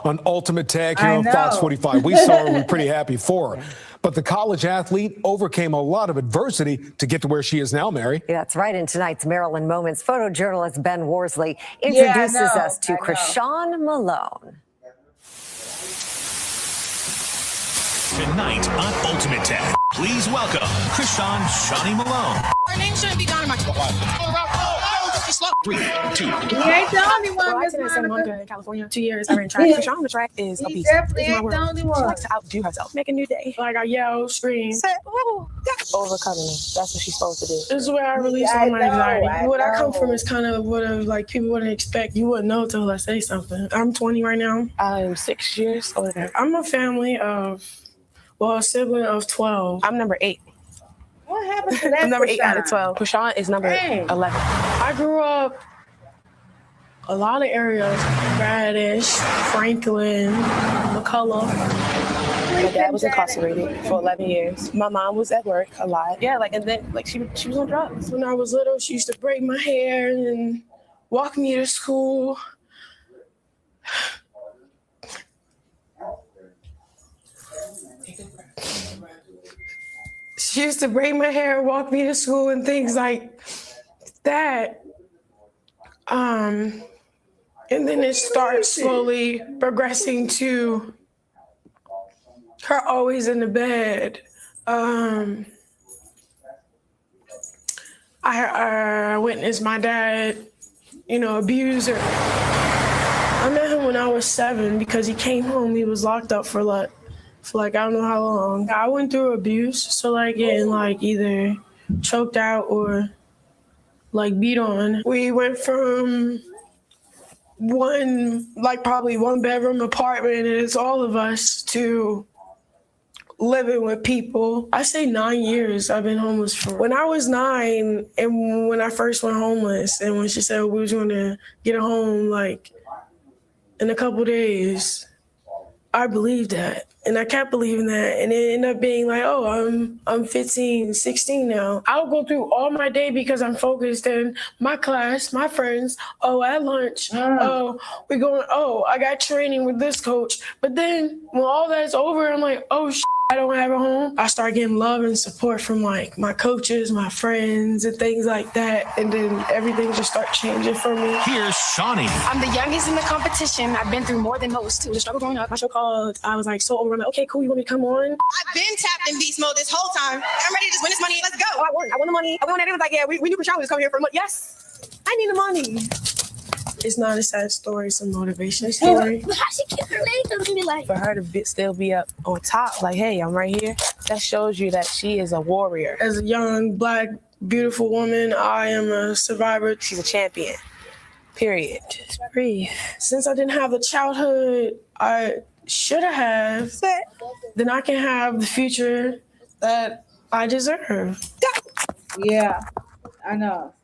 On Ultimate Tag here on Fox 45. We saw her, we're pretty happy for her. But the college athlete overcame a lot of adversity to get to where she is now, Mary. Yeah, that's right. In tonight's Maryland Moments, photojournalist Ben Worsley introduces us to Chrisean Malone. Tonight on Ultimate Tag, please welcome Chrisean Shawnee Malone. Her name shouldn't be Dynamite. 3, 2. He ain't the only one, Miss Monica. In California, 2 years I ran track. Chrisean on the track is a beast. Definitely ain't the only She one. likes to outdo herself. Make a new day. Like I yell, scream. Say, ooh. Overcoming it. That's what she's supposed to do. This is where I release all my anxiety. What I come from is kind of what like people wouldn't expect. You wouldn't know until I say something. I'm 20 right now. I'm 6 years older. I'm a family of, a sibling of 12. I'm number 8. What happened to that? I'm number 8 out of Chrisean? 12. Chrisean is number 11. I grew up a lot of areas: Radish, Franklin, McCullough. My dad was incarcerated for 11 years. My mom was at work a lot. Yeah, and then she was on drugs. When I was little, she used to braid my hair and walk me to school. She used to braid my hair and walk me to school and things like that. And then it starts slowly progressing to her always in the bed. I witnessed my dad, abuse her. I met him when I was 7 because he came home. He was locked up for I don't know how long. I went through abuse, so getting either choked out or beat on. We went from probably one bedroom apartment, and it's all of us, to living with people. I say 9 years I've been homeless for. When I was 9 and when I first went homeless, and when she said we was going to get a home in a couple days, I believed that. And I kept believing that. And it ended up being I'm 15, 16 now. I'll go through all my day because I'm focused in my class, my friends. Oh, at lunch. Oh, we're going, I got training with this coach. But then when all that's over, I'm like, I don't have a home. I start getting love and support from my coaches, my friends, and things like that. And then everything just starts changing for me. Here's Shawnee. I'm the youngest in the competition. I've been through more than most too. The struggle growing up, my show called, I was so overwhelmed. Okay, cool, you want me to come on? I've been tapped in beast mode this whole time. I'm ready to just win this money. Let's go. Oh, I won the money. I won that. It was we knew Chrisean was coming here for money. Yes, I need the money. It's not a sad story, it's a motivation story. How she keep her legs and be like, For her to still be up on top, hey, I'm right here, that shows you that she is a warrior. As a young, Black, beautiful woman, I am a survivor. She's a champion, period. Just breathe. Since I didn't have the childhood I should have, then I can have the future that I deserve. Yeah, I know.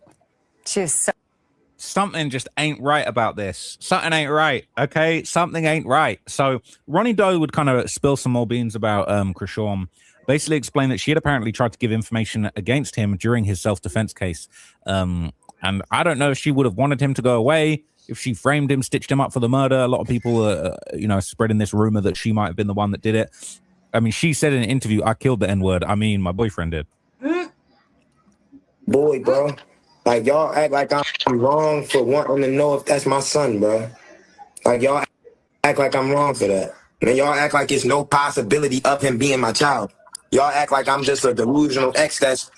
Something just ain't right about this. Something ain't right. Okay, something ain't right. So Ronnie Doe would kind of spill some more beans about Chrisean. Basically explained that she had apparently tried to give information against him during his self-defense case. And I don't know if she would have wanted him to go away, if she framed him, stitched him up for the murder. A lot of people are, spreading this rumor that she might have been the one that did it. I mean, she said in an interview, I killed the N-word. I mean, my boyfriend did. Boy, bro. Y'all act like I'm wrong for wanting to know if that's my son, bro. Y'all act like I'm wrong for that. And y'all act like it's no possibility of him being my child. Y'all act like I'm just a delusional ex that's,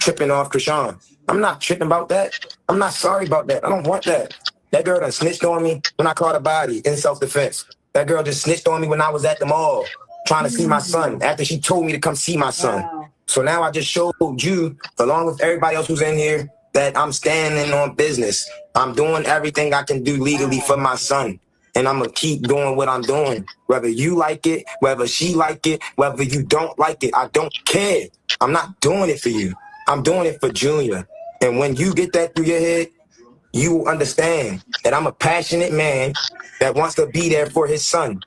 tripping off Chrisean. I'm not tripping about that. I'm not sorry about that. I don't want that. That girl done snitched on me when I caught a body in self-defense. That girl just snitched on me when I was at the mall trying to see my son after she told me to come see my son. Wow. So now I just showed you, along with everybody else who's in here, that I'm standing on business. I'm doing everything I can do legally for my son. And I'm going to keep doing what I'm doing. Whether you like it, whether she like it, whether you don't like it, I don't care. I'm not doing it for you. I'm doing it for Junior. And when you get that through your head, you will understand that I'm a passionate man that wants to be there for his son.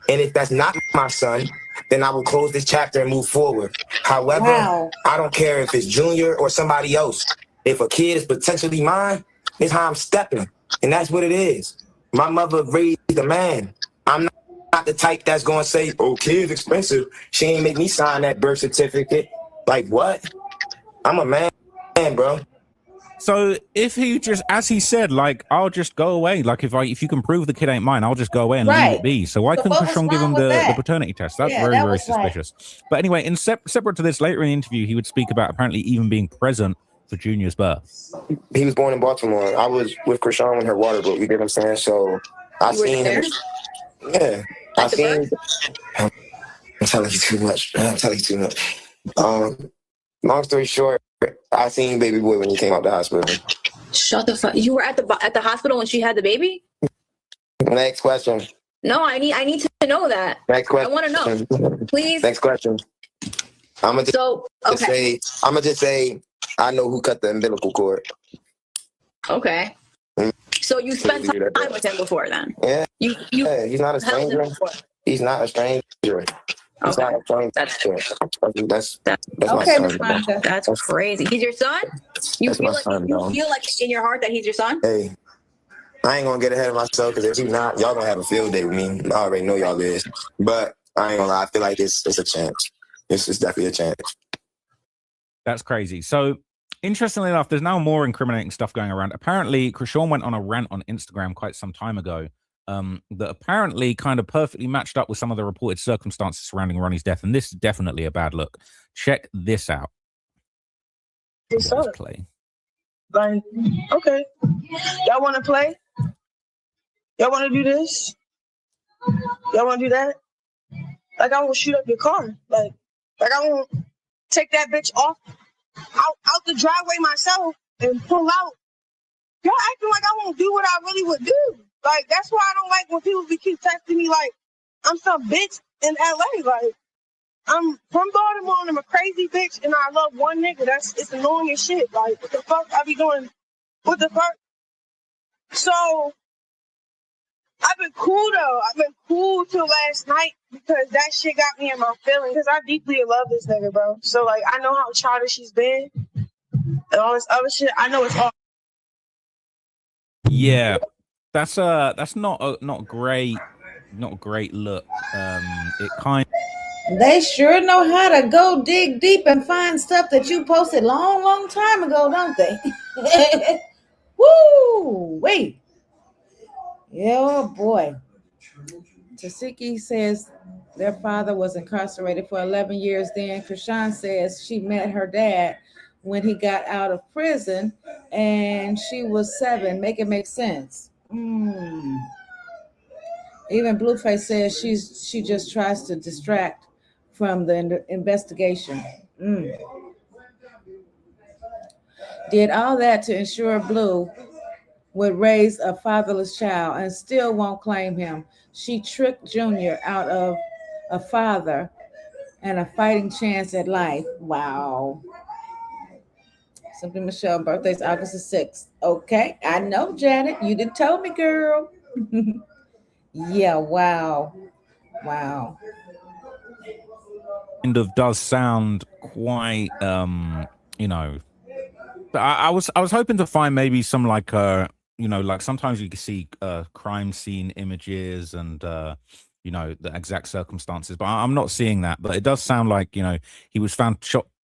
And if that's not my son, then I will close this chapter and move forward. However, I don't care if it's Junior or somebody else. If a kid is potentially mine, it's how I'm stepping. And that's what it is. My mother raised a man. I'm not the type that's going to say, kid's expensive. She ain't make me sign that birth certificate. Like, what? I'm a man, bro. So if he just, as he said, like, I'll just go away. Like, if you can prove the kid ain't mine, I'll just go away and leave it be. So why couldn't Chrisean give him the paternity test? That's very suspicious. But anyway, separate to this, later in the interview, he would speak about apparently even being present for Junior's birth. He was born in Baltimore. I was with Chrisean when her water broke. You get what I'm saying? So I seen him. Yeah, I seen. I'm telling you too much. Long story short, I seen baby boy when he came out the hospital. Shut the fuck. You were at the hospital when she had the baby? Next question. No, I need to know that. Next question. I want to know. Please. Next question. I'm gonna just say I know who cut the umbilical cord. Okay. So you spent time with him before then? Yeah. Yeah, he's not a stranger. He's not a stranger. He's not a stranger. That's my son. That's crazy. He's your son? You feel like in your heart that he's your son? Hey, I ain't gonna get ahead of myself because if he's not, y'all gonna have a field day with me. I already know y'all is. But I ain't gonna lie, I feel like it's a chance. It's definitely a chance. That's crazy. So, interestingly enough, there's now more incriminating stuff going around. Apparently, Chrisean went on a rant on Instagram quite some time ago that apparently kind of perfectly matched up with some of the reported circumstances surrounding Ronnie's death. And this is definitely a bad look. Check this out. What's up? Play. Like, okay. Y'all want to play? Y'all want to do this? Y'all want to do that? Like, I won't shoot up your car. Like I won't take that bitch off out the driveway myself and pull out. Y'all acting like I won't do what I really would do. Like, that's why I don't like when people keep texting me like I'm some bitch in LA. Like, I'm from Baltimore and I'm a crazy bitch and I love one nigga. It's annoying as shit. Like, what the fuck I be doing? What the fuck? So I've been cool though. I've been cool till last night because that shit got me in my feelings. Because I deeply love this nigga, bro. So like, I know how childish he's been and all this other shit. I know it's all. Yeah, that's not great look. It kind. They sure know how to go dig deep and find stuff that you posted long time ago, don't they? Woo! Wait. Yeah, oh boy. Tasiki says their father was incarcerated for 11 years then. Chrisean says she met her dad when he got out of prison and she was 7. Make it make sense. Even Blueface says she just tries to distract from the investigation. Did all that to ensure Blue would raise a fatherless child and still won't claim him. She tricked Junior out of a father and a fighting chance at life. Wow. Simply Michelle, birthday's August the 6th. Okay, I know, Janet. You didn't tell me, girl. Yeah, wow. Kind of does sound quite, I was hoping to find maybe some like like sometimes you can see crime scene images and the exact circumstances, but I'm not seeing that. But it does sound like he was found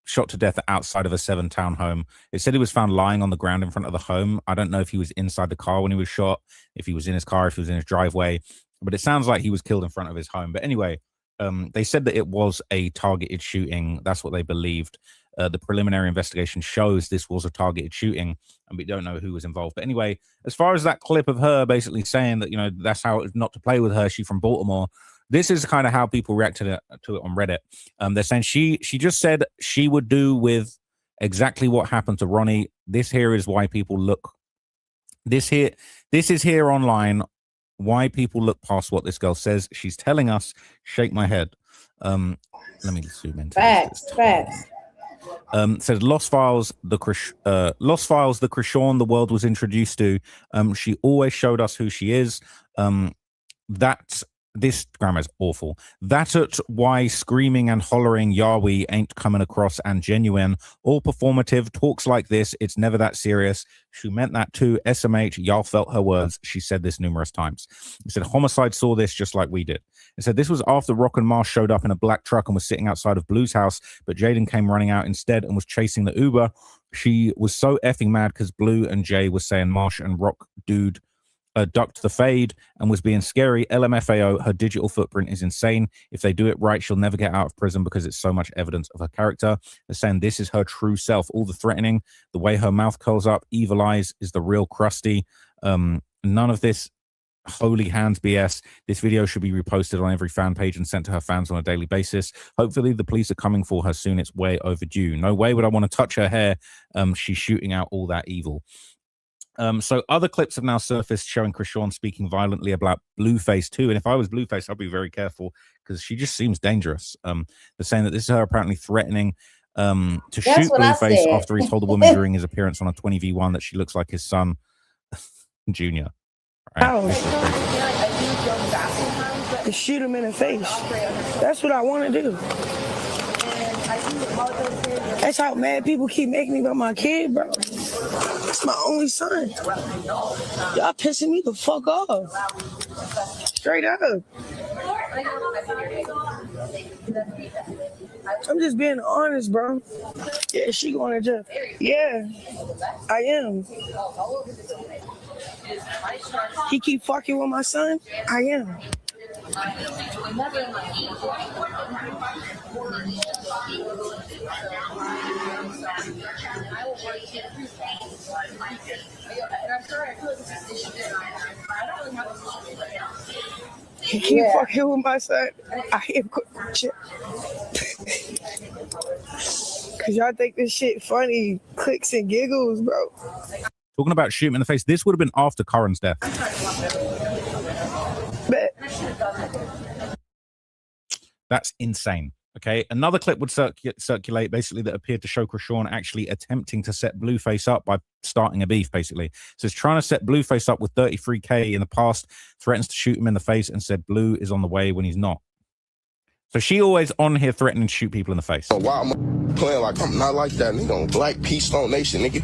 shot to death outside of a 7-town home. It said he was found lying on the ground in front of the home. I don't know if he was inside the car when he was shot, if he was in his car, if he was in his driveway. but it sounds like he was killed in front of his home. But anyway, they said that it was a targeted shooting. That's what they believed. The preliminary investigation shows this was a targeted shooting, and we don't know who was involved. But anyway, as far as that clip of her basically saying that, you know, that's how it's not to play with her, she's from Baltimore. This is kind of how people reacted to it on Reddit. They're saying she just said she would do with exactly what happened to Ronnie. This here is why people look. This is here online. Why people look past what this girl says. She's telling us. Shake my head. Let me zoom into facts. Says Lost Files, the Chrisean the world was introduced to. She always showed us who she is. This grammar is awful. That's why screaming and hollering Yahweh ain't coming across and genuine. All performative talks like this. It's never that serious. She meant that too. SMH, y'all felt her words. She said this numerous times. He said Homicide saw this just like we did. He said this was after Rock and Marsh showed up in a black truck and was sitting outside of Blue's house, but Jaden came running out instead and was chasing the Uber. She was so effing mad because Blue and Jay was saying Marsh and Rock dude ducked the fade and was being scary. LMFAO, her digital footprint is insane. If they do it right, she'll never get out of prison because it's so much evidence of her character. They're saying this is her true self. All the threatening, the way her mouth curls up, evil eyes is the real Krusty. None of this holy hands BS. This video should be reposted on every fan page and sent to her fans on a daily basis. Hopefully the police are coming for her soon. It's way overdue. No way would I want to touch her hair. She's shooting out all that evil. So other clips have now surfaced showing Chrisean speaking violently about Blueface too. And if I was Blueface, I'd be very careful because she just seems dangerous. They're saying that this is her apparently threatening to shoot Blueface after he told the woman during his appearance on a 20v1 that she looks like his son, Junior. Right? Shoot him in the face. That's what I want to do. That's how mad people keep making me about my kid, bro. It's my only son. Y'all pissing me the fuck off. Straight up. I'm just being honest, bro. Yeah, she going to jail. Yeah, I am. He keep fucking with my son? I am. He keep fucking with my son. I am shit. Cause y'all think this shit funny, clicks and giggles, bro. Talking about shooting in the face, this would have been after Karen's death. That's insane. Okay, another clip would circulate basically that appeared to show Chrisean actually attempting to set Blueface up by starting a beef, basically. So he's trying to set Blueface up with 33K in the past, threatens to shoot him in the face and said Blue is on the way when he's not. So she always on here threatening to shoot people in the face. Oh, why am I playing like I'm not like that, nigga? On Black Peace Stone Nation, nigga.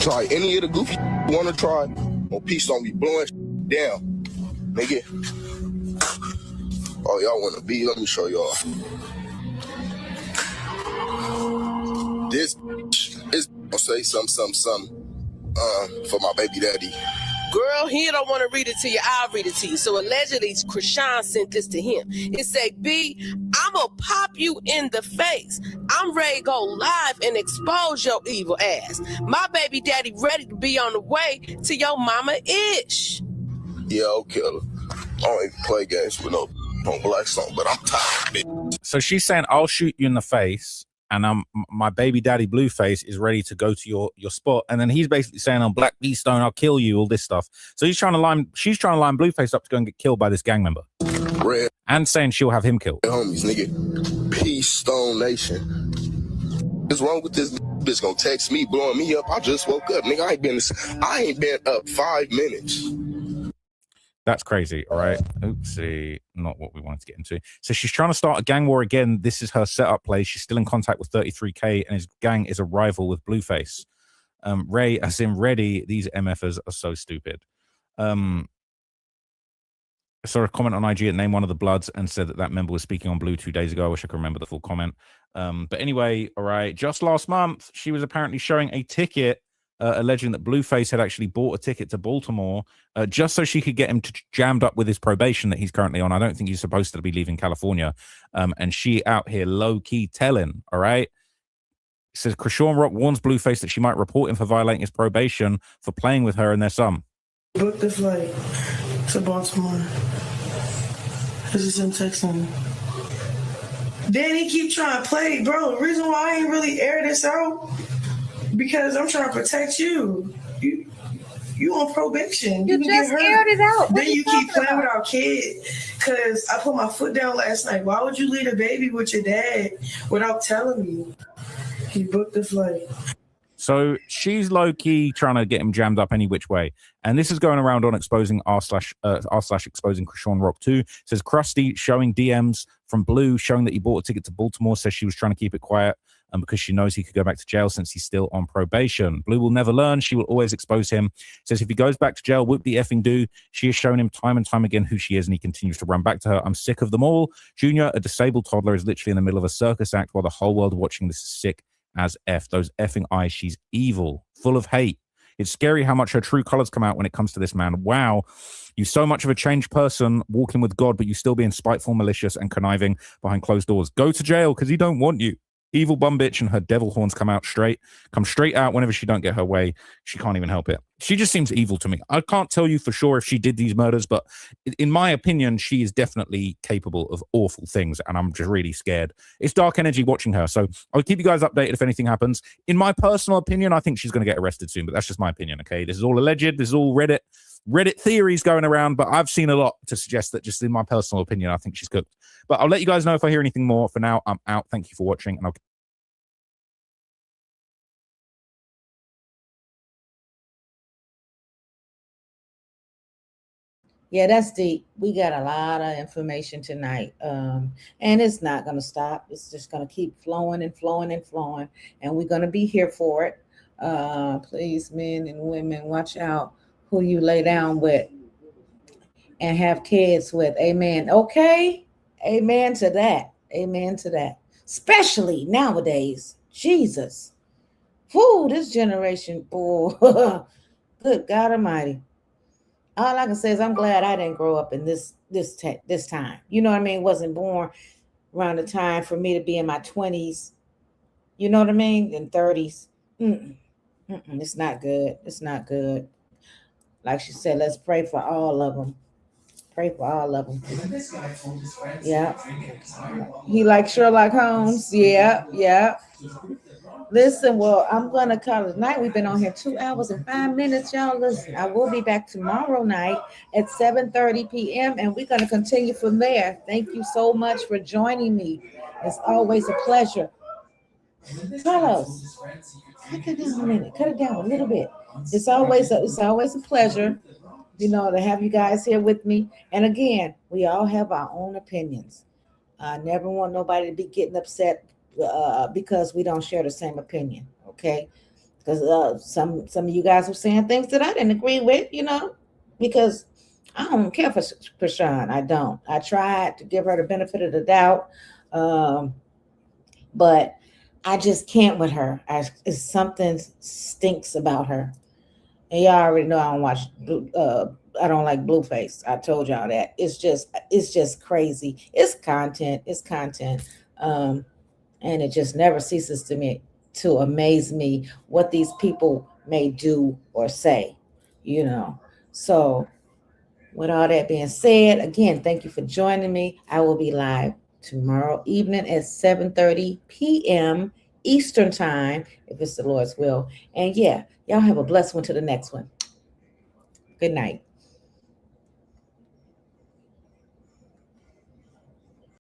Try any of the goofy you want to try. On Peace Stone be blowing down, nigga. Oh, y'all want to be? Let me show y'all. This is gonna say something for my baby daddy. Girl, he don't want to read it to you. I'll read it to you. So allegedly, Chrisean sent this to him. It said, B, I'm going to pop you in the face. I'm ready to go live and expose your evil ass. My baby daddy ready to be on the way to your mama-ish. Yeah, okay. I don't even play games with no Black Stone, but I'm tired of it. So she's saying, I'll shoot you in the face. And my baby daddy Blueface is ready to go to your spot. And then he's basically saying on Black Peace Stone, I'll kill you, all this stuff. So she's trying to line Blueface up to go and get killed by this gang member. Red. And saying she'll have him killed. Homies, nigga. Peace Stone Nation. What's wrong with this bitch gonna text me, blowing me up? I just woke up, nigga. I ain't been up 5 minutes. That's crazy, all right? Oopsie, not what we wanted to get into. So she's trying to start a gang war again. This is her setup play. She's still in contact with 33K, and his gang is a rival with Blueface. Ray, as in Reddy, these MFers are so stupid. I saw a comment on IG that named one of the Bloods and said that member was speaking on Blue 2 days ago. I wish I could remember the full comment. But anyway, all right, just last month, she was apparently showing a ticket alleging that Blueface had actually bought a ticket to Baltimore just so she could get him jammed up with his probation that he's currently on. I don't think he's supposed to be leaving California. And she out here low-key telling, all right? It says Chrisean Rock warns Blueface that she might report him for violating his probation for playing with her and their son. Book the flight to Baltimore. This is him texting me. Then he keep trying to play, bro. The reason why I ain't really air this out, because I'm trying to protect you. You on probation. You just aired it out. Then you keep playing with our kid. Because I put my foot down last night. Why would you leave a baby with your dad without telling me? He booked the flight. So she's low-key trying to get him jammed up any which way. And this is going around on exposing r/exposing Chrisean Rock too. It says Krusty showing DMs from Blue showing that he bought a ticket to Baltimore, says she was trying to keep it quiet because she knows he could go back to jail since he's still on probation. Blue will never learn. She will always expose him. Says if he goes back to jail, whoop the effing do. She has shown him time and time again who she is, and he continues to run back to her. I'm sick of them all. Junior, a disabled toddler, is literally in the middle of a circus act while the whole world watching this is sick as F. Those effing eyes. She's evil, full of hate. It's scary how much her true colors come out when it comes to this man. Wow. You're so much of a changed person walking with God, but you still being spiteful, malicious, and conniving behind closed doors. Go to jail because he don't want you. Evil bum bitch, and her devil horns come straight out whenever she don't get her way. She can't even help it. She just seems evil to me. I can't tell you for sure if she did these murders, but in my opinion, she is definitely capable of awful things, and I'm just really scared. It's dark energy watching her, so I'll keep you guys updated if anything happens. In my personal opinion, I think she's going to get arrested soon, but that's just my opinion, okay? This is all alleged. This is all Reddit theories going around, but I've seen a lot to suggest that just in my personal opinion, I think she's cooked. But I'll let you guys know if I hear anything more. For now, I'm out. Thank you for watching, and I'll Yeah, that's deep. We got a lot of information tonight. And it's not going to stop. It's just going to keep flowing and flowing and flowing. And we're going to be here for it. Please, men and women, watch out who you lay down with and have kids with. Amen. Okay. Amen to that. Amen to that. Especially nowadays. Jesus. Whoo, this generation, boy. Good God Almighty. All I can say is I'm glad I didn't grow up in this time. You know what I mean? Wasn't born around the time for me to be in my 20s. You know what I mean? In 30s. It's not good. It's not good. Like she said, let's pray for all of them. Pray for all of them. Yeah. He like Sherlock Holmes. Yeah. Listen, well, I'm going to call it night. We've been on here 2 hours and 5 minutes, y'all. Listen, I will be back tomorrow night at 7:30 p.m. and we're going to continue from there. Thank you so much for joining me. It's always a pleasure. Carlos, cut it down a minute. Cut it down a little bit. It's always a pleasure, to have you guys here with me. And again, we all have our own opinions. I never want nobody to be getting upset because we don't share the same opinion, okay? Because some of you guys were saying things that I didn't agree with, because I don't care for Chrisean. I don't. I tried to give her the benefit of the doubt, but I just can't with her. Something stinks about her. And y'all already know I don't watch. I don't like Blueface. I told y'all that. It's just crazy. It's content. And it just never ceases to amaze me what these people may do or say, So with all that being said, again, thank you for joining me. I will be live tomorrow evening at 7:30 p.m. Eastern time, if it's the Lord's will. And yeah, y'all have a blessed one to the next one. Good night.